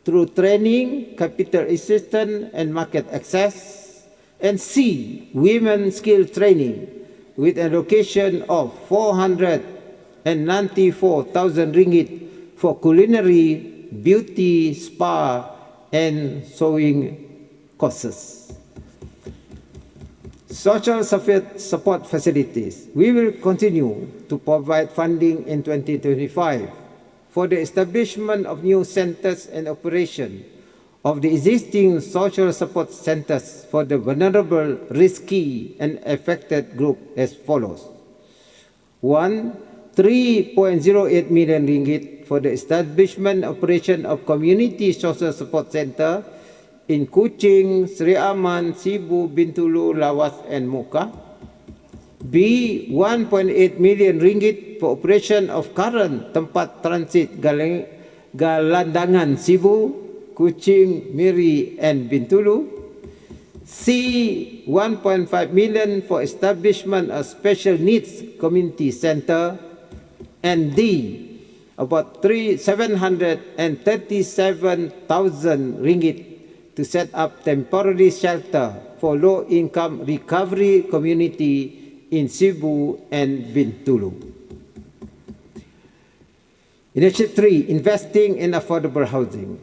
through training, capital assistance, and market access. And C, women skill training with an allocation of 494,000 ringgit for culinary, beauty, spa, and sewing courses. Social support facilities. We will continue to provide funding in 2025 for the establishment of new centers and operation of the existing social support centers for the vulnerable, risky, and affected group as follows. 1, 3.08 million ringgit for the establishment operation of community social support center in Kuching, Sri Aman, Sibu, Bintulu, Lawas, and Muka. B, 1.8 million ringgit for operation of current tempat transit Galandangan, Sibu, Kuching, Miri, and Bintulu. C, 1.5 million for establishment of special needs community center. And D, about 737,000 ringgit to set up temporary shelter for low-income recovery community in Sibu and Bintulu. Initiative 3, investing in affordable housing.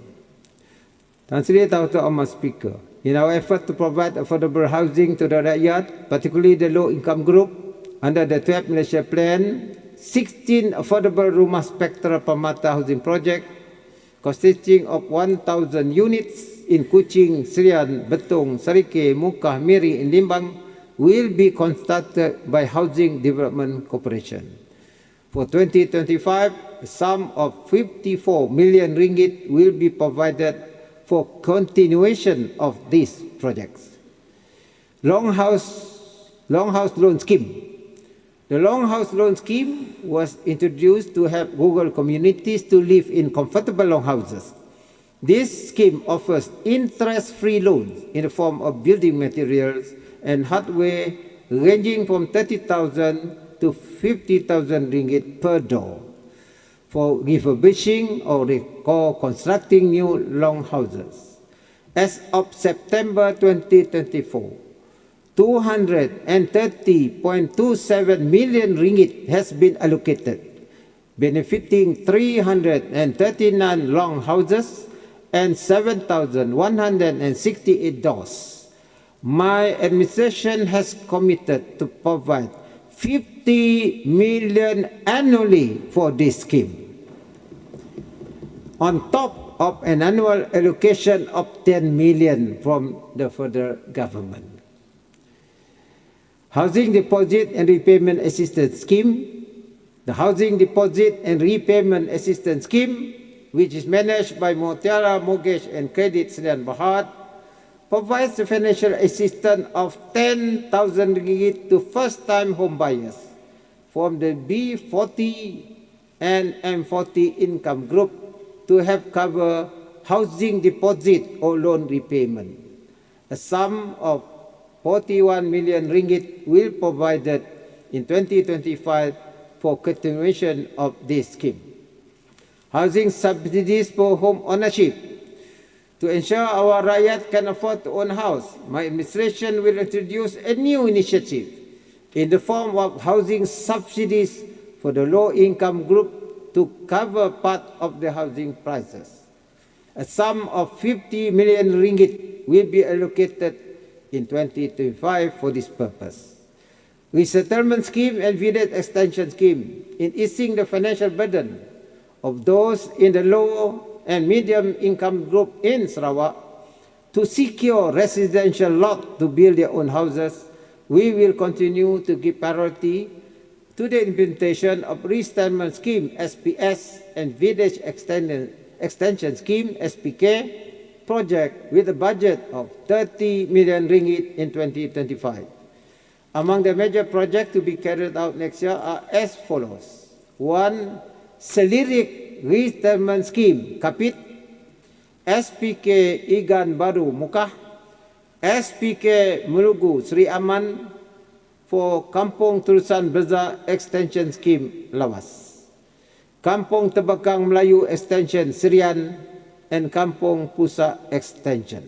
Tan Sri Tautu Ahmad Speaker, in our effort to provide affordable housing to the rakyat, particularly the low-income group, under the 12 Malaysia Plan, 16 affordable rumah Spectra Permata housing project consisting of 1,000 units in Kuching, Serian, Betong, Sarike, Muka, Miri, and Limbang will be constructed by Housing Development Corporation. For 2025, a sum of 54 million ringgit will be provided for continuation of these projects. Longhouse loan scheme. The Longhouse loan scheme was introduced to help rural communities to live in comfortable longhouses. This scheme offers interest-free loans in the form of building materials and hardware ranging from 30,000 to 50,000 ringgit per door for refurbishing or constructing new longhouses. As of September 2024, 230.27 million ringgit has been allocated, benefiting 339 longhouses and 7,168 doors. My administration has committed to provide 50 million annually for this scheme, on top of an annual allocation of 10 million from the federal government. Housing Deposit and Repayment Assistance Scheme. The Housing Deposit and Repayment Assistance Scheme, which is managed by Mutiara Mortgage and Credit Sdn Bhd, provides the financial assistance of 10,000 ringgit to first-time home buyers from the B40 and M40 income group to help cover housing deposit or loan repayment. A sum of 41 million ringgit will be provided in 2025 for continuation of this scheme. Housing subsidies for home ownership. To ensure our rakyat can afford to own a house, my administration will introduce a new initiative in the form of housing subsidies for the low-income group to cover part of the housing prices. A sum of 50 million ringgit will be allocated in 2025 for this purpose. Resettlement scheme and village extension scheme in easing the financial burden of those in the low and medium income group in Sarawak to secure residential lot to build their own houses. We will continue to give priority to the implementation of resettlement scheme SPS and village extension scheme SPK project with a budget of 30 million ringgit in 2025. Among the major projects to be carried out next year are as follows. 1. Seliric resettlement scheme Kapit, SPK Igan Baru Mukah, SPK Melugu Sri Aman for Kampung Terusan Beza Extension Scheme Lawas, Kampung Tebakang Melayu Extension Sirian, and Kampung Pusat Extension.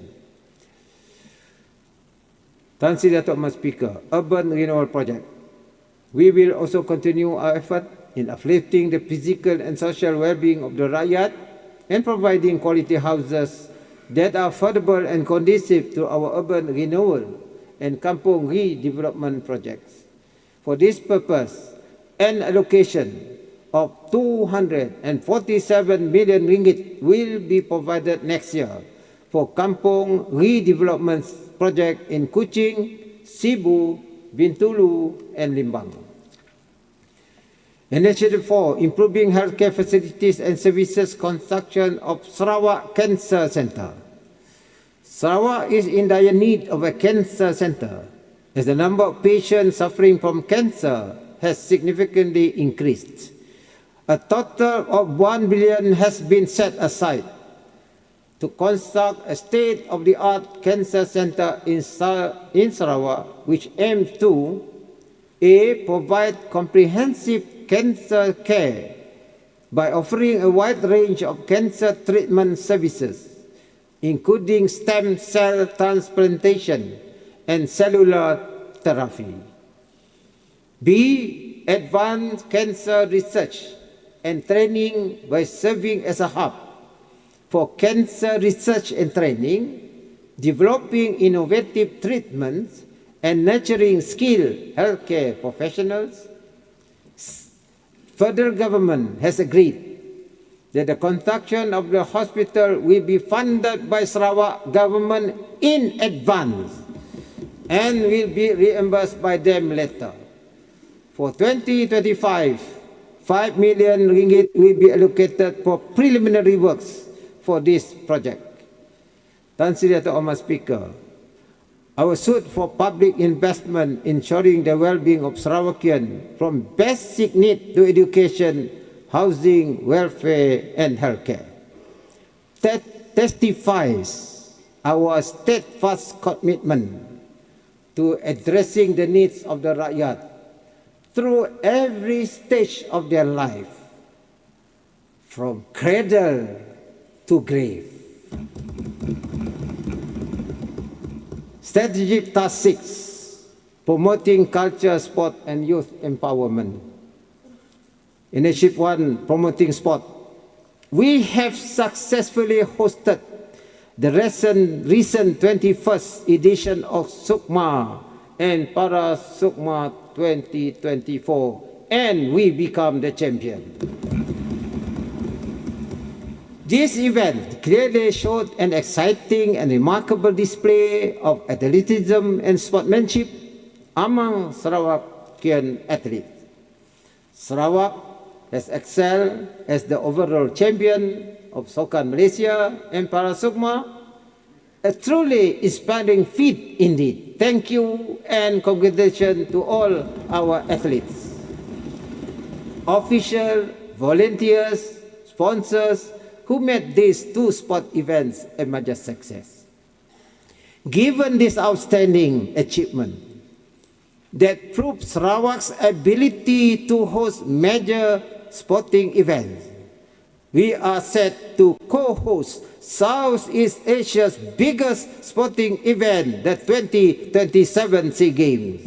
Tan Sri Datuk Mas Speaker, Urban Renewal Project. We will also continue our effort in uplifting the physical and social well-being of the rakyat and providing quality houses that are affordable and conducive to our urban renewal and kampung redevelopment projects. For this purpose, an allocation of 247 million ringgit will be provided next year for kampung redevelopment project in Kuching, Sibu, Bintulu, and Limbang. Initiative 4, improving healthcare facilities and services, construction of Sarawak Cancer Centre. Sarawak is in dire need of a cancer centre as the number of patients suffering from cancer has significantly increased. A total of 1 billion has been set aside to construct a state-of-the-art cancer centre in Sarawak, which aims to A. Provide comprehensive cancer care by offering a wide range of cancer treatment services, including stem cell transplantation and cellular therapy. B. Advance cancer research and training by serving as a hub for cancer research and training, developing innovative treatments, and nurturing skilled healthcare professionals. Federal government has agreed that the construction of the hospital will be funded by Sarawak government in advance and will be reimbursed by them later. For 2025, 5 million ringgit will be allocated for preliminary works for this project. Tan Sri Dato' Mas Speaker, our suit for public investment ensuring the well-being of Sarawakian from basic need to education, housing, welfare, and healthcare testifies our steadfast commitment to addressing the needs of the rakyat through every stage of their life, from cradle to grave. Strategic Task 6, promoting culture, sport, and youth empowerment. Initiative 1, promoting sport. We have successfully hosted the recent 21st edition of Sukma and Para Sukma 2024, and we become the champion. This event clearly showed an exciting and remarkable display of athleticism and sportsmanship among Sarawakian athletes. Sarawak has excelled as the overall champion of Sokan Malaysia and Para Sukma. A truly inspiring feat indeed. Thank you and congratulations to all our athletes, officials, volunteers, sponsors, who made these two sport events a major success. Given this outstanding achievement that proves Sarawak's ability to host major sporting events, we are set to co-host Southeast Asia's biggest sporting event, the 2027 SEA Games.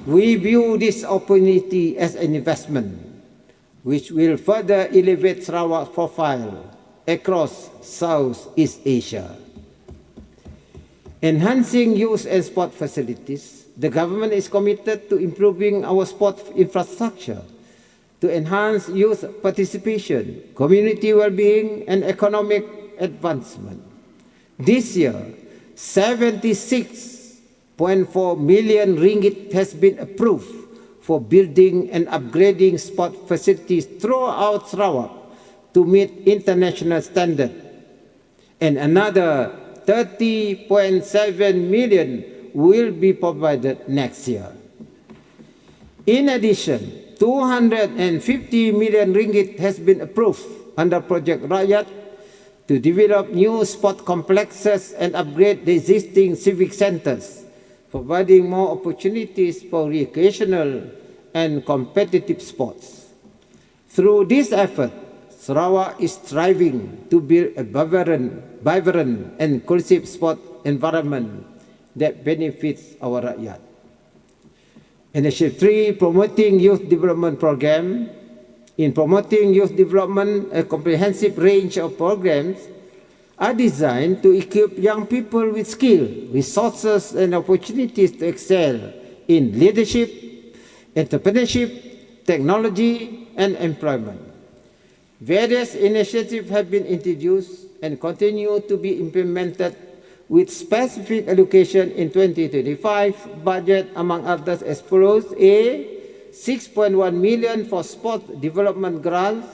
We view this opportunity as an investment which will further elevate Sarawak's profile across Southeast Asia. Enhancing youth and sport facilities, the government is committed to improving our sport infrastructure to enhance youth participation, community well-being, and economic advancement. This year, 76.4 million ringgit has been approved for building and upgrading sport facilities throughout Sarawak to meet international standards, and another 30.7 million will be provided next year. In addition, 250 million ringgit has been approved under Project Rakyat to develop new sport complexes and upgrade the existing civic centers, providing more opportunities for recreational and competitive sports. Through this effort, Sarawak is striving to build a vibrant and inclusive sport environment that benefits our rakyat. Initiative 3, Promoting Youth Development Program. In promoting youth development, a comprehensive range of programs are designed to equip young people with skill, resources, and opportunities to excel in leadership, entrepreneurship, technology, and employment. Various initiatives have been introduced and continue to be implemented with specific allocation in 2025 budget, among others, as follows: A, 6.1 million for sport development grants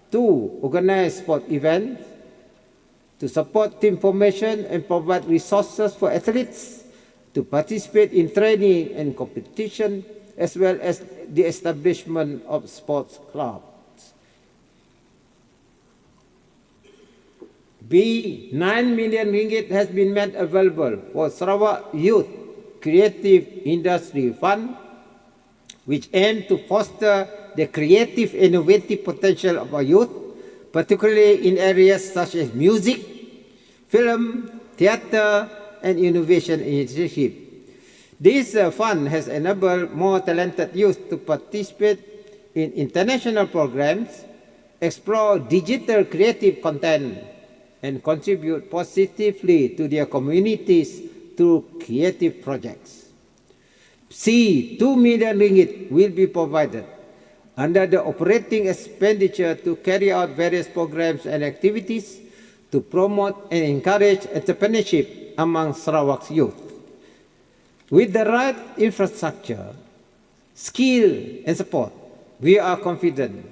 to organize sport events, to support team formation and provide resources for athletes to participate in training and competition, as well as the establishment of sports clubs. B, 9 million ringgit has been made available for Sarawak Youth Creative Industry Fund, which aim to foster the creative, innovative potential of our youth, particularly in areas such as music, film, theatre, and innovation initiative. This fund has enabled more talented youth to participate in international programs, explore digital creative content, and contribute positively to their communities through creative projects. C, 2 million ringgit will be provided under the operating expenditure to carry out various programs and activities to promote and encourage entrepreneurship among Sarawak's youth. With the right infrastructure, skill, and support, we are confident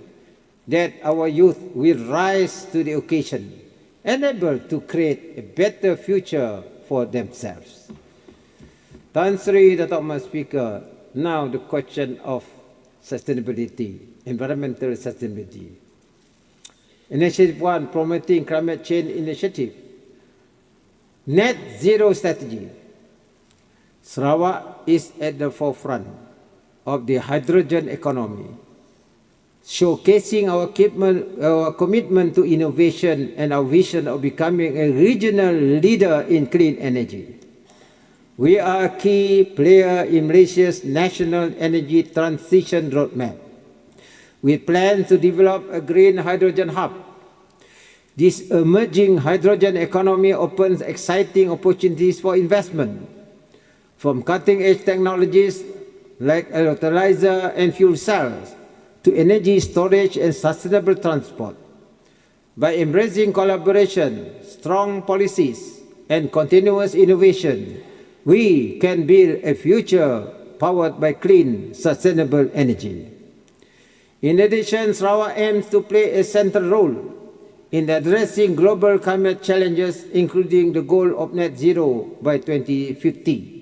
that our youth will rise to the occasion and able to create a better future for themselves. Tan Sri Datuk Mas Speaker, now the question of sustainability, environmental sustainability. Initiative 1, Promoting Climate Change Initiative. Net Zero Strategy. Sarawak is at the forefront of the hydrogen economy, showcasing our commitment to innovation and our vision of becoming a regional leader in clean energy. We are a key player in Malaysia's national energy transition roadmap. We plan to develop a green hydrogen hub. This emerging hydrogen economy opens exciting opportunities for investment, from cutting-edge technologies like electrolyzer and fuel cells to energy storage and sustainable transport. By embracing collaboration, strong policies, and continuous innovation, we can build a future powered by clean, sustainable energy. In addition, Sarawak aims to play a central role in addressing global climate challenges, including the goal of net zero by 2050.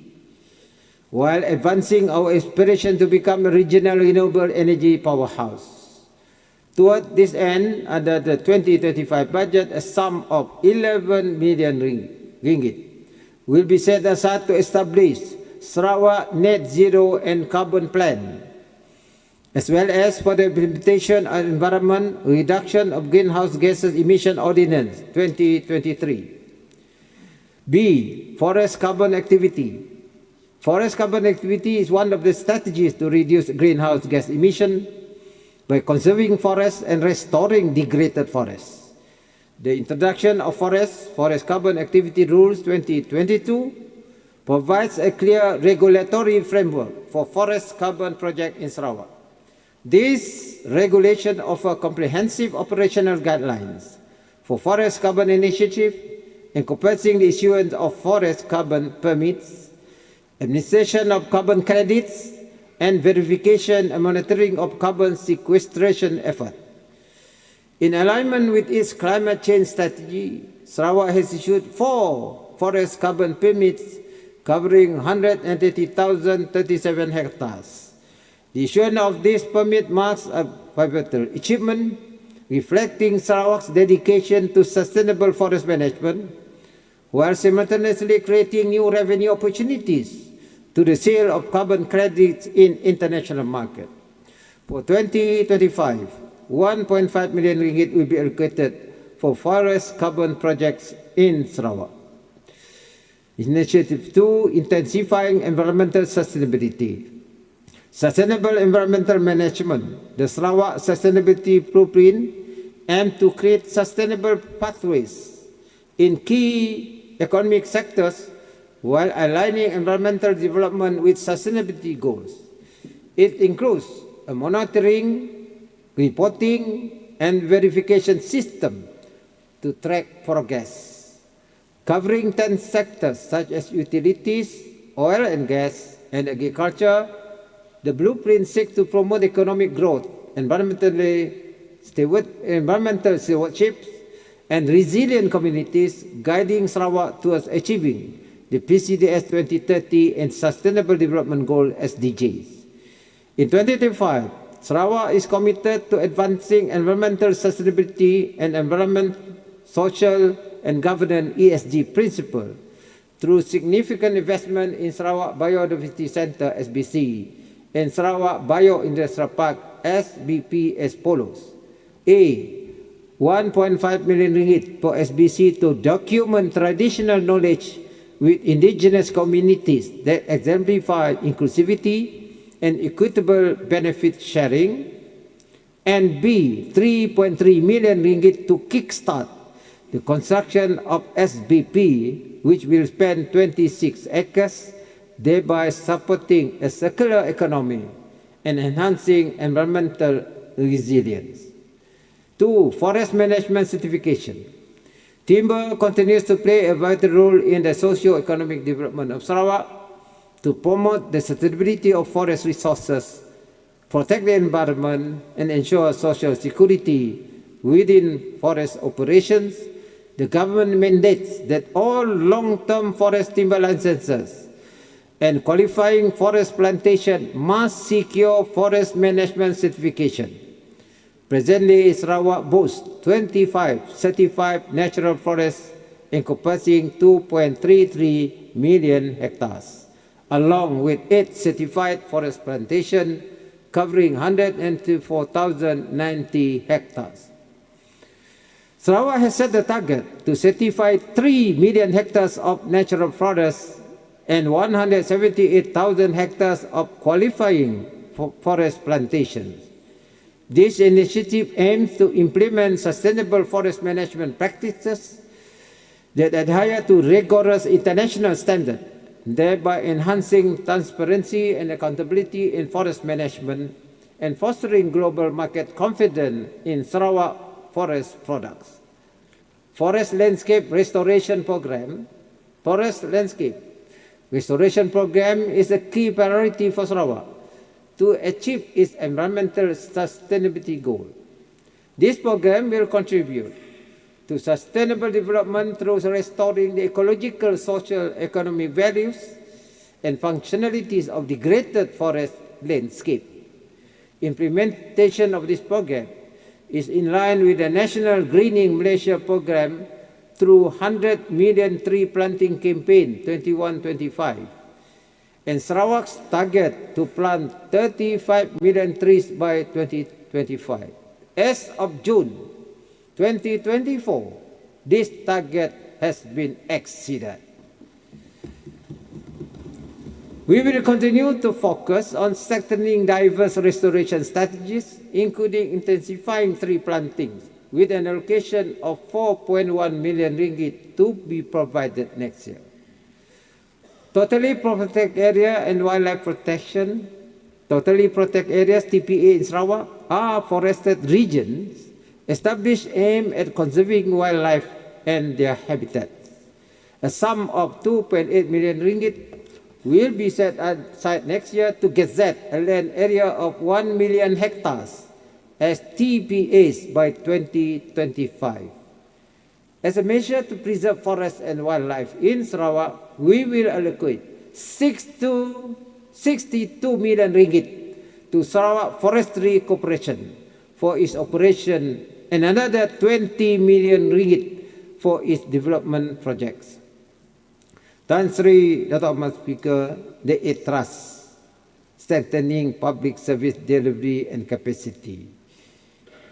While advancing our aspiration to become a regional renewable energy powerhouse. Toward this end, under the 2035 budget, a sum of 11 million ringgit will be set aside to establish Sarawak Net Zero and Carbon Plan, as well as for the implementation of Environment Reduction of Greenhouse Gases Emission Ordinance 2023. B, Forest Carbon Activity. Forest carbon activity is one of the strategies to reduce greenhouse gas emission by conserving forests and restoring degraded forests. The introduction of Forest Carbon Activity Rules 2022 provides a clear regulatory framework for forest carbon project in Sarawak. This regulation offers comprehensive operational guidelines for forest carbon initiative, encompassing the issuance of forest carbon permits, administration of carbon credits, and verification and monitoring of carbon sequestration effort. In alignment with its climate change strategy, Sarawak has issued 4 forest carbon permits covering 180,037 hectares. The issuance of this permit marks a pivotal achievement, reflecting Sarawak's dedication to sustainable forest management, while simultaneously creating new revenue opportunities to the sale of carbon credits in international market. For 2025, 1.5 million ringgit will be allocated for forest carbon projects in Sarawak. Initiative 2, intensifying environmental sustainability. Sustainable environmental management. The Sarawak Sustainability Blueprint aims to create sustainable pathways in key economic sectors while aligning environmental development with sustainability goals. It includes a monitoring, reporting, and verification system to track progress, covering 10 sectors such as utilities, oil and gas, and agriculture. The blueprint seeks to promote economic growth, environmental stewardship, and resilient communities, guiding Sarawak towards achieving the PCDS 2030 and Sustainable Development Goal SDGs. In 2025, Sarawak is committed to advancing environmental sustainability and environment, social, and governance ESG principles through significant investment in Sarawak Biodiversity Centre SBC and Sarawak Bioindustrial Park SBP as follows. A. 1.5 million ringgit for SBC to document traditional knowledge with indigenous communities that exemplify inclusivity and equitable benefit sharing. And B. 3.3 million ringgit to kickstart the construction of SBP, which will span 26 acres, thereby supporting a circular economy and enhancing environmental resilience. 2. Forest management certification. Timber continues to play a vital role in the socio-economic development of Sarawak to promote the sustainability of forest resources, protect the environment, and ensure social security within forest operations. The government mandates that all long-term forest timber licenses and qualifying forest plantation must secure forest management certification. Presently, Sarawak boasts 25 certified natural forests encompassing 2.33 million hectares, along with 8 certified forest plantations covering 104,090 hectares. Sarawak has set the target to certify 3 million hectares of natural forests and 178,000 hectares of qualifying forest plantations. This initiative aims to implement sustainable forest management practices that adhere to rigorous international standards, thereby enhancing transparency and accountability in forest management and fostering global market confidence in Sarawak forest products. Forest Landscape Restoration Program. Forest Landscape Restoration Program is a key priority for Sarawak to achieve its environmental sustainability goal. This program will contribute to sustainable development through restoring the ecological, social, economic values and functionalities of degraded forest landscape. Implementation of this program is in line with the National Greening Malaysia program through 100 million tree planting campaign 21-25 and Sarawak's target to plant 35 million trees by 2025. As of June 2024, this target has been exceeded. We will continue to focus on strengthening diverse restoration strategies, including intensifying tree plantings, with an allocation of 4.1 million ringgit to be provided next year. Totally protected area and wildlife protection. Totally protected areas, TPA in Sarawak, are forested regions established aimed at conserving wildlife and their habitats. A sum of 2.8 million ringgit will be set aside next year to gazette a land area of 1 million hectares as TPAs by 2025. As a measure to preserve forests and wildlife in Sarawak, we will allocate 62 million ringgit to Sarawak Forestry Corporation for its operation and another 20 million ringgit for its development projects. Tan Sri Dato' Ahmad Speaker, the trust, strengthening public service delivery and capacity.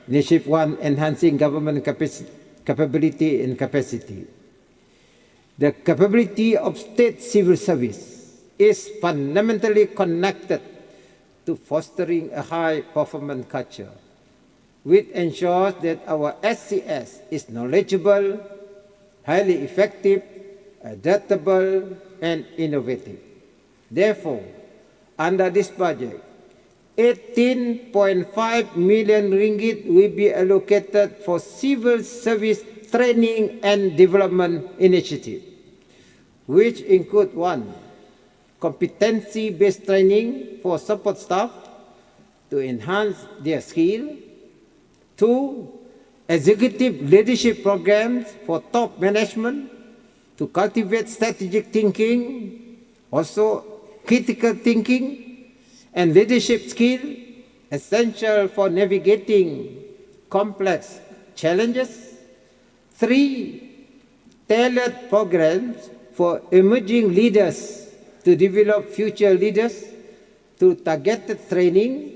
Initiative 1, enhancing government capability and capacity. The capability of state civil service is fundamentally connected to fostering a high-performance culture, which ensures that our SCS is knowledgeable, highly effective, adaptable, and innovative. Therefore, under this budget, 18.5 million ringgit will be allocated for civil service training and development initiative, which include 1, competency-based training for support staff to enhance their skill, 2, executive leadership programs for top management to cultivate strategic thinking, also critical thinking, and leadership skill essential for navigating complex challenges. 3, tailored programs for emerging leaders to develop future leaders through targeted training,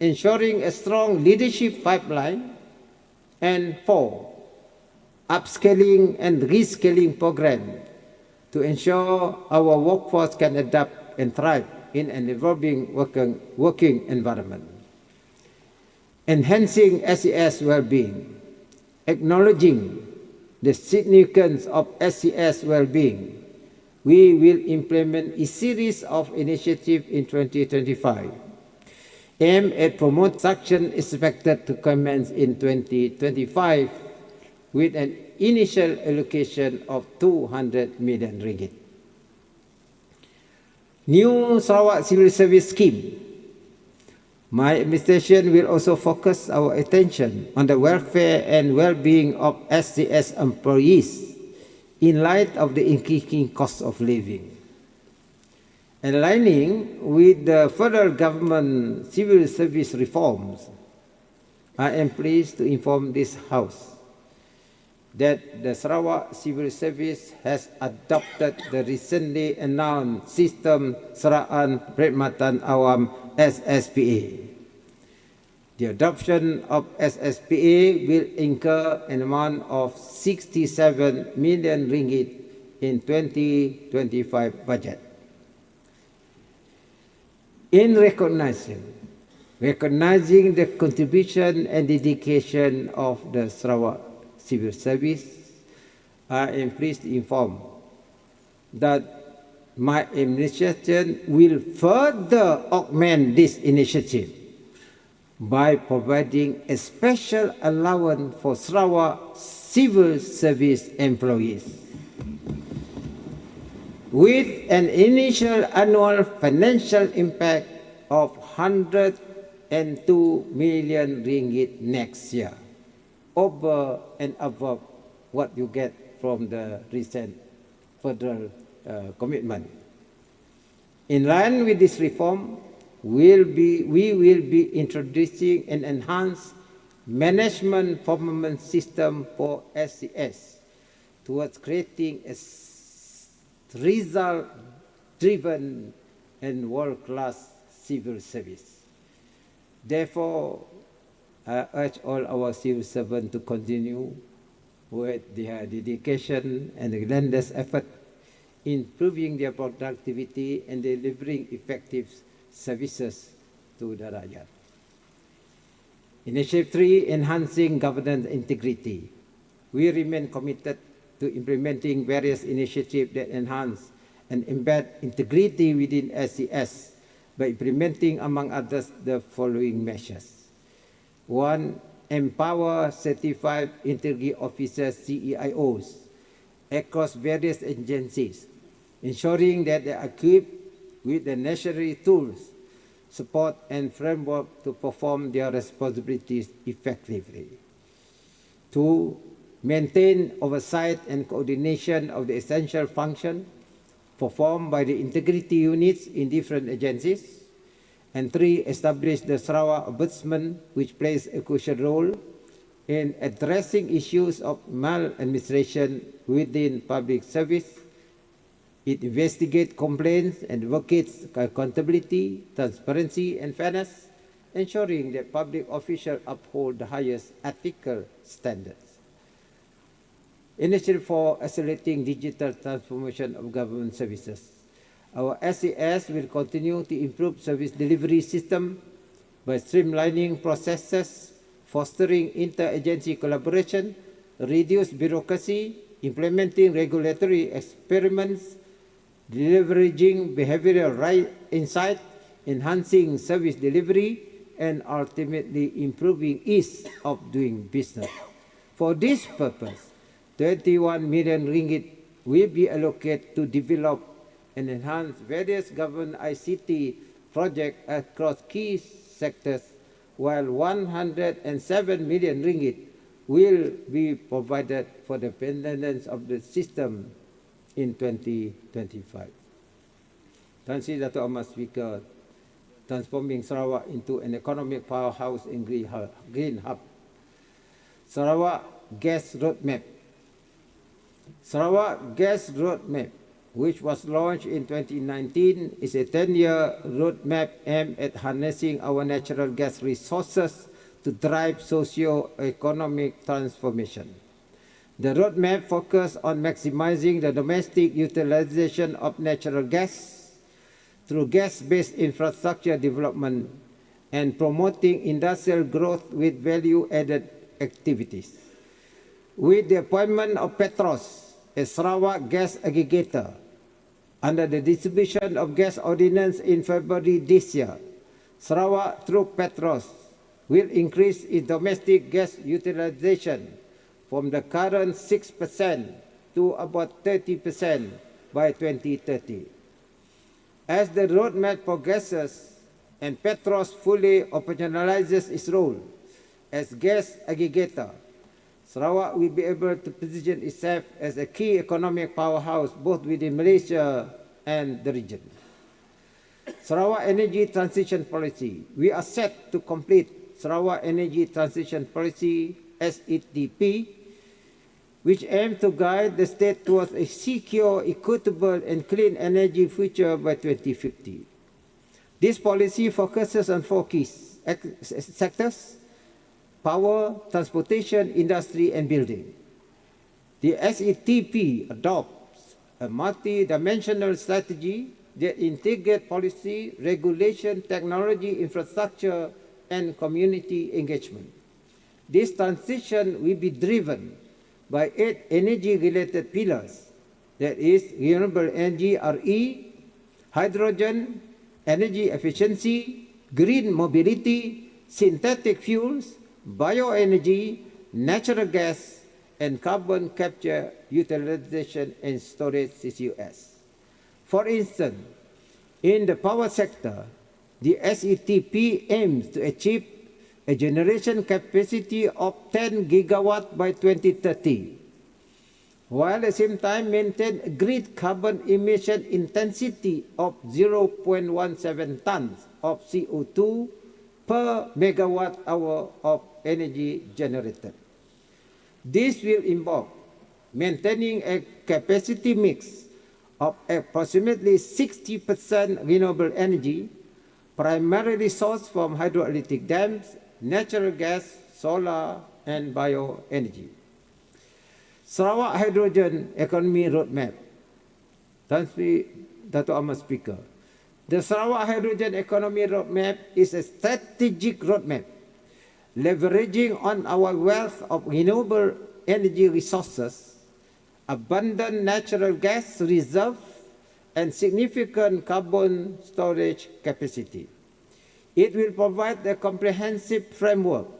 ensuring a strong leadership pipeline. And 4, upskilling and reskilling program to ensure our workforce can adapt and thrive in an evolving working environment. Enhancing SCS well-being. Acknowledging the significance of SCS well-being, we will implement a series of initiatives in 2025 aimed at promoting action expected to commence in 2025 with an initial allocation of 200 million ringgit. New Sarawak Civil Service Scheme. My administration will also focus our attention on the welfare and well-being of SCS employees in light of the increasing cost of living. Aligning with the federal government civil service reforms, I am pleased to inform this House that the Sarawak Civil Service has adopted the recently announced Sistem Seraan Perkhidmatan Awam SSPA. The adoption of SSPA will incur an amount of 67 million ringgit in 2025 budget. In recognizing the contribution and dedication of the Sarawak Civil Service, I am pleased to inform that my administration will further augment this initiative by providing a special allowance for Sarawak Civil Service employees, with an initial annual financial impact of 102 million ringgit next year, over and above what you get from the recent federal commitment. In line with this reform, we will be introducing an enhanced management performance system for SCS towards creating a result-driven and world-class civil service. Therefore, I urge all our civil servants to continue with their dedication and relentless effort improving their productivity and delivering effective services to the rakyat. Initiative 3, enhancing governance integrity. We remain committed to implementing various initiatives that enhance and embed integrity within SCS by implementing, among others, the following measures. 1. Empower certified integrity officers, CEIOs, across various agencies, ensuring that they are equipped with the necessary tools, support, and framework to perform their responsibilities effectively. 2. Maintain oversight and coordination of the essential function performed by the integrity units in different agencies. And 3. Establish the Sarawak Ombudsman, which plays a crucial role in addressing issues of maladministration within public service. It investigates complaints and advocates accountability, transparency, and fairness, ensuring that public officials uphold the highest ethical standards. Initiative 4, accelerating digital transformation of government services. Our SCS will continue to improve service delivery system by streamlining processes, fostering interagency collaboration, reduce bureaucracy, implementing regulatory experiments, leveraging behavioral insight, enhancing service delivery, and ultimately improving ease of doing business. For this purpose, 21 million ringgit will be allocated to develop and enhance various government ICT projects across key sectors, while 107 million ringgit will be provided for the maintenance of the system in 2025. Tuan Sri Dato' Ahmad Speaker, transforming Sarawak into an economic powerhouse in green hub. Sarawak Gas Roadmap. Sarawak Gas Roadmap, which was launched in 2019, is a 10-year roadmap aimed at harnessing our natural gas resources to drive socio-economic transformation. The roadmap focuses on maximizing the domestic utilization of natural gas through gas-based infrastructure development and promoting industrial growth with value-added activities. With the appointment of Petros as Sarawak gas aggregator under the distribution of gas ordinance in February this year, Sarawak through Petros will increase its domestic gas utilization from the current 6% to about 30% by 2030. As the roadmap progresses and Petros fully operationalizes its role as gas aggregator, Sarawak will be able to position itself as a key economic powerhouse both within Malaysia and the region. Sarawak Energy Transition Policy. We are set to complete Sarawak Energy Transition Policy, SETP, which aims to guide the state towards a secure, equitable, and clean energy future by 2050. This policy focuses on 4 key sectors: power, transportation, industry, and building. The SETP adopts a multi-dimensional strategy that integrates policy, regulation, technology, infrastructure, and community engagement. This transition will be driven by 8 energy-related pillars, that is, renewable energy RE, hydrogen, energy efficiency, green mobility, synthetic fuels, bioenergy, natural gas, and carbon capture, utilization, and storage CCUS. For instance, in the power sector, the SETP aims to achieve a generation capacity of 10 gigawatt by 2030, while at the same time maintain a grid carbon emission intensity of 0.17 tons of CO2 per megawatt hour of energy generated. This will involve maintaining a capacity mix of approximately 60% renewable energy, primarily sourced from hydroelectric dams, natural gas, solar, and bioenergy. Sarawak Hydrogen Economy Roadmap. Tan Sri Dato' Ahmad Speaker, the Sarawak Hydrogen Economy Roadmap is a strategic roadmap leveraging on our wealth of renewable energy resources, abundant natural gas reserve, and significant carbon storage capacity. It will provide a comprehensive framework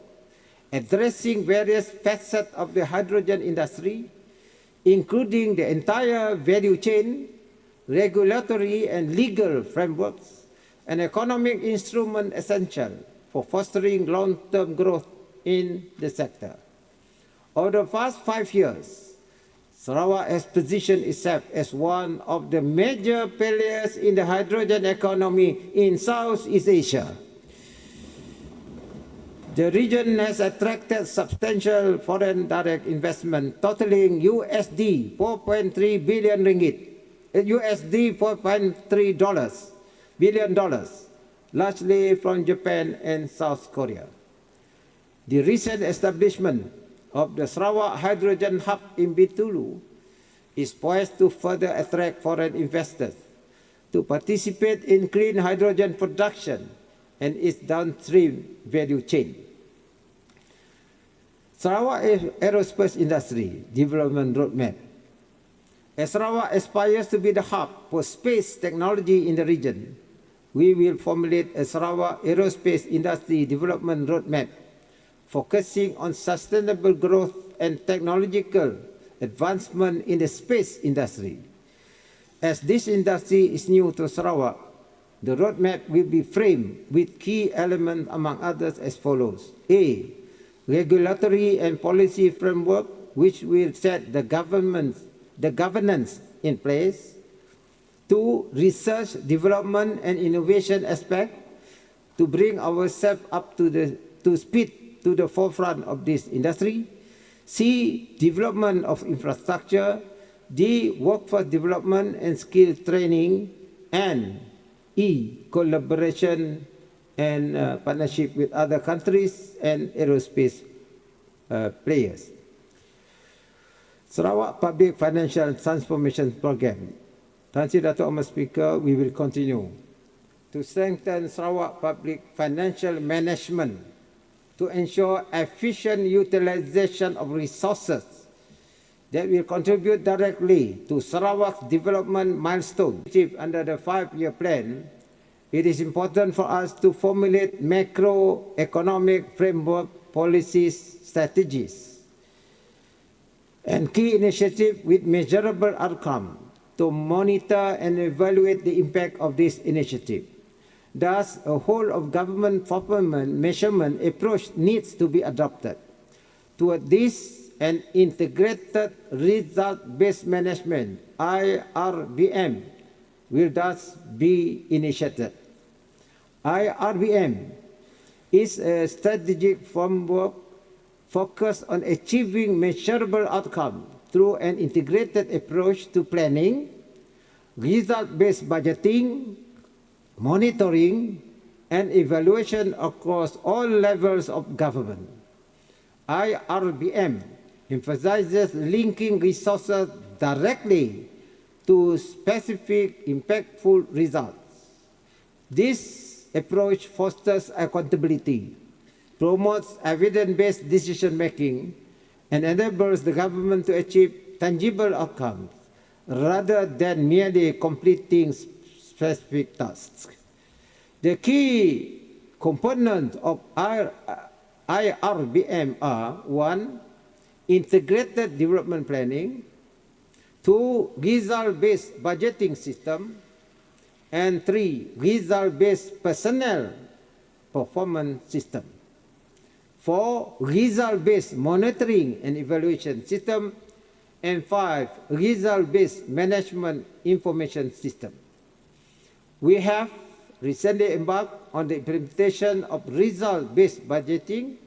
addressing various facets of the hydrogen industry, including the entire value chain, regulatory and legal frameworks, and economic instrument essential for fostering long-term growth in the sector. Over the past 5 years, Sarawak has positioned itself as one of the major players in the hydrogen economy in Southeast Asia. The region has attracted substantial foreign direct investment totaling USD 4.3 billion ringgit, USD 4.3 billion dollars, largely from Japan and South Korea. The recent establishment of the Sarawak Hydrogen Hub in Bintulu is poised to further attract foreign investors to participate in clean hydrogen production and its downstream value chain. Sarawak Aerospace Industry Development Roadmap. As Sarawak aspires to be the hub for space technology in the region, we will formulate a Sarawak Aerospace Industry Development Roadmap focusing on sustainable growth and technological advancement in the space industry. As this industry is new to Sarawak, the roadmap will be framed with key elements among others as follows. A. Regulatory and policy framework which will set the governance in place. 2. Research, development and innovation aspect to bring ourselves up to speed to the forefront of this industry. C. Development of infrastructure. D. Workforce development and skill training. And E. Collaboration and partnership with other countries and aerospace players. Sarawak Public Financial Transformation Program. Tan Sri Dato' Ahmad Speaker, we will continue to strengthen Sarawak public financial management to ensure efficient utilization of resources that will contribute directly to Sarawak's development milestones. Under the 5-year plan, it is important for us to formulate macroeconomic framework policies, strategies, and key initiatives with measurable outcome to monitor and evaluate the impact of this initiative. Thus, a whole of government performance measurement approach needs to be adopted. Toward this, an integrated result-based management, IRBM, will thus be initiated. IRBM is a strategic framework focused on achieving measurable outcomes through an integrated approach to planning, result-based budgeting, monitoring, and evaluation across all levels of government. IRBM emphasizes linking resources directly to specific impactful results. This approach fosters accountability, promotes evidence-based decision-making, and enables the government to achieve tangible outcomes rather than merely completing specific tasks. The key components of IRBM are 1. Integrated development planning, 2. Result-based budgeting system, and 3. Result-based personnel performance system. 4. Result-based monitoring and evaluation system, and 5. Result-based management information system. We have recently embarked on the implementation of result-based budgeting,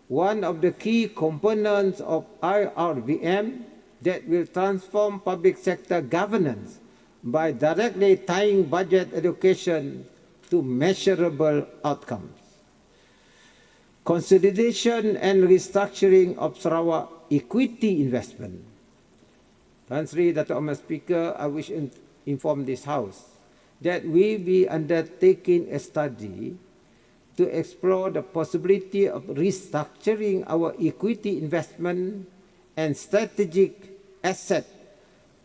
one of the key components of IRBM that will transform public sector governance by directly tying budget allocation to measurable outcomes. Consolidation and restructuring of Sarawak equity investment. Tan Sri Dato' Ahmad Speaker, I wish inform this House that we be undertaking a study to explore the possibility of restructuring our equity investment and strategic asset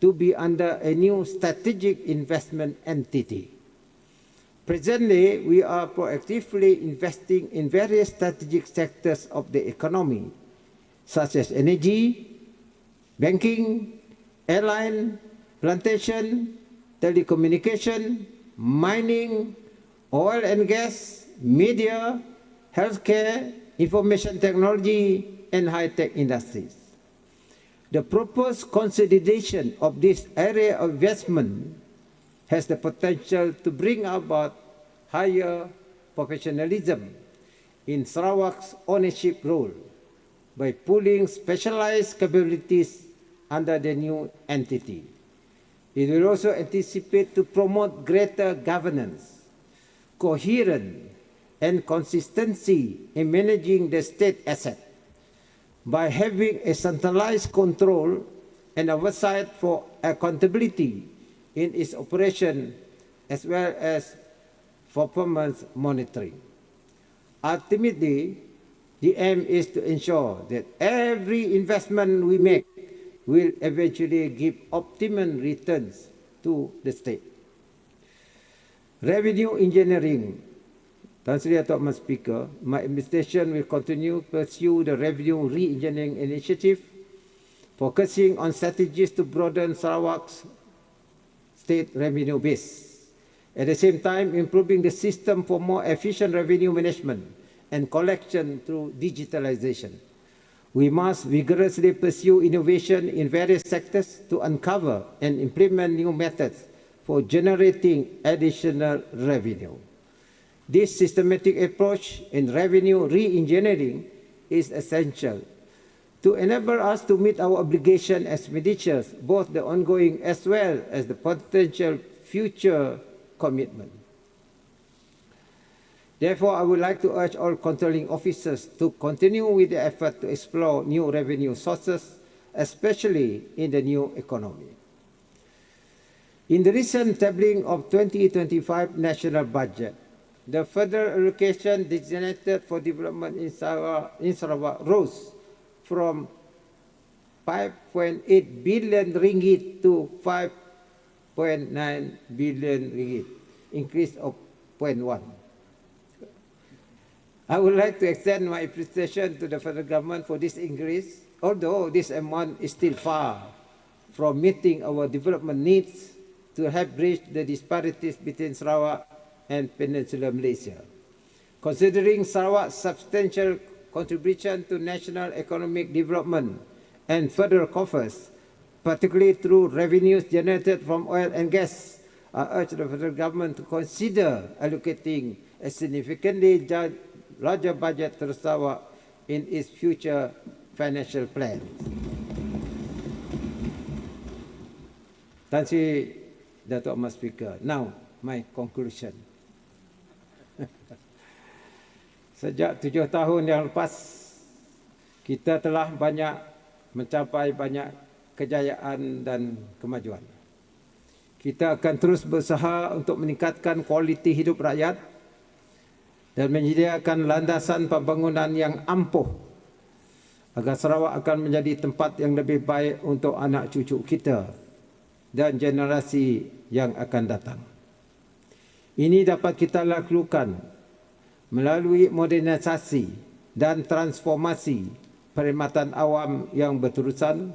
to be under a new strategic investment entity. Presently, we are proactively investing in various strategic sectors of the economy, such as energy, banking, airline, plantation, telecommunication, mining, oil and gas, media, healthcare, information technology, and high-tech industries. The proposed consolidation of this area of investment has the potential to bring about higher professionalism in Sarawak's ownership role by pooling specialized capabilities under the new entity. It will also anticipate to promote greater governance, coherence, and consistency in managing the state asset by having a centralized control and oversight for accountability in its operation as well as performance monitoring. Ultimately, the aim is to ensure that every investment we make will eventually give optimum returns to the state. Revenue engineering. Tan Sri Dato' Mas Speaker, my administration will continue to pursue the revenue re-engineering initiative, focusing on strategies to broaden Sarawak's state revenue base. At the same time, improving the system for more efficient revenue management and collection through digitalization. We must vigorously pursue innovation in various sectors to uncover and implement new methods for generating additional revenue. This systematic approach in revenue re-engineering is essential to enable us to meet our obligation expenditures, both the ongoing as well as the potential future commitment. Therefore, I would like to urge all controlling officers to continue with the effort to explore new revenue sources, especially in the new economy. In the recent tabling of 2025 national budget, the further allocation designated for development in Sarawak rose from 5.8 billion ringgit to 5.9 billion ringgit, increase of 0.1. I would like to extend my appreciation to the federal government for this increase, although this amount is still far from meeting our development needs to help bridge the disparities between Sarawak and Peninsular Malaysia. Considering Sarawak's substantial contribution to national economic development and federal coffers, particularly through revenues generated from oil and gas, I urge the federal government to consider allocating a significantly larger budget to Sarawak in its future financial plan. Tan Sri Dato' Mas Speaker, now my conclusion. Sejak 7 tahun yang lepas, kita telah mencapai banyak kejayaan dan kemajuan. Kita akan terus berusaha untuk meningkatkan kualiti hidup rakyat dan menyediakan landasan pembangunan yang ampuh agar Sarawak akan menjadi tempat yang lebih baik untuk anak cucu kita dan generasi yang akan datang. Ini dapat kita lakukan melalui modernisasi dan transformasi perkhidmatan awam yang berterusan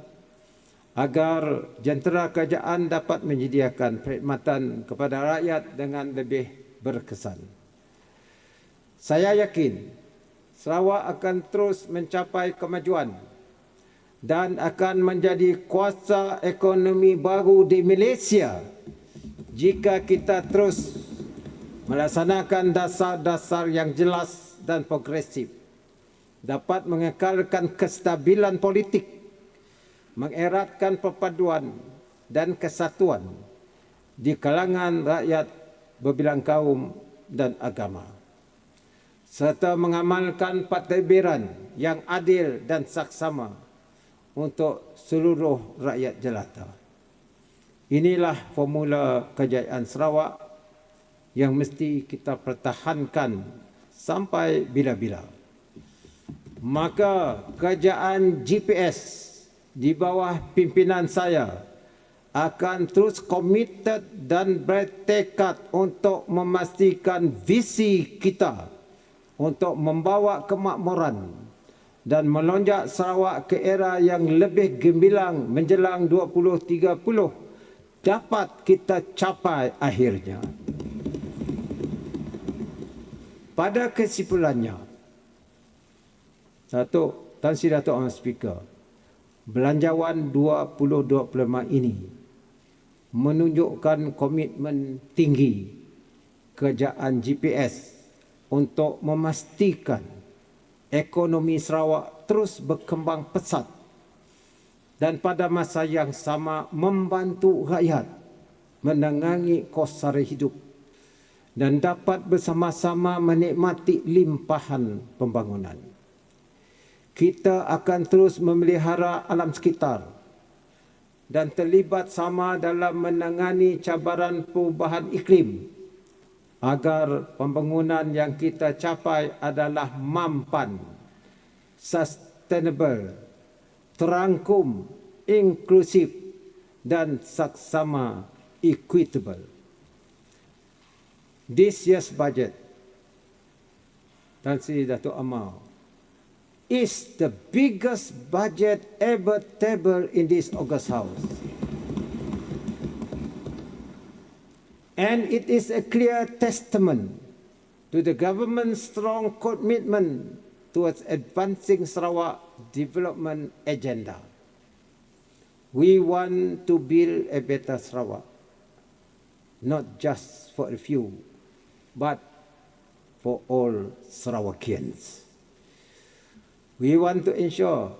agar jentera kerajaan dapat menyediakan perkhidmatan kepada rakyat dengan lebih berkesan. Saya yakin Sarawak akan terus mencapai kemajuan dan akan menjadi kuasa ekonomi baru di Malaysia jika kita terus melaksanakan dasar-dasar yang jelas dan progresif, dapat mengekalkan kestabilan politik, mengeratkan perpaduan dan kesatuan di kalangan rakyat berbilang kaum dan agama, serta mengamalkan pentadbiran yang adil dan saksama untuk seluruh rakyat jelata. Inilah formula kejayaan Sarawak yang mesti kita pertahankan sampai bila-bila. Maka kerajaan GPS di bawah pimpinan saya akan terus komited dan bertekad untuk memastikan visi kita untuk membawa kemakmuran dan melonjak Sarawak ke era yang lebih gemilang menjelang 2030 dapat kita capai akhirnya. Pada kesimpulannya, Tan Sri Dato' Ahmad Speaker, Belanjawan 2025 ini menunjukkan komitmen tinggi kerajaan GPS untuk memastikan ekonomi Sarawak terus berkembang pesat dan pada masa yang sama membantu rakyat menengangi kos sara hidup dan dapat bersama-sama menikmati limpahan pembangunan. Kita akan terus memelihara alam sekitar dan terlibat sama dalam menangani cabaran perubahan iklim agar pembangunan yang kita capai adalah mampan, sustainable, terangkum, inklusif dan saksama equitable. This year's budget, Tan Sri Dato' Amar, is the biggest budget ever tabled in this August House. And it is a clear testament to the government's strong commitment towards advancing Sarawak development agenda. We want to build a better Sarawak, not just for a few, but for all Sarawakians. We want to ensure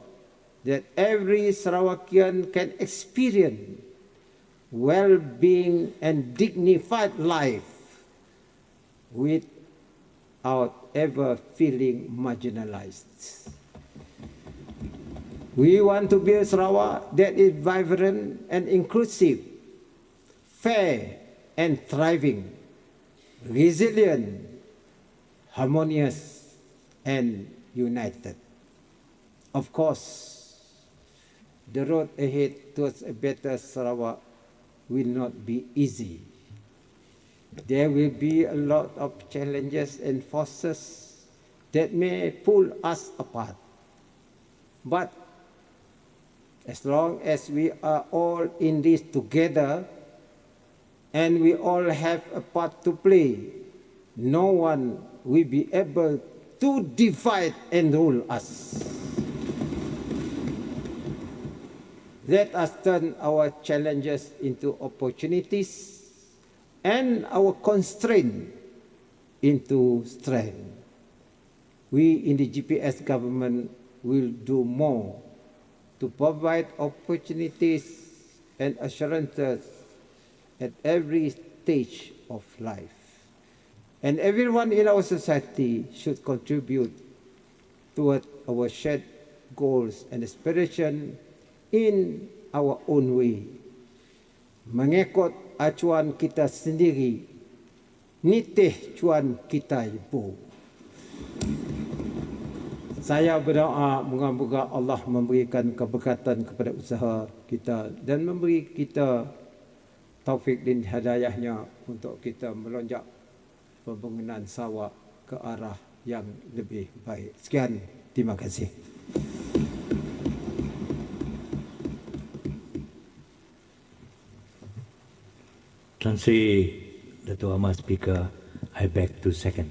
that every Sarawakian can experience well-being and dignified life without ever feeling marginalized. We want to build Sarawak that is vibrant and inclusive, fair and thriving, resilient, harmonious and united. Of course, the road ahead towards a better Sarawak will not be easy. There will be a lot of challenges and forces that may pull us apart. But as long as we are all in this together and we all have a part to play, no one will be able to divide and rule us. Let us turn our challenges into opportunities and our constraint into strength. We in the GPS government will do more to provide opportunities and assurances at every stage of life. And everyone in our society should contribute toward our shared goals and aspirations in our own way. Mengikut acuan kita sendiri, nitih cuan kita ibu. Saya berdoa moga-moga Allah memberikan keberkatan kepada usaha kita dan memberi kita taufik dan hidayahnya untuk kita melonjak pembangunan Sarawak ke arah yang lebih baik. Sekian, terima kasih. Tan Sri Dato' Ahmad Speaker, I beg to second.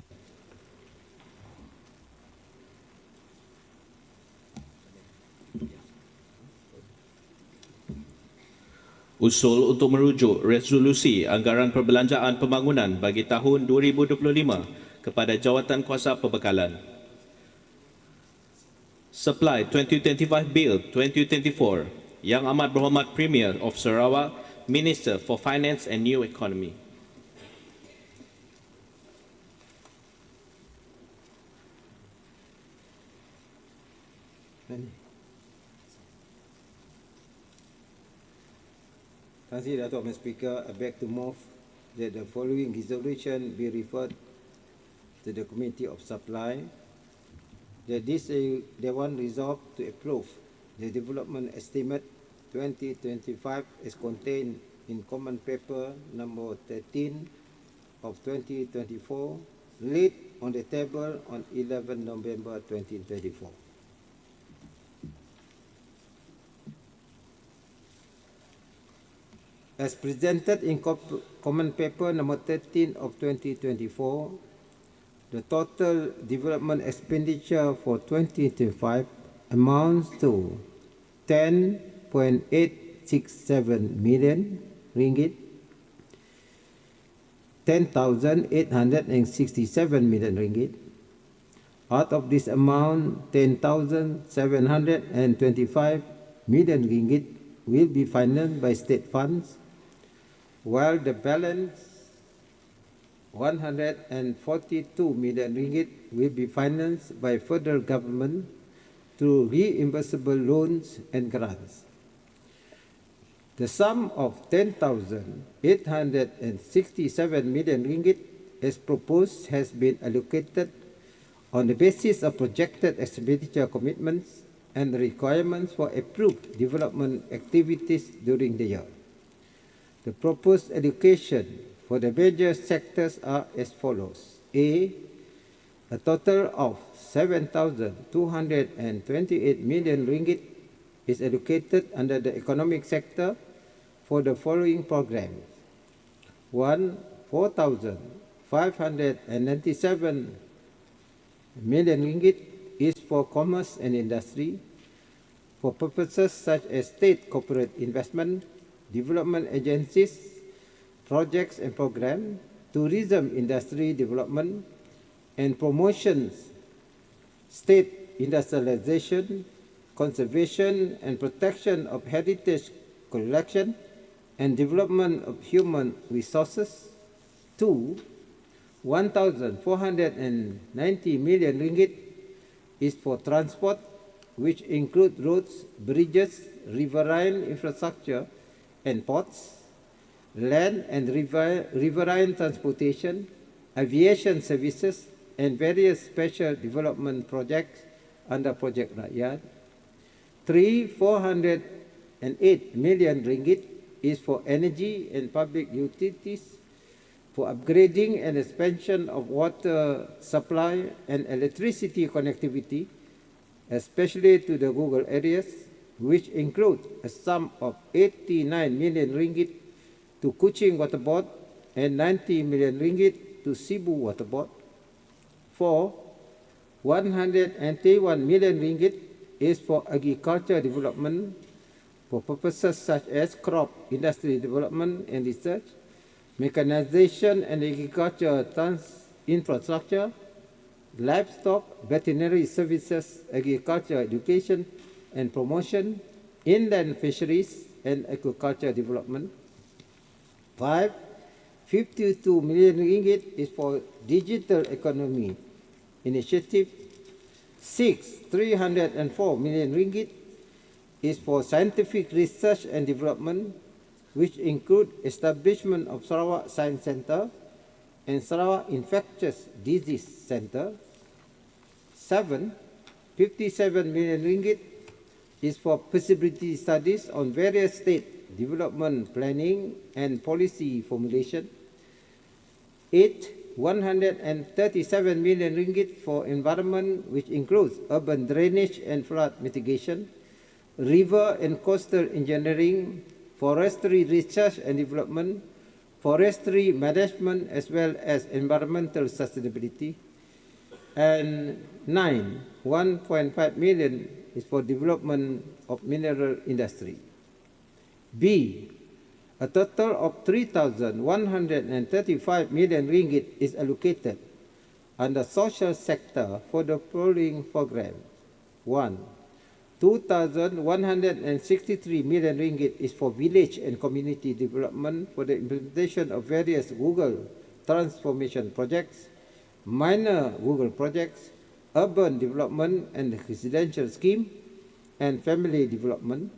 Usul untuk merujuk resolusi anggaran perbelanjaan pembangunan bagi tahun 2025 kepada Jawatankuasa Pembekalan. Supply 2025 Bill 2024 Yang Amat Berhormat Premier of Sarawak, Minister for Finance and New Economy. Terima kasih, Dato' Mr. Speaker. I beg to move that the following resolution be referred to the Committee of Supply. That this Dewan resolve to approve the development estimate 2025 as contained in Common Paper number 13 of 2024, laid on the table on 11 November 2024. As presented in Common Paper number 13 of 2024, the total development expenditure for 2025 amounts to 10.867 million ringgit, 10,867 million ringgit. Out of this amount, 10,725 million ringgit will be financed by state funds, while the balance 142 million ringgit will be financed by federal government through reimbursable loans and grants. The sum of 10,867 million ringgit as proposed has been allocated on the basis of projected expenditure commitments and requirements for approved development activities during the year. The proposed allocation for the major sectors are as follows. A total of 7,228 million ringgit is allocated under the economic sector for the following programs. 1. 4,597 million ringgit is for commerce and industry for purposes such as state corporate investment, development agencies, projects and programs, tourism industry development and promotions, state industrialization, conservation and protection of heritage collection, and development of human resources. 2. 1,490 million ringgit is for transport, which include roads, bridges, riverine infrastructure and ports, land and riverine transportation, aviation services, and various special development projects under Project Rakyat. 3. 408 million ringgit is for energy and public utilities, for upgrading and expansion of water supply and electricity connectivity, especially to the rural areas, which include a sum of 89 million ringgit to Kuching Water Board and 90 million ringgit to Cebu Water Board. 4. 131 million ringgit is for agriculture development for purposes such as crop industry development and research, mechanization and agriculture infrastructure, livestock, veterinary services, agriculture education and promotion, inland fisheries and aquaculture development. 5. 52 million ringgit is for digital economy initiative. 6. 304 million ringgit is for scientific research and development, which include establishment of Sarawak Science Center and Sarawak Infectious Disease Center. 7. 57 million ringgit is for feasibility studies on various state development planning and policy formulation. 8. 137 million ringgit for environment, which includes urban drainage and flood mitigation, river and coastal engineering, forestry research and development, forestry management, as well as environmental sustainability. And 9. 1.5 million is for development of mineral industry. B. A total of 3,135 million ringgit is allocated under social sector for the following program. 1. 2,163 million ringgit is for village and community development for the implementation of various rural transformation projects, minor rural projects, urban development and residential scheme, and family development.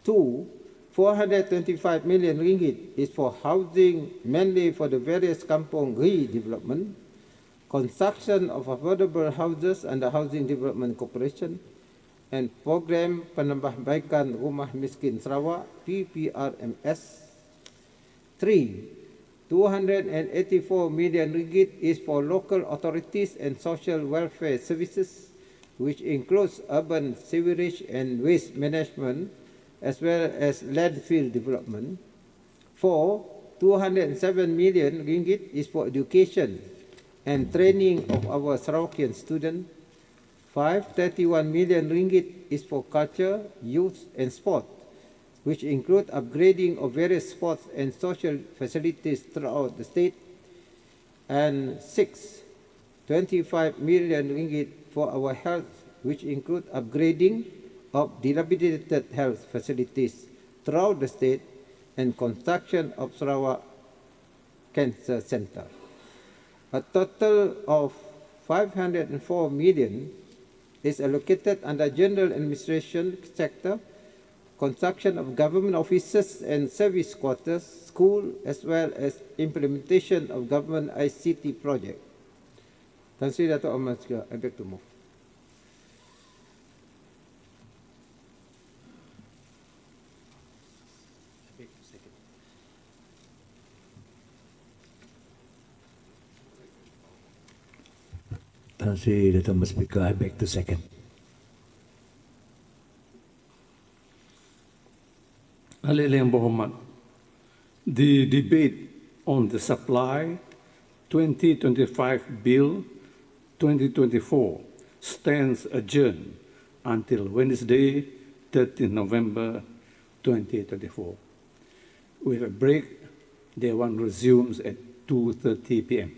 2. 425 million ringgit is for housing, mainly for the various kampong redevelopment, construction of affordable houses under Housing Development Corporation, and program penambahbaikan rumah miskin Sarawak PPRMS. 3. 284 million ringgit is for local authorities and social welfare services, which includes urban sewerage and waste management, as well as landfill development. 4. 207 million ringgit is for education and training of our Sarawakian students. 5. 31 million ringgit is for culture, youth and sport, which include upgrading of various sports and social facilities throughout the state. And 6. 25 million ringgit for our health, which include upgrading of dilapidated health facilities throughout the state and construction of Sarawak Cancer Center. A total of 504 million is allocated under general administration sector, construction of government offices and service quarters, school, as well as implementation of government ICT project. Tan Sri Dato' Ahmad Sikit, I beg to move. Tan Sri Dato' Speaker, I beg to second. Ahli yang berhormat, the debate on the Supply 2025 Bill 2024 stands adjourned until Wednesday, 13 November 2024. With a break, Dewan resumes at 2:30 p.m.